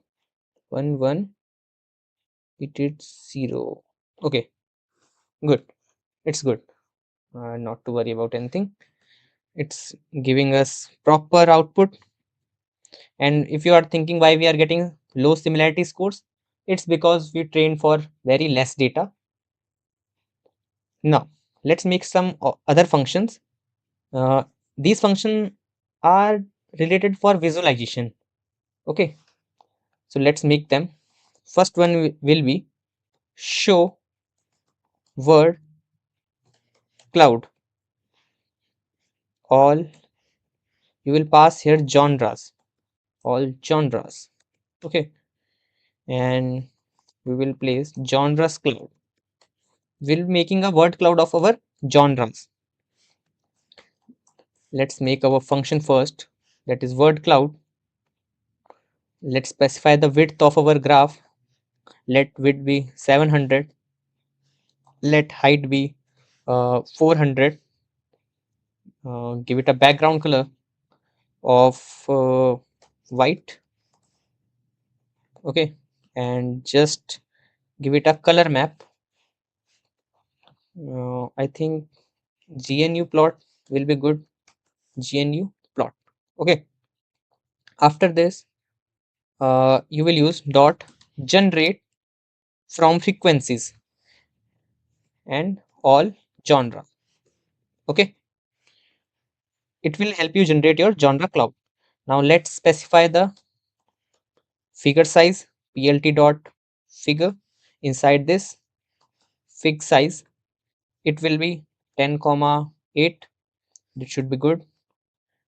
11880, okay, good, it's good, not to worry about anything. It's giving us proper output. And if you are thinking why we are getting low similarity scores, it's because we trained for very less data. Now let's make some other functions. uh, these functions are related for visualization. Okay, so let's make them. First one will be show word cloud. All, you will pass here genres, all genres. Okay, and we will place genres cloud. We'll making a word cloud of our genres. Let's make our function first, that is word cloud. Let's specify the width of our graph. Let width be 700. Let height be 400. Give it a background color of white. Okay, and just give it a color map. I think GNU plot will be good. GNU plot. Okay, after this you will use dot generate from frequencies and all genre. Okay, it will help you generate your genre cloud. Now let's specify the figure size, plt dot figure. Inside this fig size, it will be 10,8. It should be good.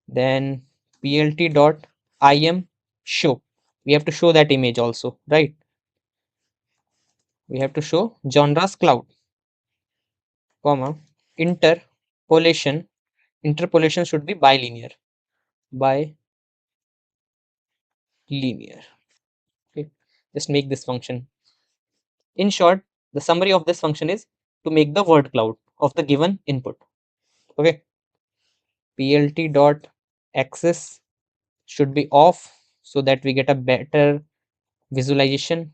Then plt dot im show, we have to show that image also, right? We have to show genres cloud, comma, interpolation. Interpolation should be bilinear, bilinear. Okay, just make this function. In short, the summary of this function is to make the word cloud of the given input. Okay, plt dot axis should be off so that we get a better visualization.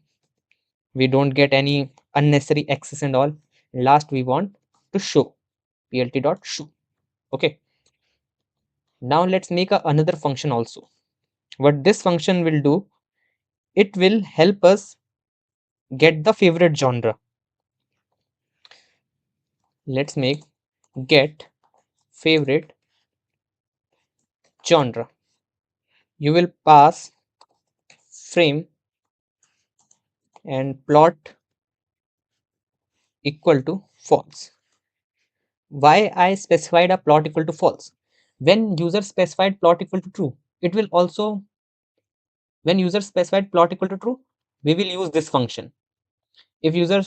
We don't get any unnecessary access and all. Last, we want to show, plt dot show. Okay, now let's make another function also. What this function will do, it will help us get the favorite genre. Let's make get favorite genre. You will pass frame and plot equal to false. Why I specified a plot equal to false? When user specified plot equal to true, it will also, when user specified plot equal to true, we will use this function. If user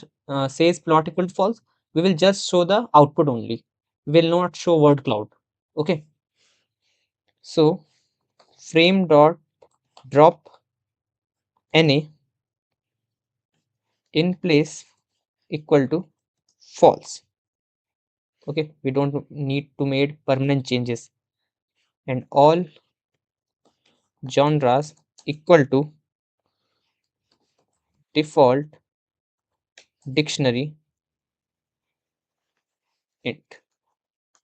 says plot equal to false, we will just show the output only. We will not show word cloud. Okay, so frame dot drop na in place equal to false. Okay, we don't need to make permanent changes. And all genres equal to default dictionary int.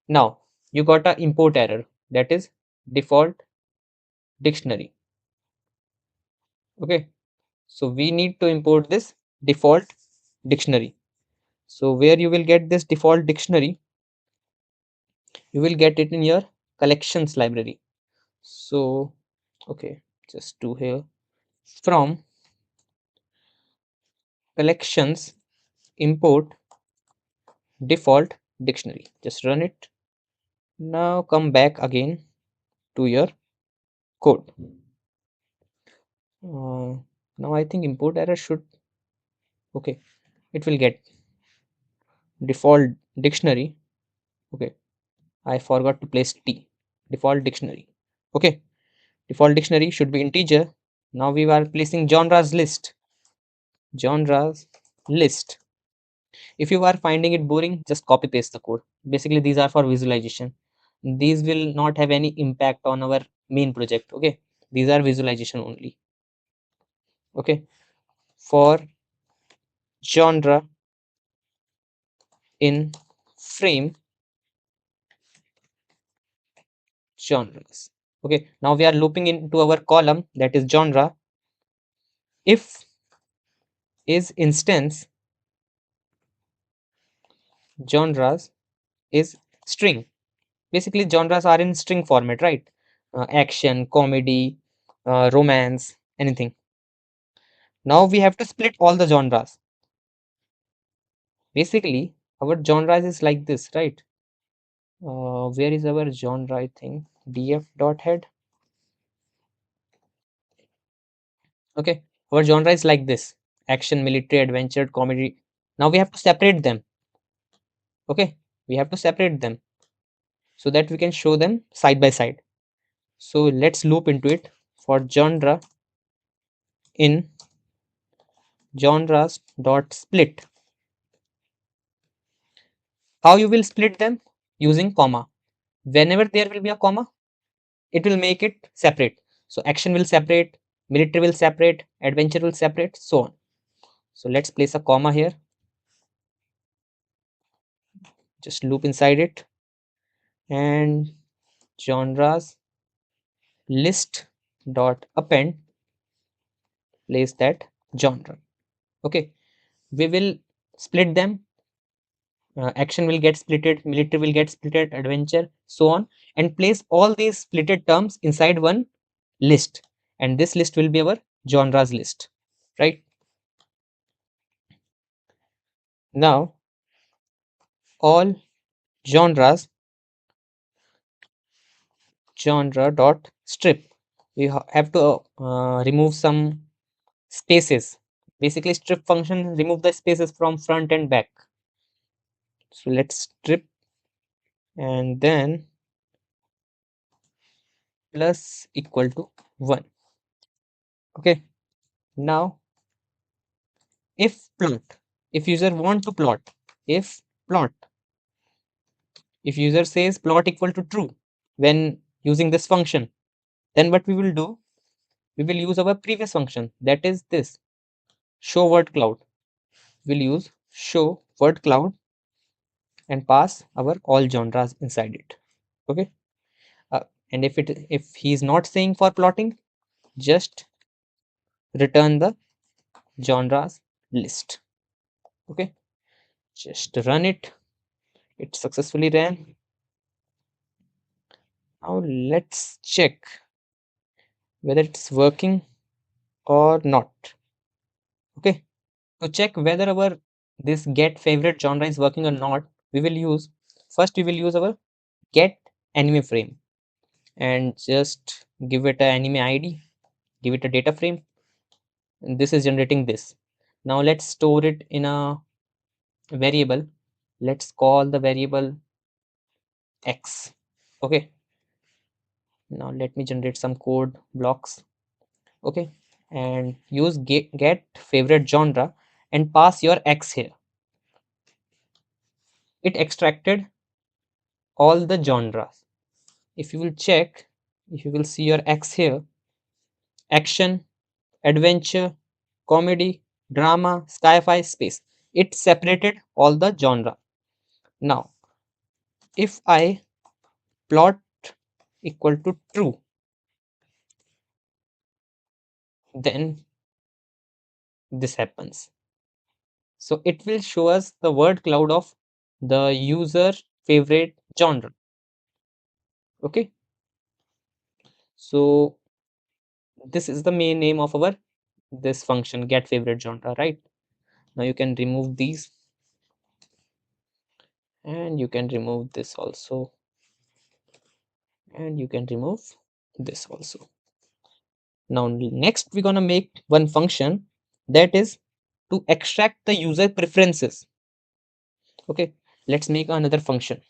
Now you got a import error, that is default dictionary. Okay, so we need to import this default dictionary. So where you will get this default dictionary, you will get it in your collections library. So okay, just do here from collections import default dictionary. Just run it. Now come back again to your code. Uh, Now I think import error should, okay, it will get default dictionary. Okay, I forgot to place T. Default dictionary. Okay, default dictionary should be integer. Now we are placing genres list. Genres list. If you are finding it boring, just copy paste the code. Basically, these are for visualization. These will not have any impact on our main project. Okay, these are visualization only. Okay, for genre in frame genres. Okay, now we are looping into our column, that is genre. If is instance genres is string. Basically, genres are in string format, right? Action, comedy, romance, anything. Now we have to split all the genres. Basically, our genres is like this, right? Where is our genre? I think df dot head. Okay, our genre is like this: action, military, adventure, comedy. Now we have to separate them. Okay, we have to separate them so that we can show them side by side. So let's loop into it. For genre in genres dot split. How you will split them? Using comma. Whenever there will be a comma, it will make it separate. So action will separate, military will separate, adventure will separate, so on. So let's place a comma here. Just loop inside it, and genres list dot append, place that genre. Okay, we will split them. Action will get splitted, military will get splitted, adventure, so on, and place all these splitted terms inside one list, and this list will be our genres list, right? Now all genres genre dot strip, we have to remove some spaces. Basically, strip function remove the spaces from front and back. So let's strip, and then plus equal to 1. Okay, now if plot, if user want to plot, if plot, if user says plot equal to true when using this function, then what we will do, we will use our previous function, that is this show word cloud. We'll use show word cloud and pass our all genres inside it. Okay, uh, and if he is not saying for plotting, just return the genres list. Okay, just run it. It successfully ran. Now let's check whether it's working or not. Okay, to check whether our this get favorite genre is working or not, we will use, first we will use our get anime frame, and just give it an anime id, give it a data frame, and this is generating this. Now let's store it in a variable. Let's call the variable x. Okay, now let me generate some code blocks. Okay, and use get favorite genre and pass your x here. It extracted all the genres. If you will check, if you will see your x here, action, adventure, comedy, drama, sci-fi, space, it separated all the genre. Now if I plot equal to true, then this happens. So it will show us the word cloud of the user favorite genre. Okay, so this is the main name of our this function, get favorite genre, right? Now you can remove these, and you can remove this also, and you can remove this also. Now next we're gonna make one function that is to extract the user preferences. Okay, let's make another function.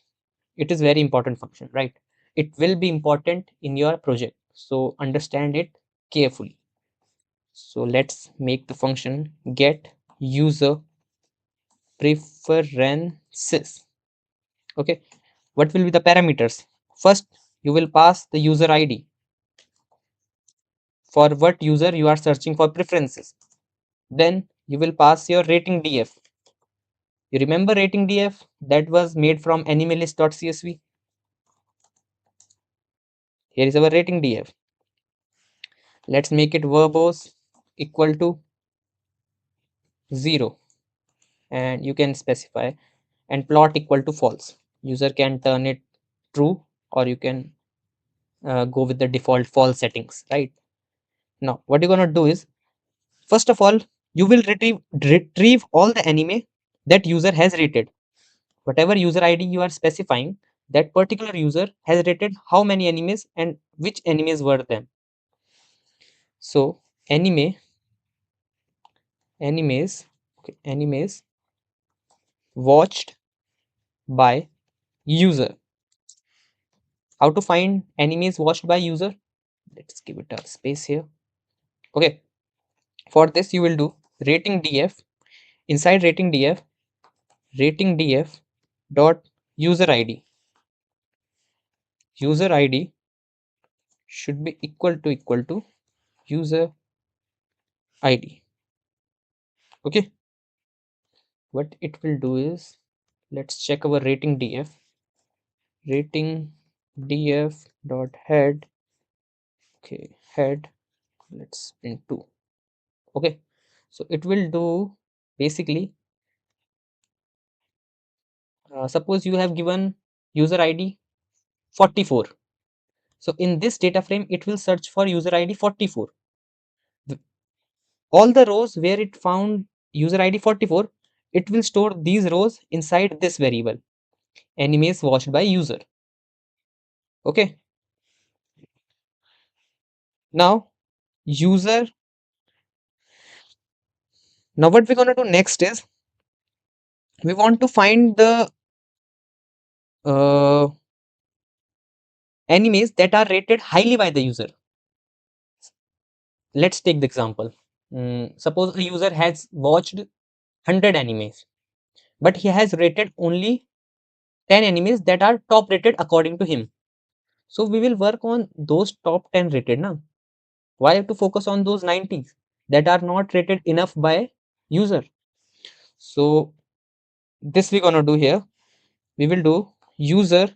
It is very important function, right? It will be important in your project, so understand it carefully. So let's make the function get user preferences. Okay, what will be the parameters? First, you will pass the user ID for what user you are searching for preferences. Then you will pass your rating df. You remember rating df that was made from animalist.csv? Here is our rating df. Let's make it verbose equal to 0, and you can specify, and plot equal to false. User can turn it true, or you can go with the default false settings, right? Now what you're gonna do is, first of all, you will retrieve all the anime that user has rated. Whatever user id you are specifying, that particular user has rated how many animes and which animes were them. So animes, okay, animes watched by user. How to find animes watched by user? Let's give it a space here. Okay, for this you will do rating df. Inside rating df dot user id. User id should be equal to user id. Okay, what it will do is, let's check our rating df. Rating df dot head. Okay, head, let's print 2. Okay, so it will do basically, suppose you have given user id 44. So in this data frame it will search for user id 44. All the rows where it found user id 44, it will store these rows inside this variable animes watched by user. Okay, now user, now what we're going to do next is, we want to find the uh, animes that are rated highly by the user. Let's take the example. Suppose a user has watched 100 animes, but he has rated only 10 animes that are top rated according to him. So we will work on those top 10 rated now. Why have to focus on those 90s that are not rated enough by user? So this we're gonna do here. We will do user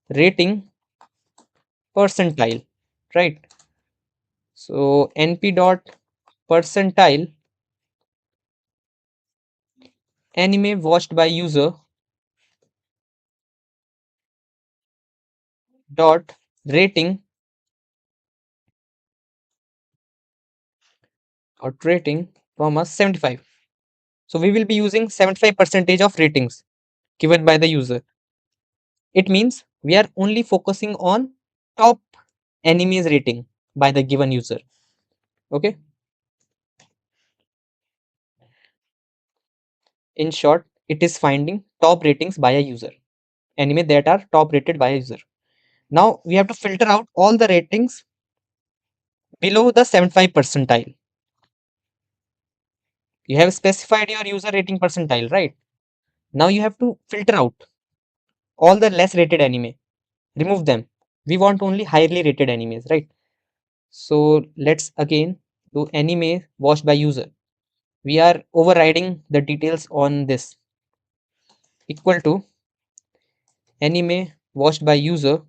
rating percentile, right? So np dot percentile anime watched by user dot rating comma 75. So we will be using 75 percentage of ratings given by the user. It means we are only focusing on top enemies rating by the given user. Okay, in short, it is finding top ratings by a user, anime that are top rated by a user. Now we have to filter out all the ratings below the 75 percentile. You have specified your user rating percentile, right? Now you have to filter out all the less rated anime, remove them. We want only highly rated animes, right? So let's again do anime watched by user. We are overriding the details on this, equal to anime watched by user,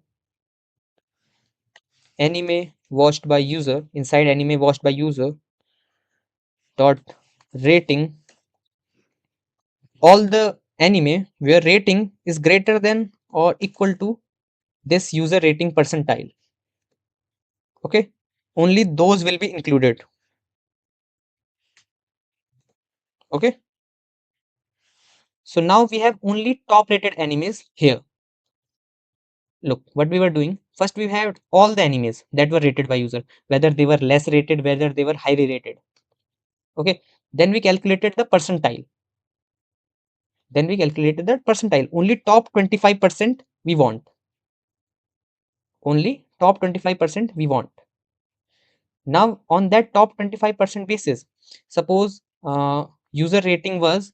anime watched by user, inside anime watched by user dot rating all the anime where rating is greater than or equal to this user rating percentile. Okay, only those will be included. Okay, so now we have only top rated animes here. Look what we were doing. First we had all the animes that were rated by user, whether they were less rated, whether they were highly rated. Okay, then we calculated the percentile. Only top 25% we want. Only top 25% we want. Now on that top 25% basis, suppose user rating was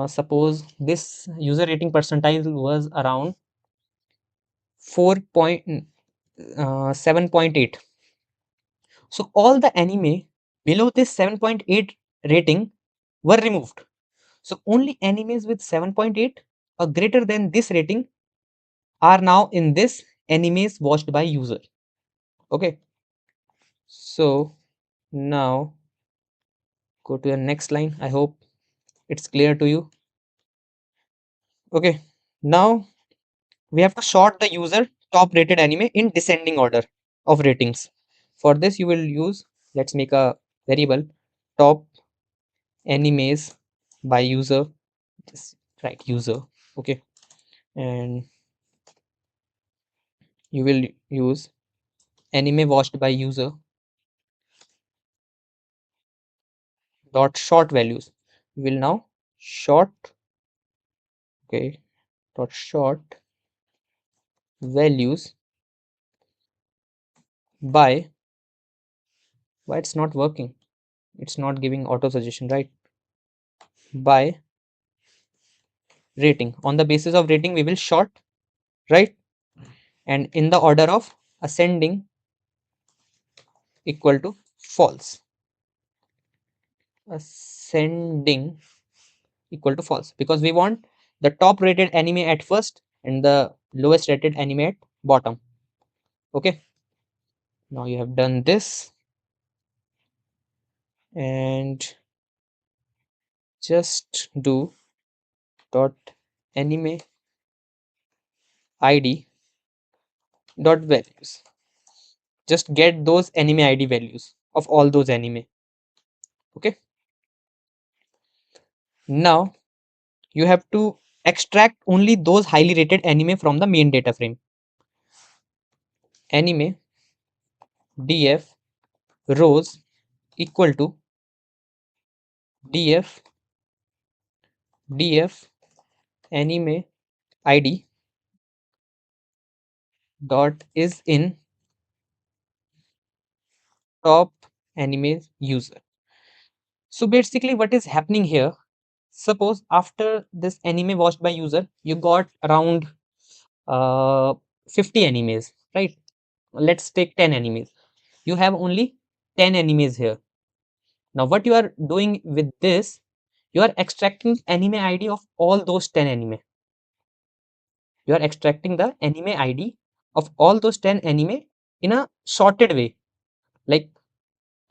suppose this user rating percentile was around 7.8. So all the anime below this 7.8 rating were removed. So only animes with 7.8 or greater than this rating are now in this animes watched by user. Okay, so now go to the next line. I hope it's clear to you. Okay, now we have to sort the user top rated anime in descending order of ratings. For this you will use, let's make a variable, top animes by user. Just write user. Okay, and you will use anime watched by user dot short values. We will now short, okay, dot short values by, why it's not working, it's not giving auto suggestion, right? By rating. On the basis of rating we will short, right? And in the order of ascending equal to false. Ascending equal to false, because we want the top rated anime at first and the lowest rated anime at bottom. Okay, now you have done this, and just do dot anime id dot values. Just get those anime id values of all those anime. Okay, now you have to extract only those highly rated anime from the main data frame. Anime df rows equal to df anime id dot is in top anime user. So basically what is happening here, suppose after this anime watched by user you got around uh 50 animes, right? Let's take 10 animes. You have only 10 animes here. Now what you are doing with this, you are extracting anime id of all those 10 anime. You are extracting the anime id of all those 10 anime in a sorted way. Like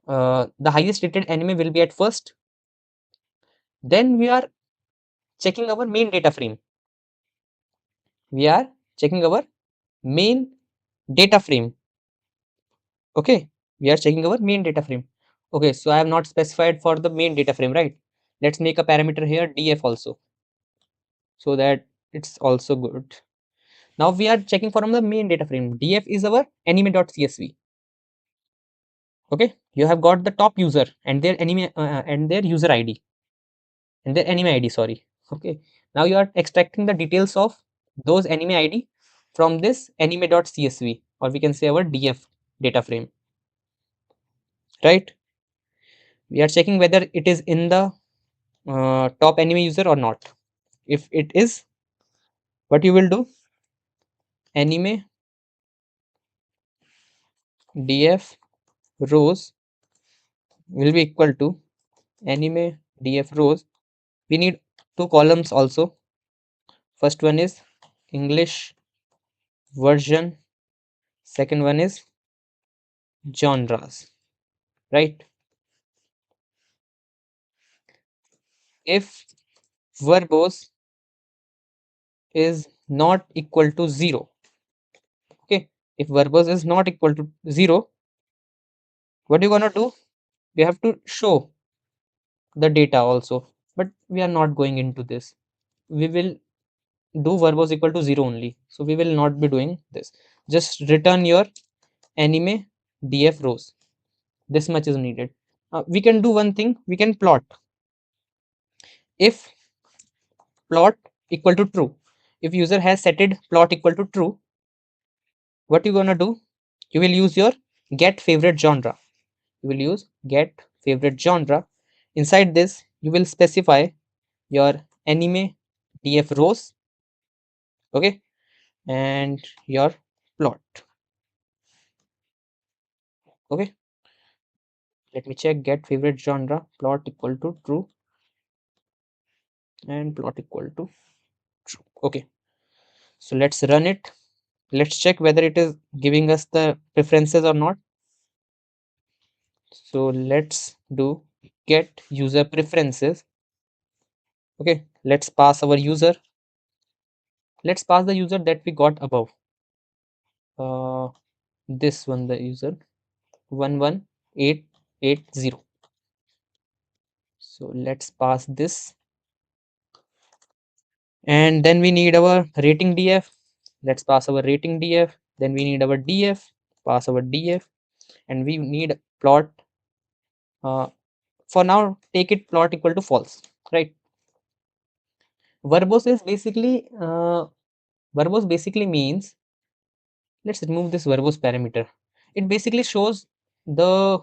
the highest rated anime will be at first, then we are checking our main data frame. We are checking our main data frame. Okay, we are checking our main data frame. Okay, so I have not specified for the main data frame, right? Let's make a parameter here df also, so that it's also good. Now we are checking from the main data frame. Df is our anime.csv. Okay, you have got the top user and their anime and their user id and their anime id, sorry. Okay, now you are extracting the details of those anime id from this anime.csv, or we can say our df data frame, right? We are checking whether it is in the top anime user or not. If it is, what you will do, anime df rows will be equal to anime df rows. We need two columns also. First one is English version, second one is genres, right? if verbose is not equal to 0. Okay, if verbose is not equal to 0, what are you gonna do? You have to show the data also, but we are not going into this. We will do verbose equal to 0 only, so we will not be doing this. Just return your anime df rows. This much is needed. We can do one thing, we can plot. If plot equal to true, if user has setted plot equal to true, what you gonna do? You will use your get favorite genre. You will use get favorite genre. Inside this, you will specify your anime df rows, okay, and your plot. Okay, let me check. Get favorite genre, plot equal to true, and plot equal to true. Okay, so let's run it. Let's check whether it is giving us the preferences or not. So let's do get user preferences. Okay, let's pass our user. Let's pass the user that we got above. Uh, this one, the user 11880. So let's pass this, and then we need our rating df. Let's pass our rating df. Then we need our df. Pass our df, and we need plot. For now, take it plot equal to false, right? Verbose is basically verbose basically means, let's remove this verbose parameter. It basically shows the,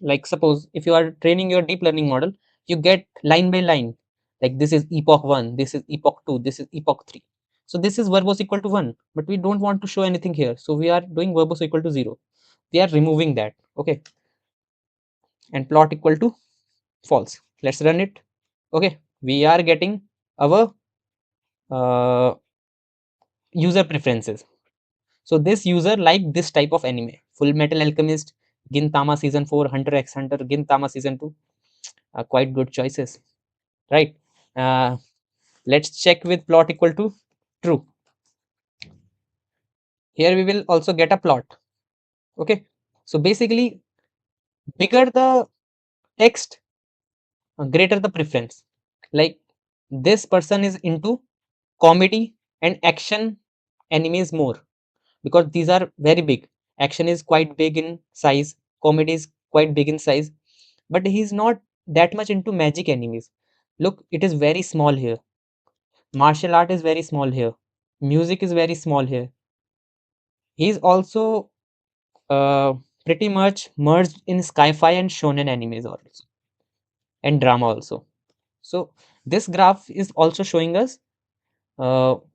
like suppose if you are training your deep learning model, you get line by line, like this is epoch 1, this is epoch 2, this is epoch 3. So this is verbose equal to 1, but we don't want to show anything here, so we are doing verbose equal to 0. We are removing that, okay, and plot equal to false. Let's run it. Okay, we are getting our uh, user preferences. So this user like this type of anime: Full Metal Alchemist, Gintama season 4, Hunter x Hunter, Gintama season 2. Quite good choices, right? uh, let's check with plot equal to true. Here we will also get a plot. Okay, so basically, bigger the text, greater the preference. Like this person is into comedy and action animes more, because these are very big. Action is quite big in size, comedy is quite big in size, but he's not that much into magic animes. Look, it is very small here. Martial art is very small here. Music is very small here. He's also uh, pretty much merged in sci-fi and shonen animes also, and drama also. So this graph is also showing us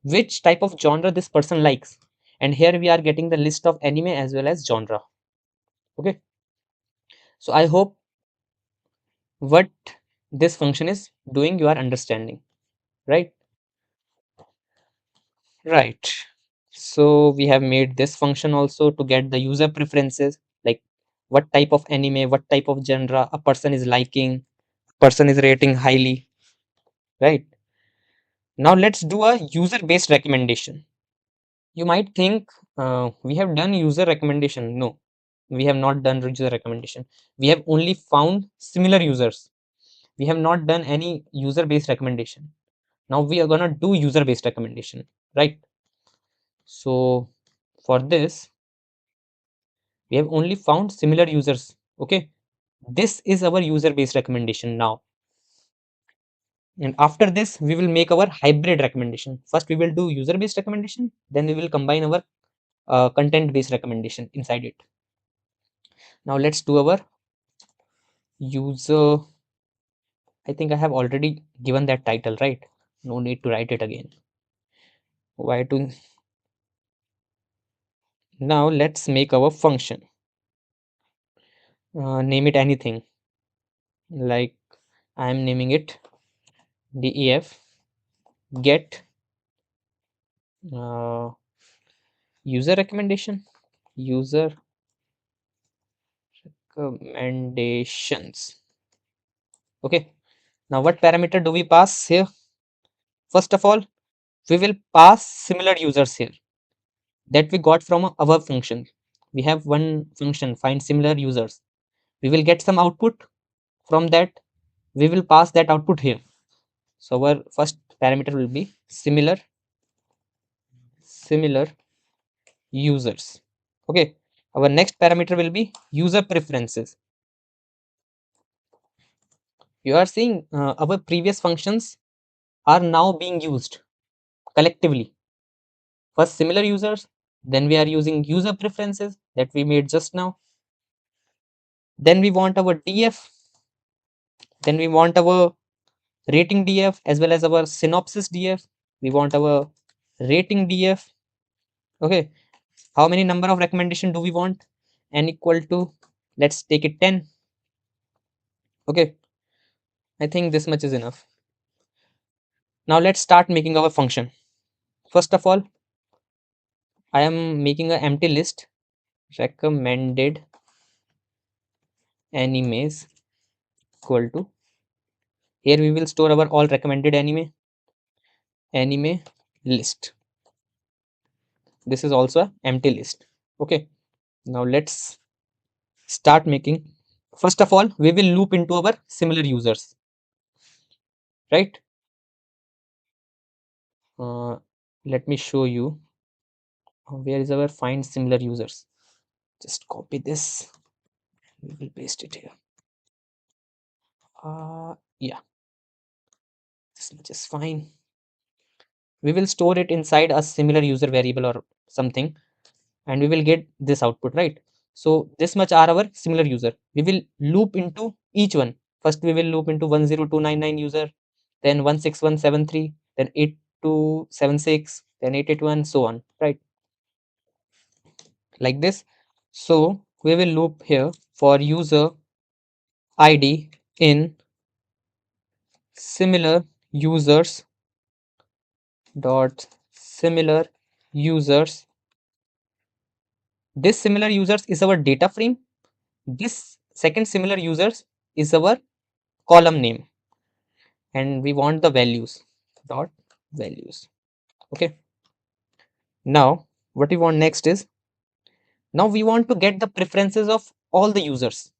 which type of genre this person likes. And here we are getting the list of anime as well as genre. Okay, so I hope what this function is doing you are understanding, right? Right. So we have made this function also to get the user preferences, like what type of anime, what type of genre a person is liking, person is rating highly, right? Now let's do a user based recommendation. You might think we have done user recommendation. No, we have not done user recommendation. We have only found similar users. We have not done any user based recommendation. Now we are gonna do user based recommendation, right? So for this, we have only found similar users. Okay, this is our user based recommendation now. And after this, we will make our hybrid recommendation. First, we will do user based recommendation, then we will combine our content based recommendation inside it. Now let's do our user. I think I have already given that title, right? No need to write it again. Why to? Now let's make our function. Name it anything. Like I am naming it def get uh, user recommendation. User recommendations. Okay. Now what parameter do we pass here? First of all, we will pass similar users here that we got from our function. We have one function, find similar users. We will get some output from that. We will pass that output here. So our first parameter will be similar users. Okay. Our next parameter will be user preferences. You are seeing our previous functions are now being used collectively. First similar users, then we are using user preferences that we made just now. Then we want our df, then we want our rating df as well as our synopsis df. We want our rating df. Okay, how many number of recommendation do we want? N equal to, let's take it 10. Okay, I think this much is enough. Now let's start making our function. First of all, I am making an empty list, recommended animes equal to, here we will store our all recommended anime list. This is also a empty list. Okay, now let's start making. First of all, we will loop into our similar users, right? Let me show you where is our find similar users. Just copy this, we will paste it here. Yeah, this much is fine. We will store it inside a similar user variable or something, and we will get this output, right? So this much are our similar user. We will loop into each one. First we will loop into 10299 user, then 16173, then 8276, then 881, so on, right? Like this. So we will loop here for user id in similar users dot similar users. This similar users is our data frame. This second similar users is our column name, and we want the values dot values. Okay, now what we want next is, now we want to get the preferences of all the users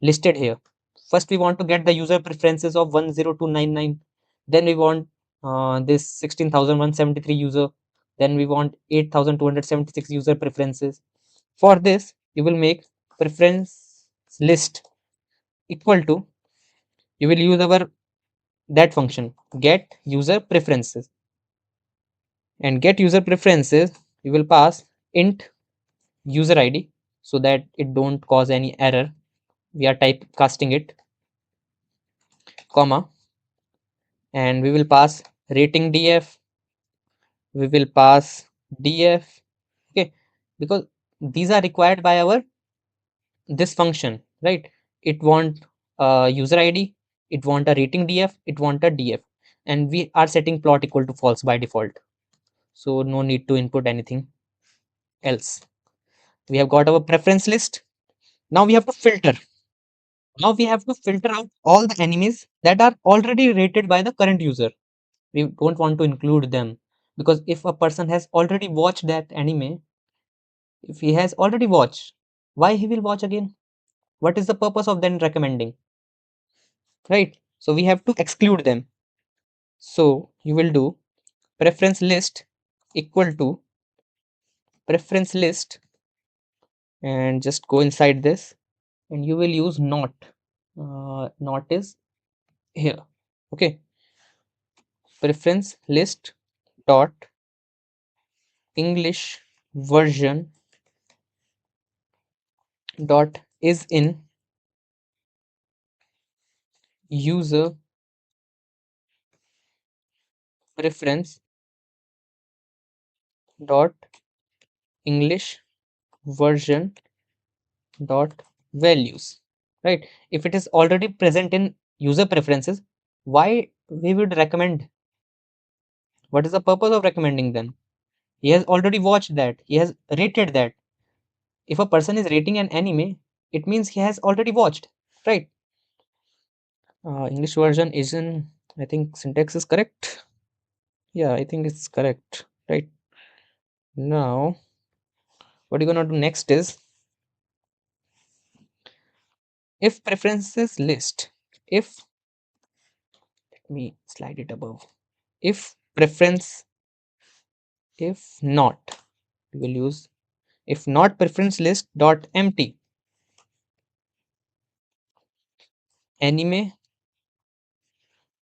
listed here. First we want to get the user preferences of 10299, then we want this 16173 user, then we want 8276 user preferences. For this you will make preference list equal to, you will use our that function get user preferences, and get user preferences you will pass int user id so that it don't cause any error. We are typecasting it, comma, and we will pass rating df, we will pass df. Okay, because these are required by our this function, right? It want user id, it want a rating df, it want a df, and we are setting plot equal to false by default, so no need to input anything else. We have got our preference list. Now we have to filter. Now we have to filter out all the enemies that are already rated by the current user. We don't want to include them, because if a person has already watched that anime, if he has already watched, why he will watch again? What is the purpose of then recommending? Right? So we have to exclude them. So you will do preference list equal to preference list, and just go inside this, and you will use not. Not is here. Okay, preference list dot English version dot is in user preference dot English version dot values, right? If it is already present in user preferences, why we would recommend? What is the purpose of recommending then? He has already watched that, he has rated that. If a person is rating an anime, it means he has already watched, right? English version is in, I think syntax is correct. Yeah, I think it's correct. Right. Now, what you're gonna do next is, if preferences list, if, let me slide it above. If preference, if not, we will use if not preference list dot empty anime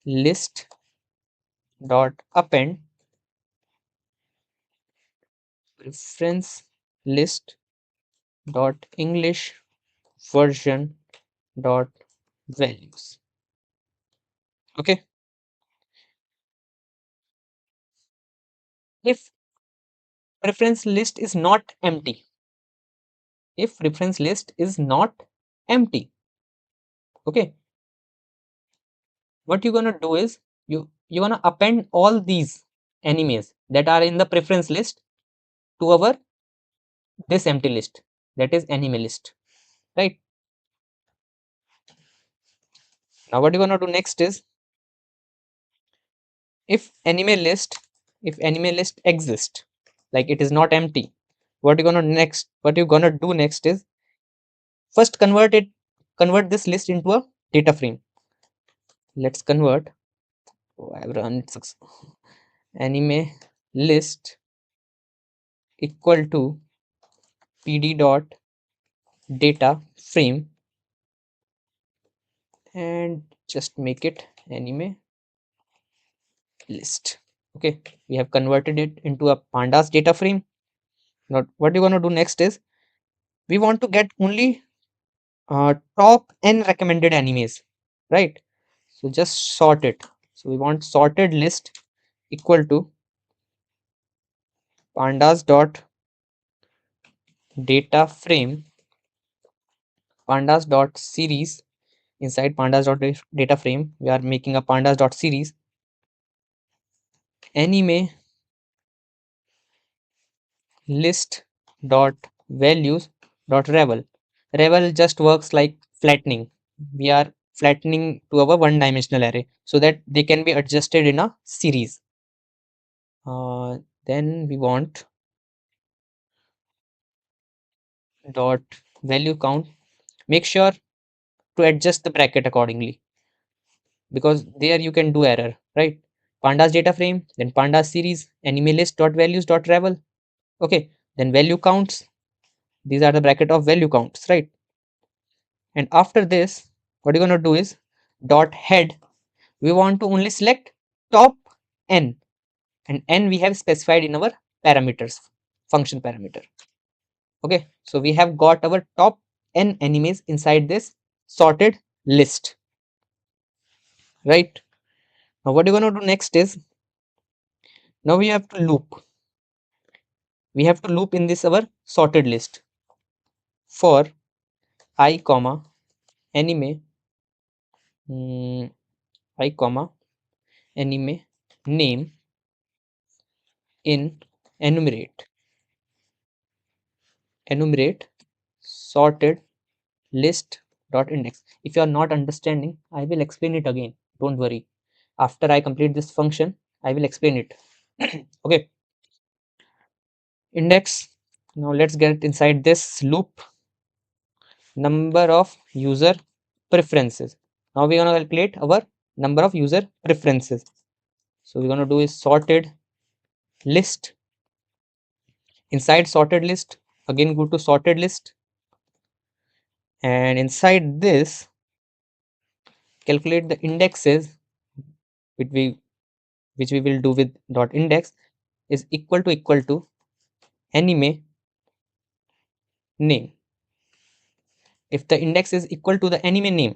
list dot append preference list dot English version dot values. Okay. If reference list is not empty, if reference list is not empty, okay, what you're gonna do is, you're gonna append all these animes that are in the preference list to our this empty list, that is anime list, right? Now what you're gonna do next is, if anime list, if anime list exists, like it is not empty, what you're gonna do next is, first convert this list into a data frame. Let's convert. Oh, I've run it anime list equal to pd dot data frame, and just make it anime list. Okay, we have converted it into a pandas data frame. Now what you're going to do next is, we want to get only top n recommended animes, right? So just sort it. So we want sorted list equal to pandas dot data frame, pandas dot series. Inside pandas dot data frame, we are making a pandas dot series anime list dot values dot revel. Revel just works like flattening. We are flattening to our one dimensional array so that they can be adjusted in a series. Then we want dot value count. Make sure to adjust the bracket accordingly, because there you can do error, right? Pandas data frame, then pandas series anime list dot values dot revel. Okay, then value counts. These are the bracket of value counts, right? And after this, what you're going to do is, dot head, we want to only select top n, and n we have specified in our parameters, function parameter. Okay, so we have got our top n animes inside this sorted list, right? Now what you're going to do next is, now we have to loop in this our sorted list for I comma anime, mm, I comma anime name in enumerate sorted list dot index. If you are not understanding, I will explain it again, don't worry. After I complete this function, I will explain it. Okay, index. Now let's get inside this loop, number of user preferences. Now we're going to calculate our number of user preferences. So we're going to do is sorted list. Inside sorted list, again go to sorted list, and inside this calculate the indexes which we will do with dot index is equal to anime name. If the index is equal to the anime name,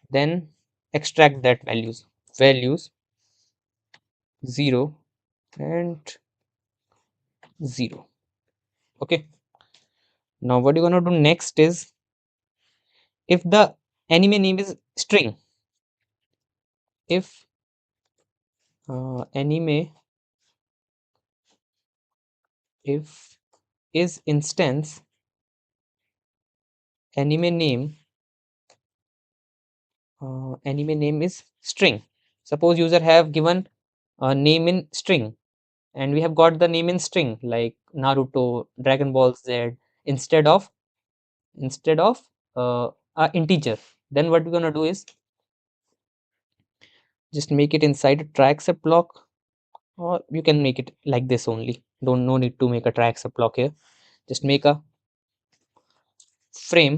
then extract that values 0 and 0. Okay, now what you're going to do next is, if the anime name is string, if anime if is instance anime name anime name is string. Suppose user have given a name in string, and we have got the name in string like Naruto, Dragon Ball Z, instead of instead of a integer. Then what we're gonna do is just make it inside a try except block, or you can make it like this only. Don't no need to make a try except block here. Just make a frame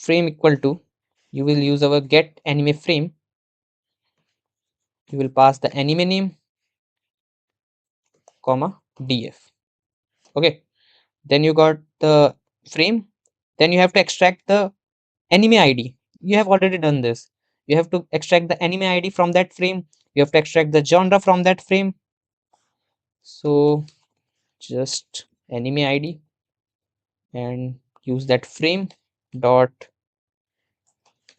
equal to, you will use our get anime frame. You will pass the anime name comma df. Okay, then you got the frame. Then you have to extract the anime id. You have already done this. You have to extract the anime id from that frame. You have to extract the genre from that frame. So just anime id and use that frame dot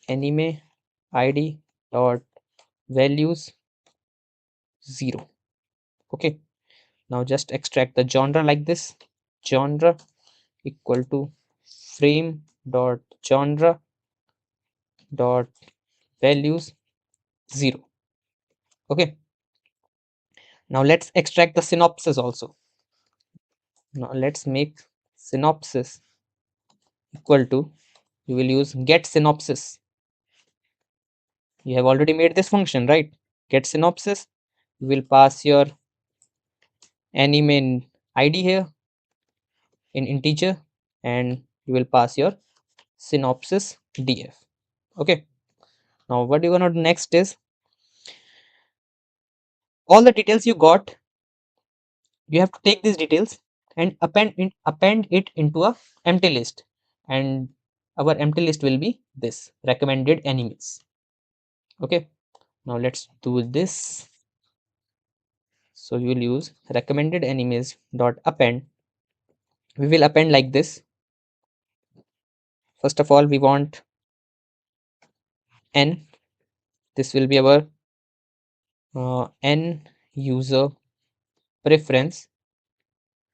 anime id dot values 0. Okay, now just extract the genre like this. Genre equal to frame dot genre dot values 0. Okay, now let's extract the synopsis also. Now let's make synopsis equal to, you will use get synopsis. You have already made this function, right? Get synopsis. You will pass your anime id here in integer, and you will pass your synopsis df. Okay, now what you're gonna do next is, all the details you got, you have to take these details and append it into a empty list, and our empty list will be this recommended animes. Okay, now let's do this. So you will use recommended animes dot append. We will append like this. First of all, we want n. This will be our n user preference.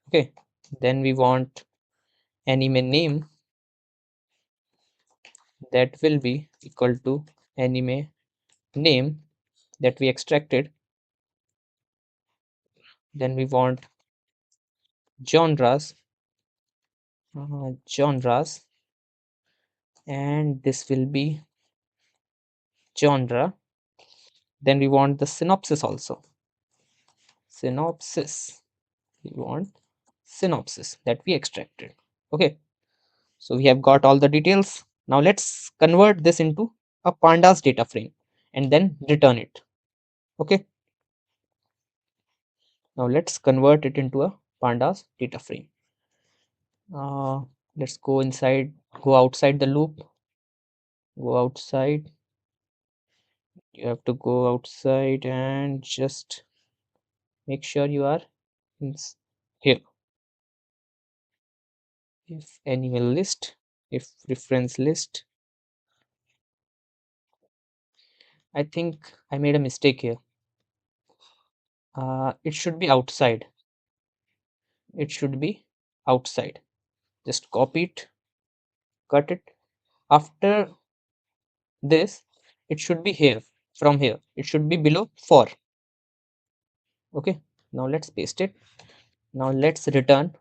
Okay, then we want anime name, that will be equal to anime name that we extracted. Then we want genres, genres, and this will be genre. Then we want the synopsis also. Synopsis. We want synopsis that we extracted. Okay, so we have got all the details. Now let's convert this into a pandas data frame and then return it. Okay, now let's convert it into a pandas data frame. uh, let's go outside the loop. Go outside. You have to go outside and just make sure you are here. If animal list, if reference list, I think I made a mistake here. It should be outside. It should be outside. Just copy it, cut it. After this, it should be here. From here, it should be below for. Okay, now let's paste it. Now let's return.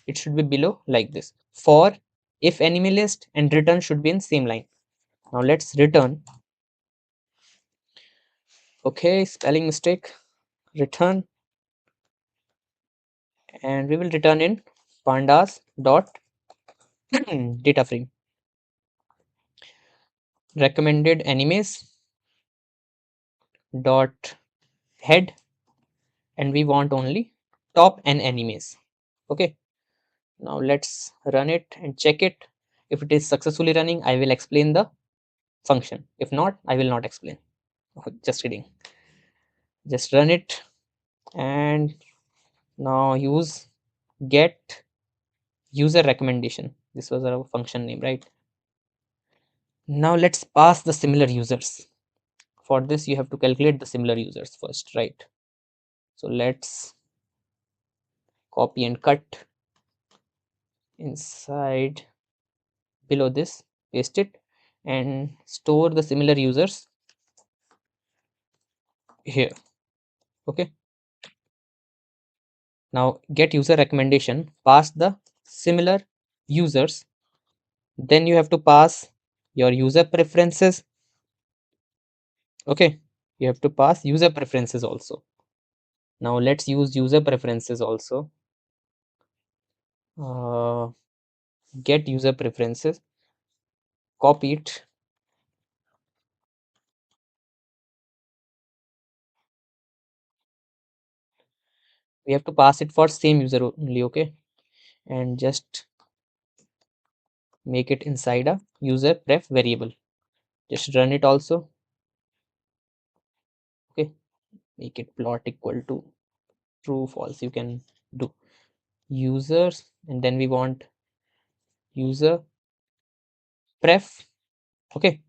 It should be below like this. For if enemy list and return should be in same line. Now let's return. Okay, spelling mistake. Return, and we will return in pandas dot data frame. Recommended animes dot head, and we want only top n animes. Okay, now let's run it and check it. If it is successfully running, I will explain the function. If not, I will not explain. Just kidding. Just run it, and now use get user recommendation. This was our function name, right? Now let's pass the similar users. For this, you have to calculate the similar users first, right? So let's copy and cut inside below this, paste it. and store the similar users here. Okay, now get user recommendation, pass the similar users, then you have to pass your user preferences. Okay, you have to pass user preferences also. Now let's use user preferences also. uh, get user preferences, copy it, we have to pass it for same user only. Okay, and just make it inside a user pref variable, just run it also. Okay, make it plot equal to true false, you can do users, and then we want user pref. Okay,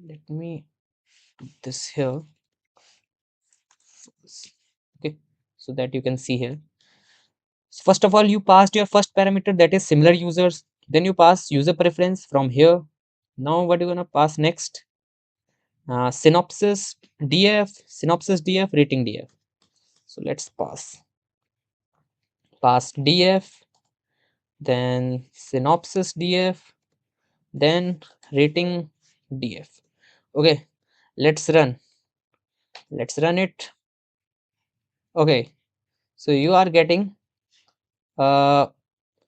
let me put this here. Okay, so that you can see here. So first of all, you passed your first parameter, that is similar users, then you pass user preference from here. Now what you're gonna pass next? Synopsis df rating df. So let's pass df, then synopsis df, then rating df. Okay, let's run it. Okay, so you are getting error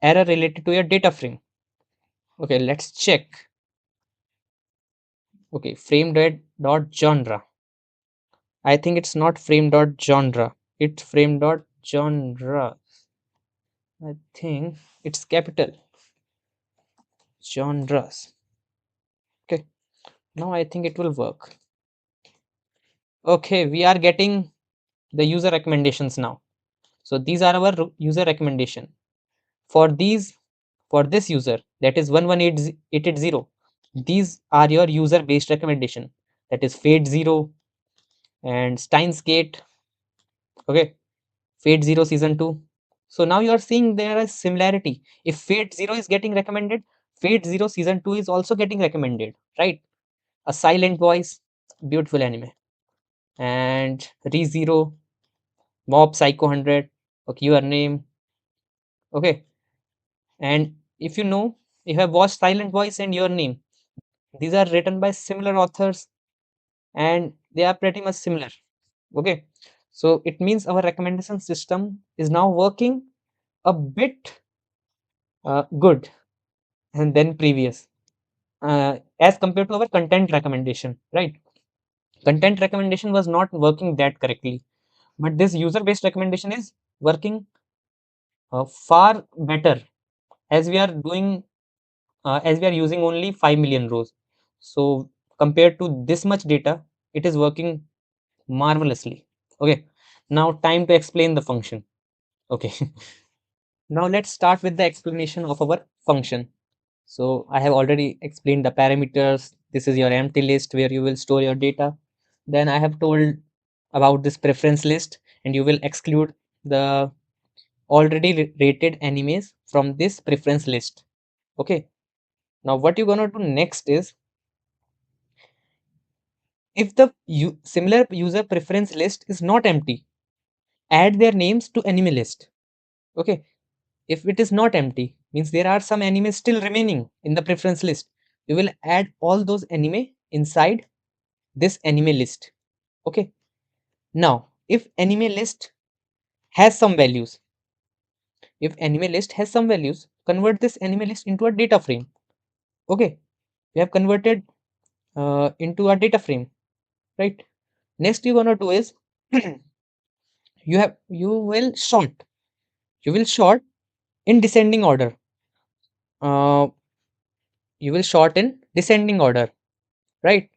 related to your data frame. Okay, let's check. Okay, frame dot genre. I think it's not frame dot genre, it's frame dot genre. I think it's capital genres. Okay, now I think it will work. Okay, we are getting the user recommendations now. So these are our user recommendation. For this user, that is 11880, these are your user based recommendation, that is Fade 0 and Steins Gate. Okay, Fade 0 season 2. So now you are seeing there is similarity. If Fade 0 is getting recommended, Fade 0 season 2 is also getting recommended, right? A silent voice, beautiful anime. And Re 0, Mob Psycho 100, okay, your name. Okay, and if you know, if you have watched Silent Voice and Your Name, these are written by similar authors and they are pretty much similar. Okay, so it means our recommendation system is now working a bit good and then previous, as compared to our content recommendation, right? Content recommendation was not working that correctly, but this user based recommendation is working far better, as we are doing as we are using only 5 million rows. So compared to this much data, it is working marvelously. Okay, now time to explain the function. Okay, now let's start with the explanation of our function. So I have already explained the parameters. This is your empty list where you will store your data. Then I have told about this preference list, and you will exclude the already rated animes from this preference list. Okay, now what you're gonna do next is, if the similar user preference list is not empty, add their names to anime list. Okay, if it is not empty, means there are some anime still remaining in the preference list, you will add all those anime inside this anime list. Okay, now if anime list has some values, convert this anime list into a data frame. Okay, we have converted into a data frame, right? Next you're gonna do is you will sort in descending order. uh, you will sort in descending order, right?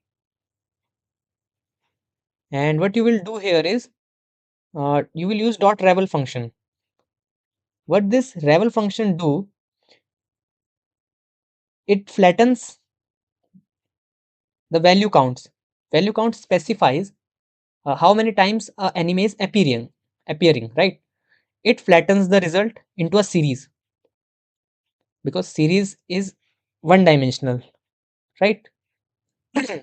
And what you will do here is, you will use dot ravel function. What this ravel function do, it flattens the value count specifies how many times anime is appearing, right? It flattens the result into a series, because series is one dimensional. right?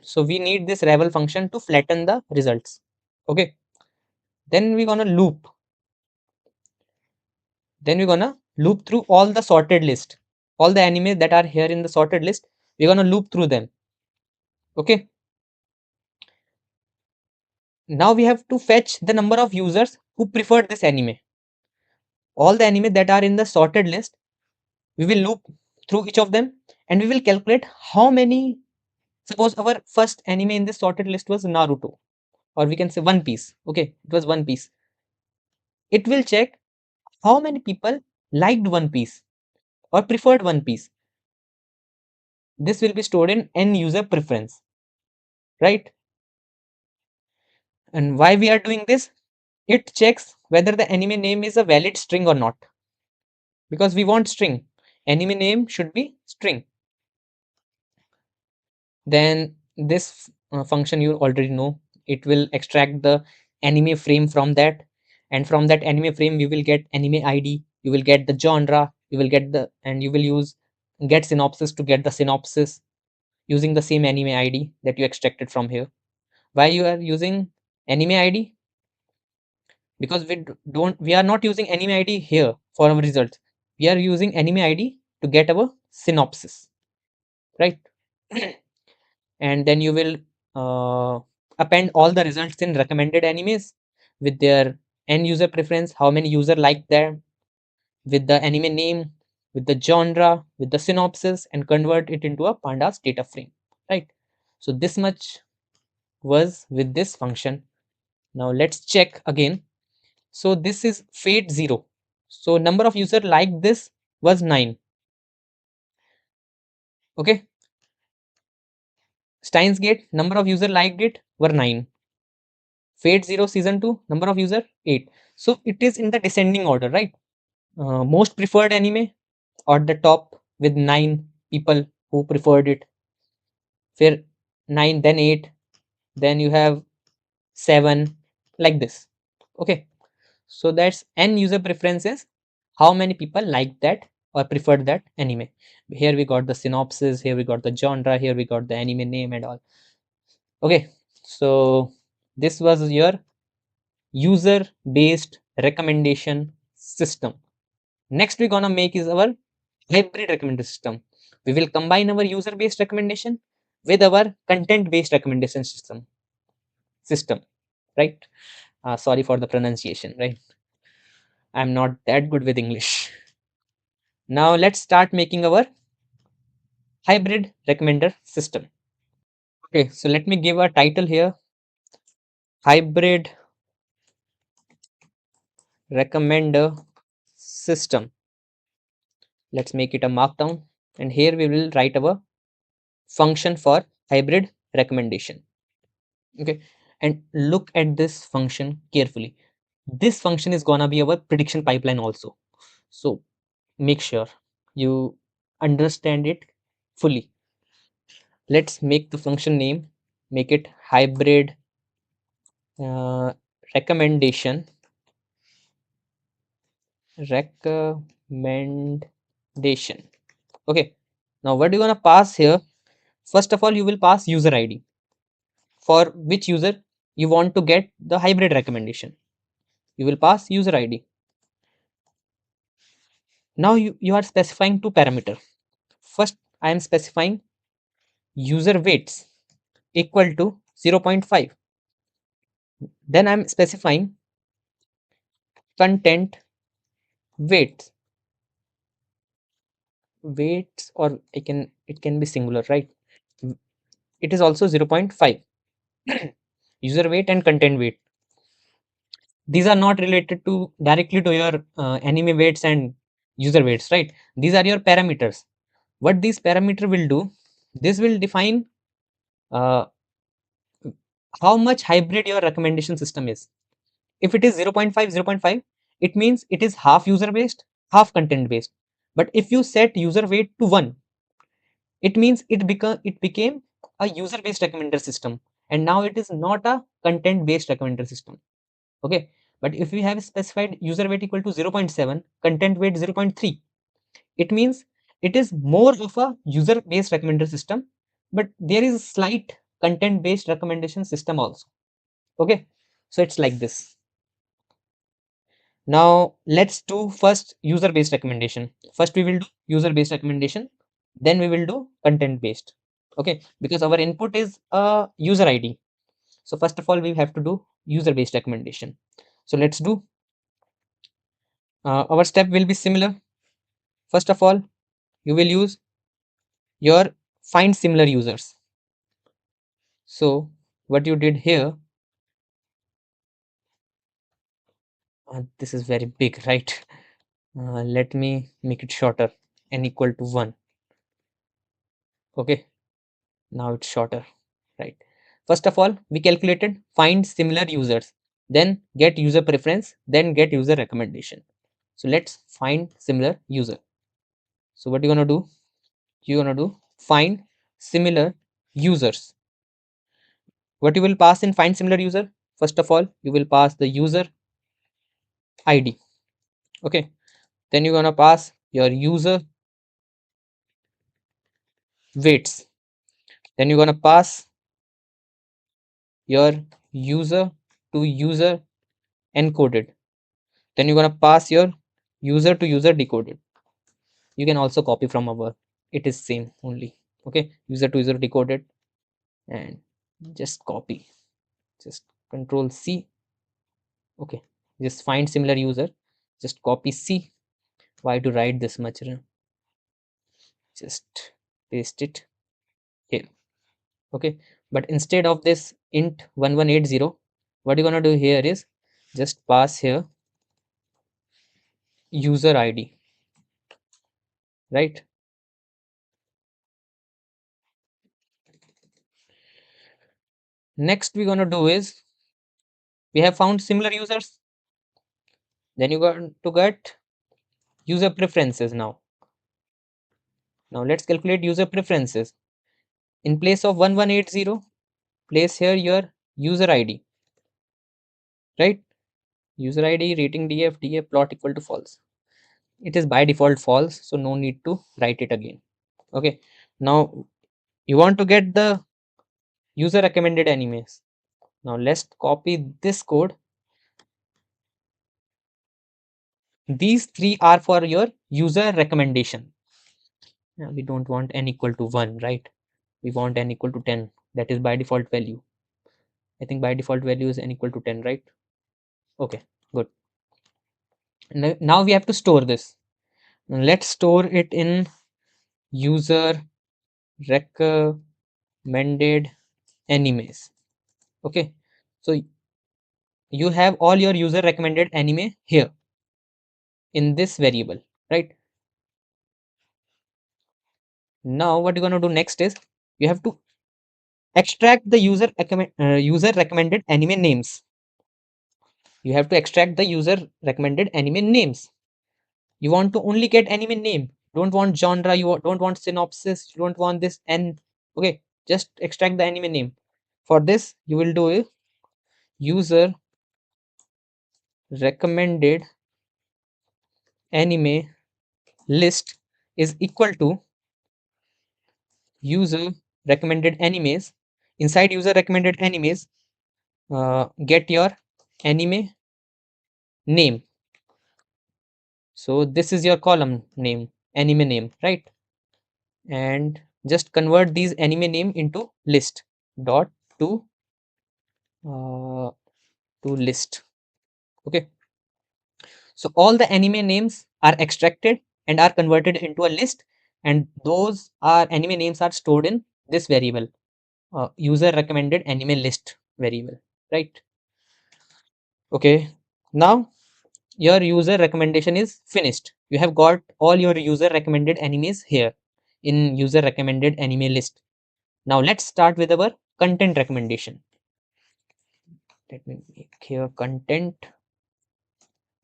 So we need this revel function to flatten the results. Okay, then we're gonna loop. Then we're gonna loop through all the sorted list, all the anime that are here in the sorted list. We're gonna loop through them. Okay, now we have to fetch the number of users who preferred this anime. All the anime that are in the sorted list, we will loop through each of them, and we will calculate how many. Suppose our first anime in this sorted list was Naruto, or we can say One Piece. Okay, it was One Piece. It will check how many people liked One Piece or preferred One Piece. This will be stored in end user preference, right? And why we are doing this? It checks whether the anime name is a valid string or not, because we want string. Anime name should be string. Then this function you already know, it will extract the anime frame from that, and from that anime frame we will get anime id, you will get the genre, you will get the, and you will use get synopsis to get the synopsis using the same anime id that you extracted from here. Why you are using anime id? Because don't, we are not using anime id here for our results. We are using anime id to get our synopsis, right? And then you will append all the results in recommended animes with their end user preference, how many user like them, with the anime name, with the genre, with the synopsis, and convert it into a pandas data frame, right? So this much was with this function. Now let's check again. So this is fate 0. So number of user like this was 9. Okay, Steins Gate, number of user liked it were 9. Fate 0 season 2, number of user 8. So it is in the descending order, right? Most preferred anime at the top with 9 people who preferred it. ਫਿਰ 9, then 8, then you have 7, like this. Okay, so that's n user preferences, how many people like that or preferred that anime. Here we got the synopsis, here we got the genre, here we got the anime name and all. Okay, so this was your user based recommendation system. Next we're gonna make is our hybrid recommendation system. We will combine our user based recommendation with our content based recommendation system, right? Sorry for the pronunciation, right? I'm not that good with English. Now let's start making our hybrid recommender system. Okay, so let me give a title here: hybrid recommender system. Let's make it a markdown, and here we will write our function for hybrid recommendation. Okay, and look at this function carefully. This function is gonna be our prediction pipeline also, so make sure you understand it fully. Let's make the function name, make it hybrid recommendation. Okay, now what do you want to pass here? First of all, you will pass user id, for which user you want to get the hybrid recommendation. You will pass user id. Now you are specifying two parameters. First, I am specifying user weights equal to 0.5. Then I am specifying content weights. Weights, or I can, it can be singular, right? It is also 0.5. User weight and content weight. These are not related to directly to your anime weights and user weights, right? These are your parameters. What these parameter will do, this will define uh, how much hybrid your recommendation system is. If it is 0.5, 0.5, it means it is half user based, half content based. But if you set user weight to 1, it means it became a user based recommender system, and now it is not a content based recommender system. Okay, but if we have specified user weight equal to 0.7, content weight 0.3, it means it is more of a user based recommender system but there is a slight content based recommendation system also. Okay, so it's like this. Now let's do first user based recommendation. First we will do user based recommendation, then we will do content based. Okay, because our input is a user ID. So first of all, we have to do user based recommendation. So let's do. Our step will be similar. First of all, you will use your find similar users. So what you did here, this is very big, right? Let me make it shorter. N equal to 1. Okay, now it's shorter, right? First of all, we calculated find similar users, then get user preference, then get user recommendation. So let's find similar user. So what you're gonna do? You're gonna do find similar users. What you will pass in find similar user? First of all, you will pass the user ID. Okay, then you're gonna pass your user weights. Then you're gonna pass your user to user encoded. Then you're gonna pass your user to user decoded. You can also copy from our, it is same only. Okay, user to user decoded, and just copy, just control C. Okay, just find similar user, just copy C. Why to write this much? Just paste it here. Okay, but instead of this int 1180, what you're gonna do here is just pass here user ID, right? Next we're gonna do is, we have found similar users, then you got to get user preferences. Now let's calculate user preferences. In place of 1180, place here your user ID, right? User ID rating df plot equal to false. It is by default false, so no need to write it again. Okay, now you want to get the user recommended animes. Now let's copy this code. These three are for your user recommendation. Yeah, we don't want n equal to 1, right? We want n equal to 10. That is by default value. I think by default value is n equal to 10, right? Okay, good. Now we have to store this. Let's store it in user recommended animes. Okay, so you have all your user recommended anime here in this variable, right? Now what you're going to do next is, you have to extract the user recommended anime names. You have to extract the user recommended anime names. You want to only get anime name, don't want genre, don't want synopsis, you don't want this and okay, just extract the anime name. For this you will do a user recommended anime list is equal to user recommended animes. Inside user recommended animes, get your anime name. So this is your column name, anime name, right? And just convert these anime name into list dot uh, to list. Okay, so all the anime names are extracted and are converted into a list, and those are anime names are stored in this variable, user recommended anime list variable, right? Okay, now your user recommendation is finished. You have got all your user recommended animes here in user recommended anime list. Now let's start with our content recommendation. Let me make here content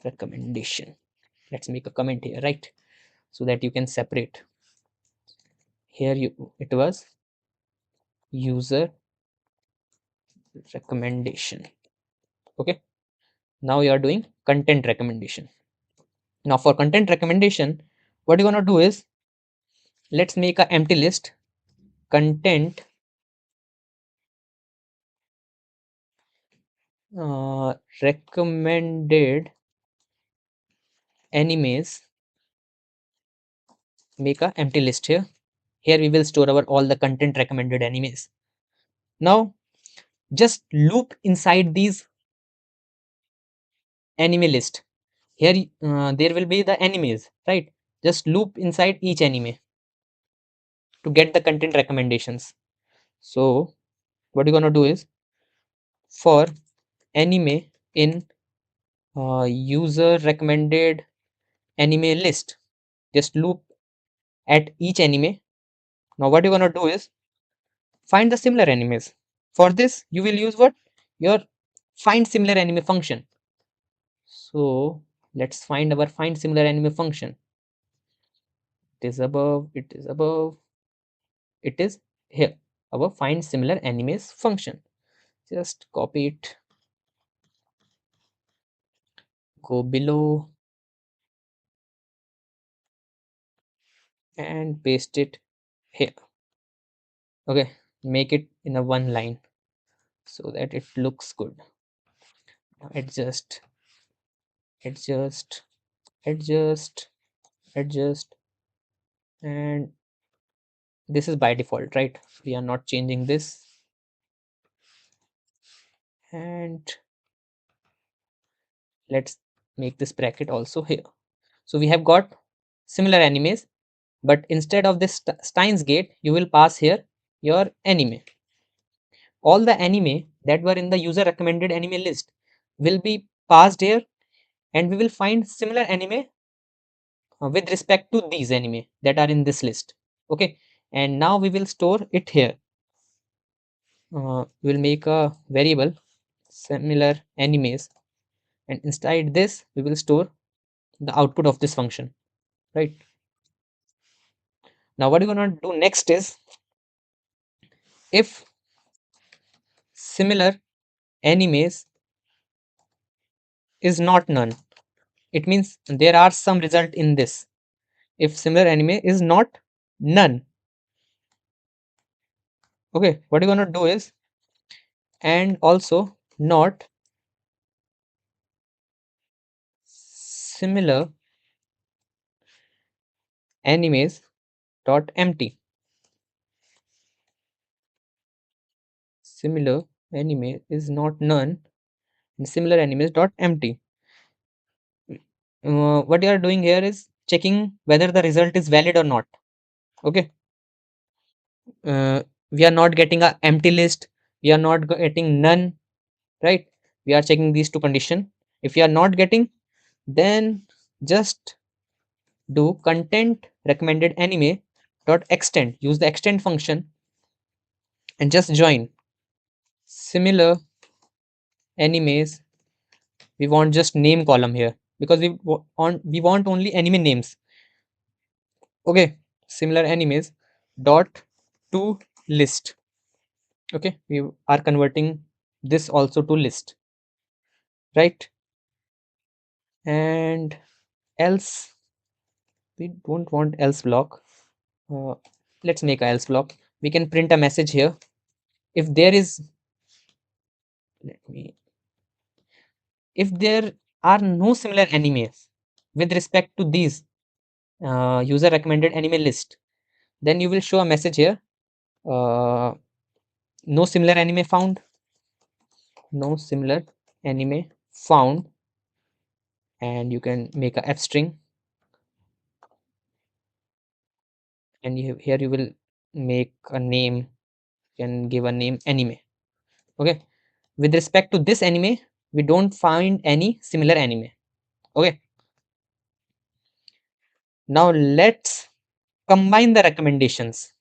recommendation. Let's make a comment here, right? So that you can separate. Here it was user recommendation. Okay. Now you are doing content recommendation. Now for content recommendation, what you're gonna do is, let's make an empty list content recommended animes, make a empty list here. Here we will store our all the content recommended animes. Now just loop inside these anime list. Here there will be the animes, right? Just loop inside each anime to get the content recommendations. So what you're gonna do is, for anime in user recommended anime list, just loop at each anime. Now what you're gonna do is find the similar animes. For this you will use what? Your find similar anime function. So let's find our find similar anime function. It is above, it is above, it is here, our find similar animes function. Just copy it, go below and paste it here. Okay, make it in a one line so that it looks good. Now adjust, adjust, adjust, adjust, and this is by default, right? We are not changing this. And let's make this bracket also here. So we have got similar animes, but instead of this Steins gate, you will pass here your anime. All the anime that were in the user recommended anime list will be passed here, and we will find similar anime with respect to these anime that are in this list. Okay, and now we will store it here. We'll make a variable similar animes, and inside this we will store the output of this function, right? Now what you're gonna do next is, if similar animes is not none, it means there are some result in this. If similar anime is not none, okay, what you're gonna do is, and also not similar animes dot empty. Similar anime is not none, and similar animes dot empty. What you are doing here is checking whether the result is valid or not. Okay, we are not getting a empty list, we are not getting none, right? We are checking these two condition. If you are not getting, then just do content recommended anime dot extend, use the extend function, and just join similar animes. We want just name column here because we want only anime names. Okay, similar animes dot to list. Okay, we are converting this also to list, right? And else, we don't want else block. uh, let's make a else block. We can print a message here. If there is, let me, if there are no similar animes with respect to these user recommended anime list, then you will show a message here, uh, no similar anime found, no similar anime found, and you can make a f string, and here you will make a name, you can give a name anime. Okay, with respect to this anime we don't find any similar anime. Okay, now let's combine the recommendations.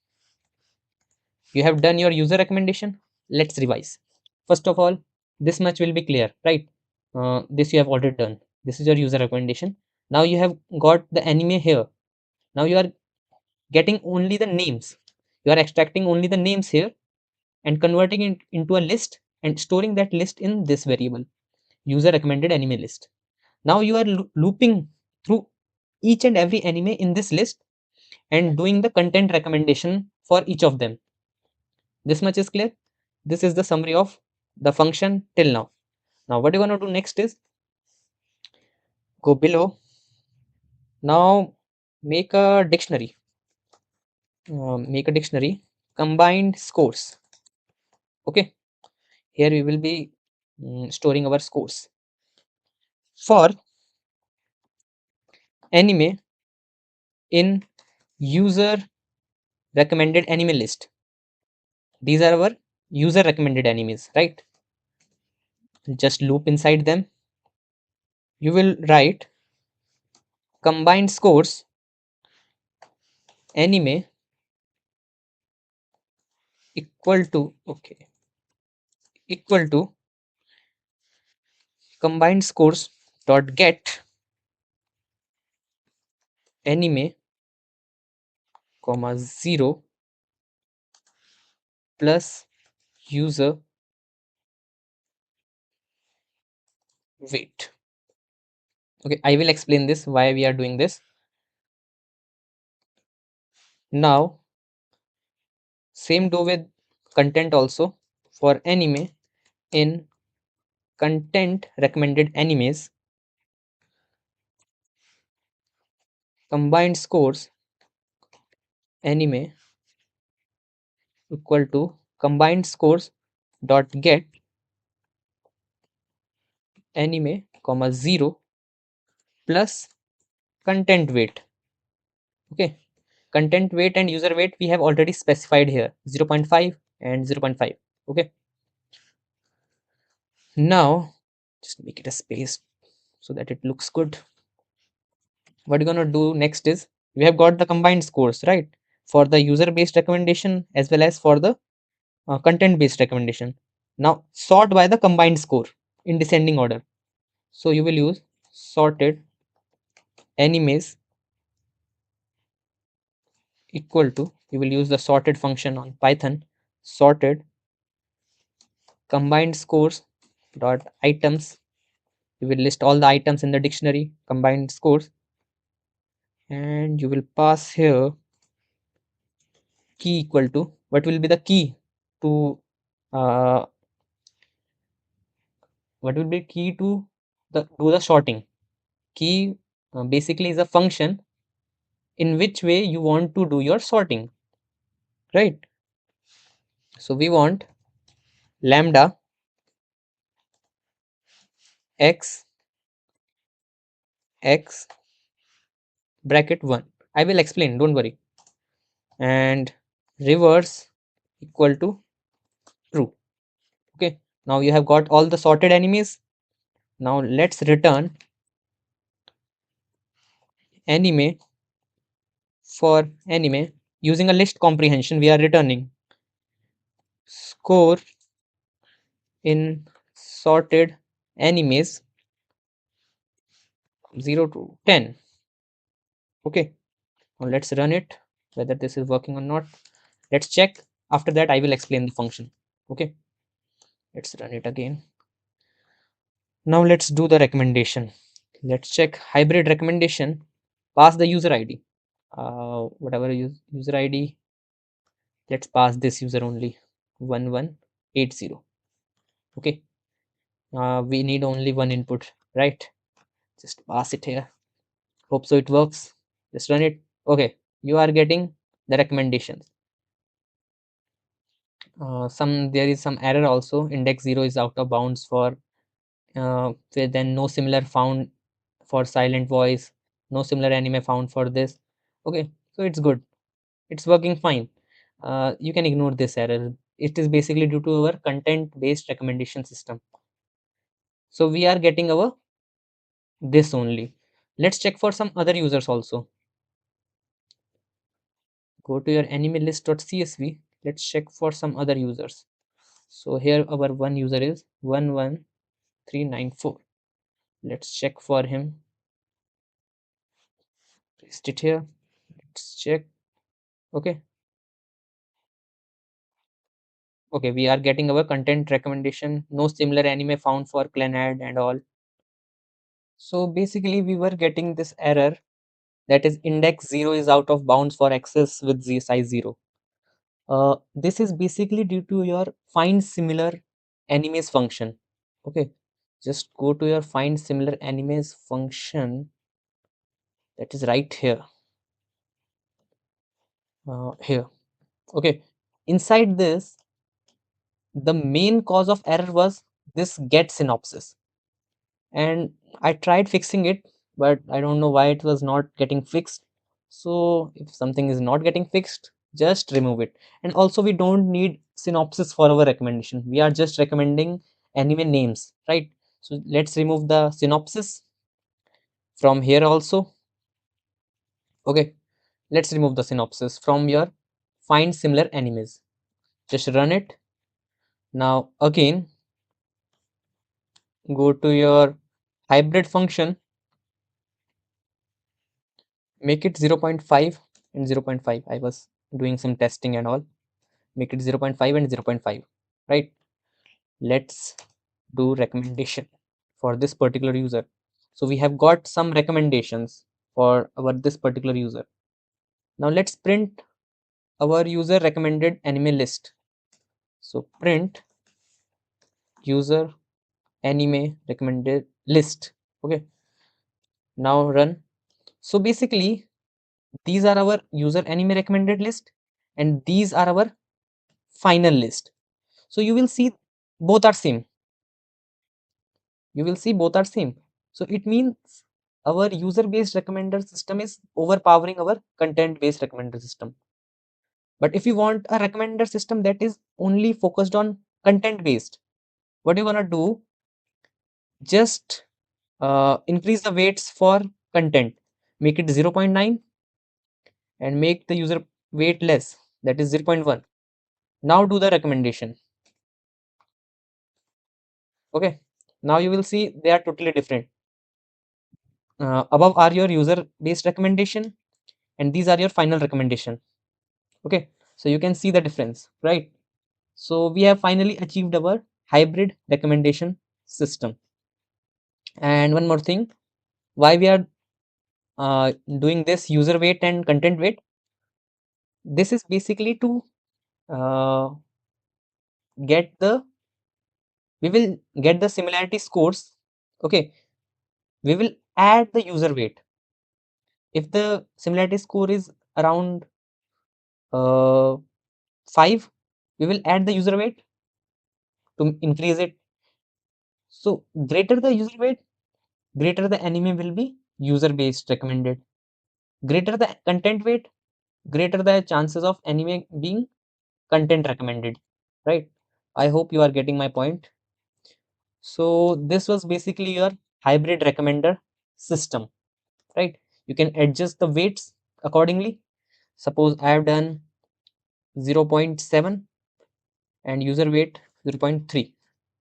You have done your user recommendation, let's revise. First of all, this much will be clear, right? This you have already done, this is your user recommendation. Now you have got the anime here. Now you are getting only the names, you are extracting only the names here and converting it into a list and storing that list in this variable user recommended anime list. Now you are looping through each and every anime in this list and doing the content recommendation for each of them. This much is clear. This is the summary of the function till now. Now what you're going to do next is go below. Now make a dictionary. Combined scores. Okay, here we will be storing our scores for anime in user recommended anime list. These are our user recommended animes, right? Just loop inside them. You will write combined scores anime equal to, okay, equal to combined scores dot get anime comma 0 plus user weight. Okay, I will explain this why we are doing this. Now same do with content also. For anime in content recommended animes, combined scores anime equal to combined scores dot get anime comma 0 plus content weight. Okay, content weight and user weight we have already specified here, 0.5 and 0.5. Okay, now just make it a space so that it looks good. What you're going to do next is, we have got the combined scores, right, for the user based recommendation as well as for the content based recommendation. Now sort by the combined score in descending order. So you will use sorted animes equal to, you will use the sorted function on Python, sorted combined scores dot items. You will list all the items in the dictionary combined scores, and you will pass here key equal to, what will be the key to uh, what will be key to the do the sorting. Key basically is a function in which way you want to do your sorting, right? So we want lambda x x bracket 1. I will explain, don't worry. And reverse equal to true. Okay, now you have got all the sorted enemies. Now let's return anime. For anime, using a list comprehension, we are returning score in sorted animes 0 to 10. Okay, now let's run it, whether this is working or not. Let's check. After that I will explain the function. Okay, let's run it again. Now let's do the recommendation. Let's check hybrid recommendation. Pass the user id, whatever user id. Let's pass this user only, 1180. Okay, we need only one input, right? Just pass it here. Hope so it works. Just run it. Okay, you are getting the recommendations. There is some error also. Index 0 is out of bounds for then no similar found for silent voice, no similar anime found for this. Okay, so it's good, it's working fine. You can ignore this error. It is basically due to our content based recommendation system. So we are getting our this only. Let's check for some other users also. Go to your anime list.csv. Let's check for some other users. So here our one user is 11394. Let's check for him. Paste it here. Let's check. Okay, okay, we are getting our content recommendation, no similar anime found for Clanad and all. So basically we were getting this error, that is index 0 is out of bounds for access with z size 0. This is basically due to your find similar animes function. Okay, just go to your find similar animes function, that is right here. Here, okay. Inside this, the main cause of error was this get synopsis, and I tried fixing it, but I don't know why it was not getting fixed. So if something is not getting fixed, just remove it. And also, we don't need synopsis for our recommendation. We are just recommending anime names, right? So let's remove the synopsis from here also. Okay, let's remove the synopsis from your find similar animes. Just run it. Now again, go to your hybrid function, make it 0.5 and 0.5. I was doing some testing and all. Make it 0.5 and 0.5, right? Let's do recommendation for this particular user. So we have got some recommendations for our this particular user. Now let's print our user recommended anime list. So print user anime recommended list. Okay, now run. So basically, these are our user anime recommended list, and these are our final list. So you will see both are same. You will see both are same. So it means our user based recommender system is overpowering our content based recommender system. But if you want a recommender system that is only focused on content based, what you're gonna do, just increase the weights for content, make it 0.9 and make the user weight less, that is 0.1. Now do the recommendation. Okay, now you will see they are totally different. Above are your user based recommendation, and these are your final recommendation. Okay, so you can see the difference, right? So we have finally achieved our hybrid recommendation system. And one more thing, why we are doing this user weight and content weight, this is basically to uh, get the we will get the similarity scores. Okay, we will add the user weight. If the similarity score is around 5, we will add the user weight to increase it. So greater the user weight, greater the anime will be user based recommended. Greater the content weight, greater the chances of anime being content recommended, right? I hope you are getting my point. So this was basically your hybrid recommender system, right? You can adjust the weights accordingly. Suppose I have done 0.7 and user weight 0.3.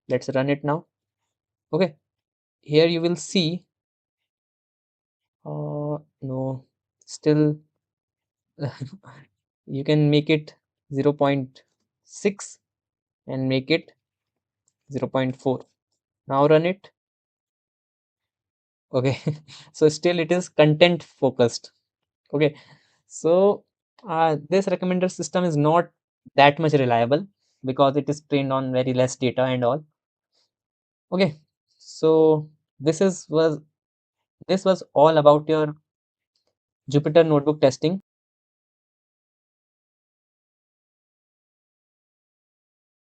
Let's run it now. Okay, here you will see no, still you can make it 0.6 and make it 0.4. Now run it. Okay, so still it is content focused. Okay, so this recommender system is not that much reliable because it is trained on very less data and all. Okay, so this was all about your Jupyter notebook testing.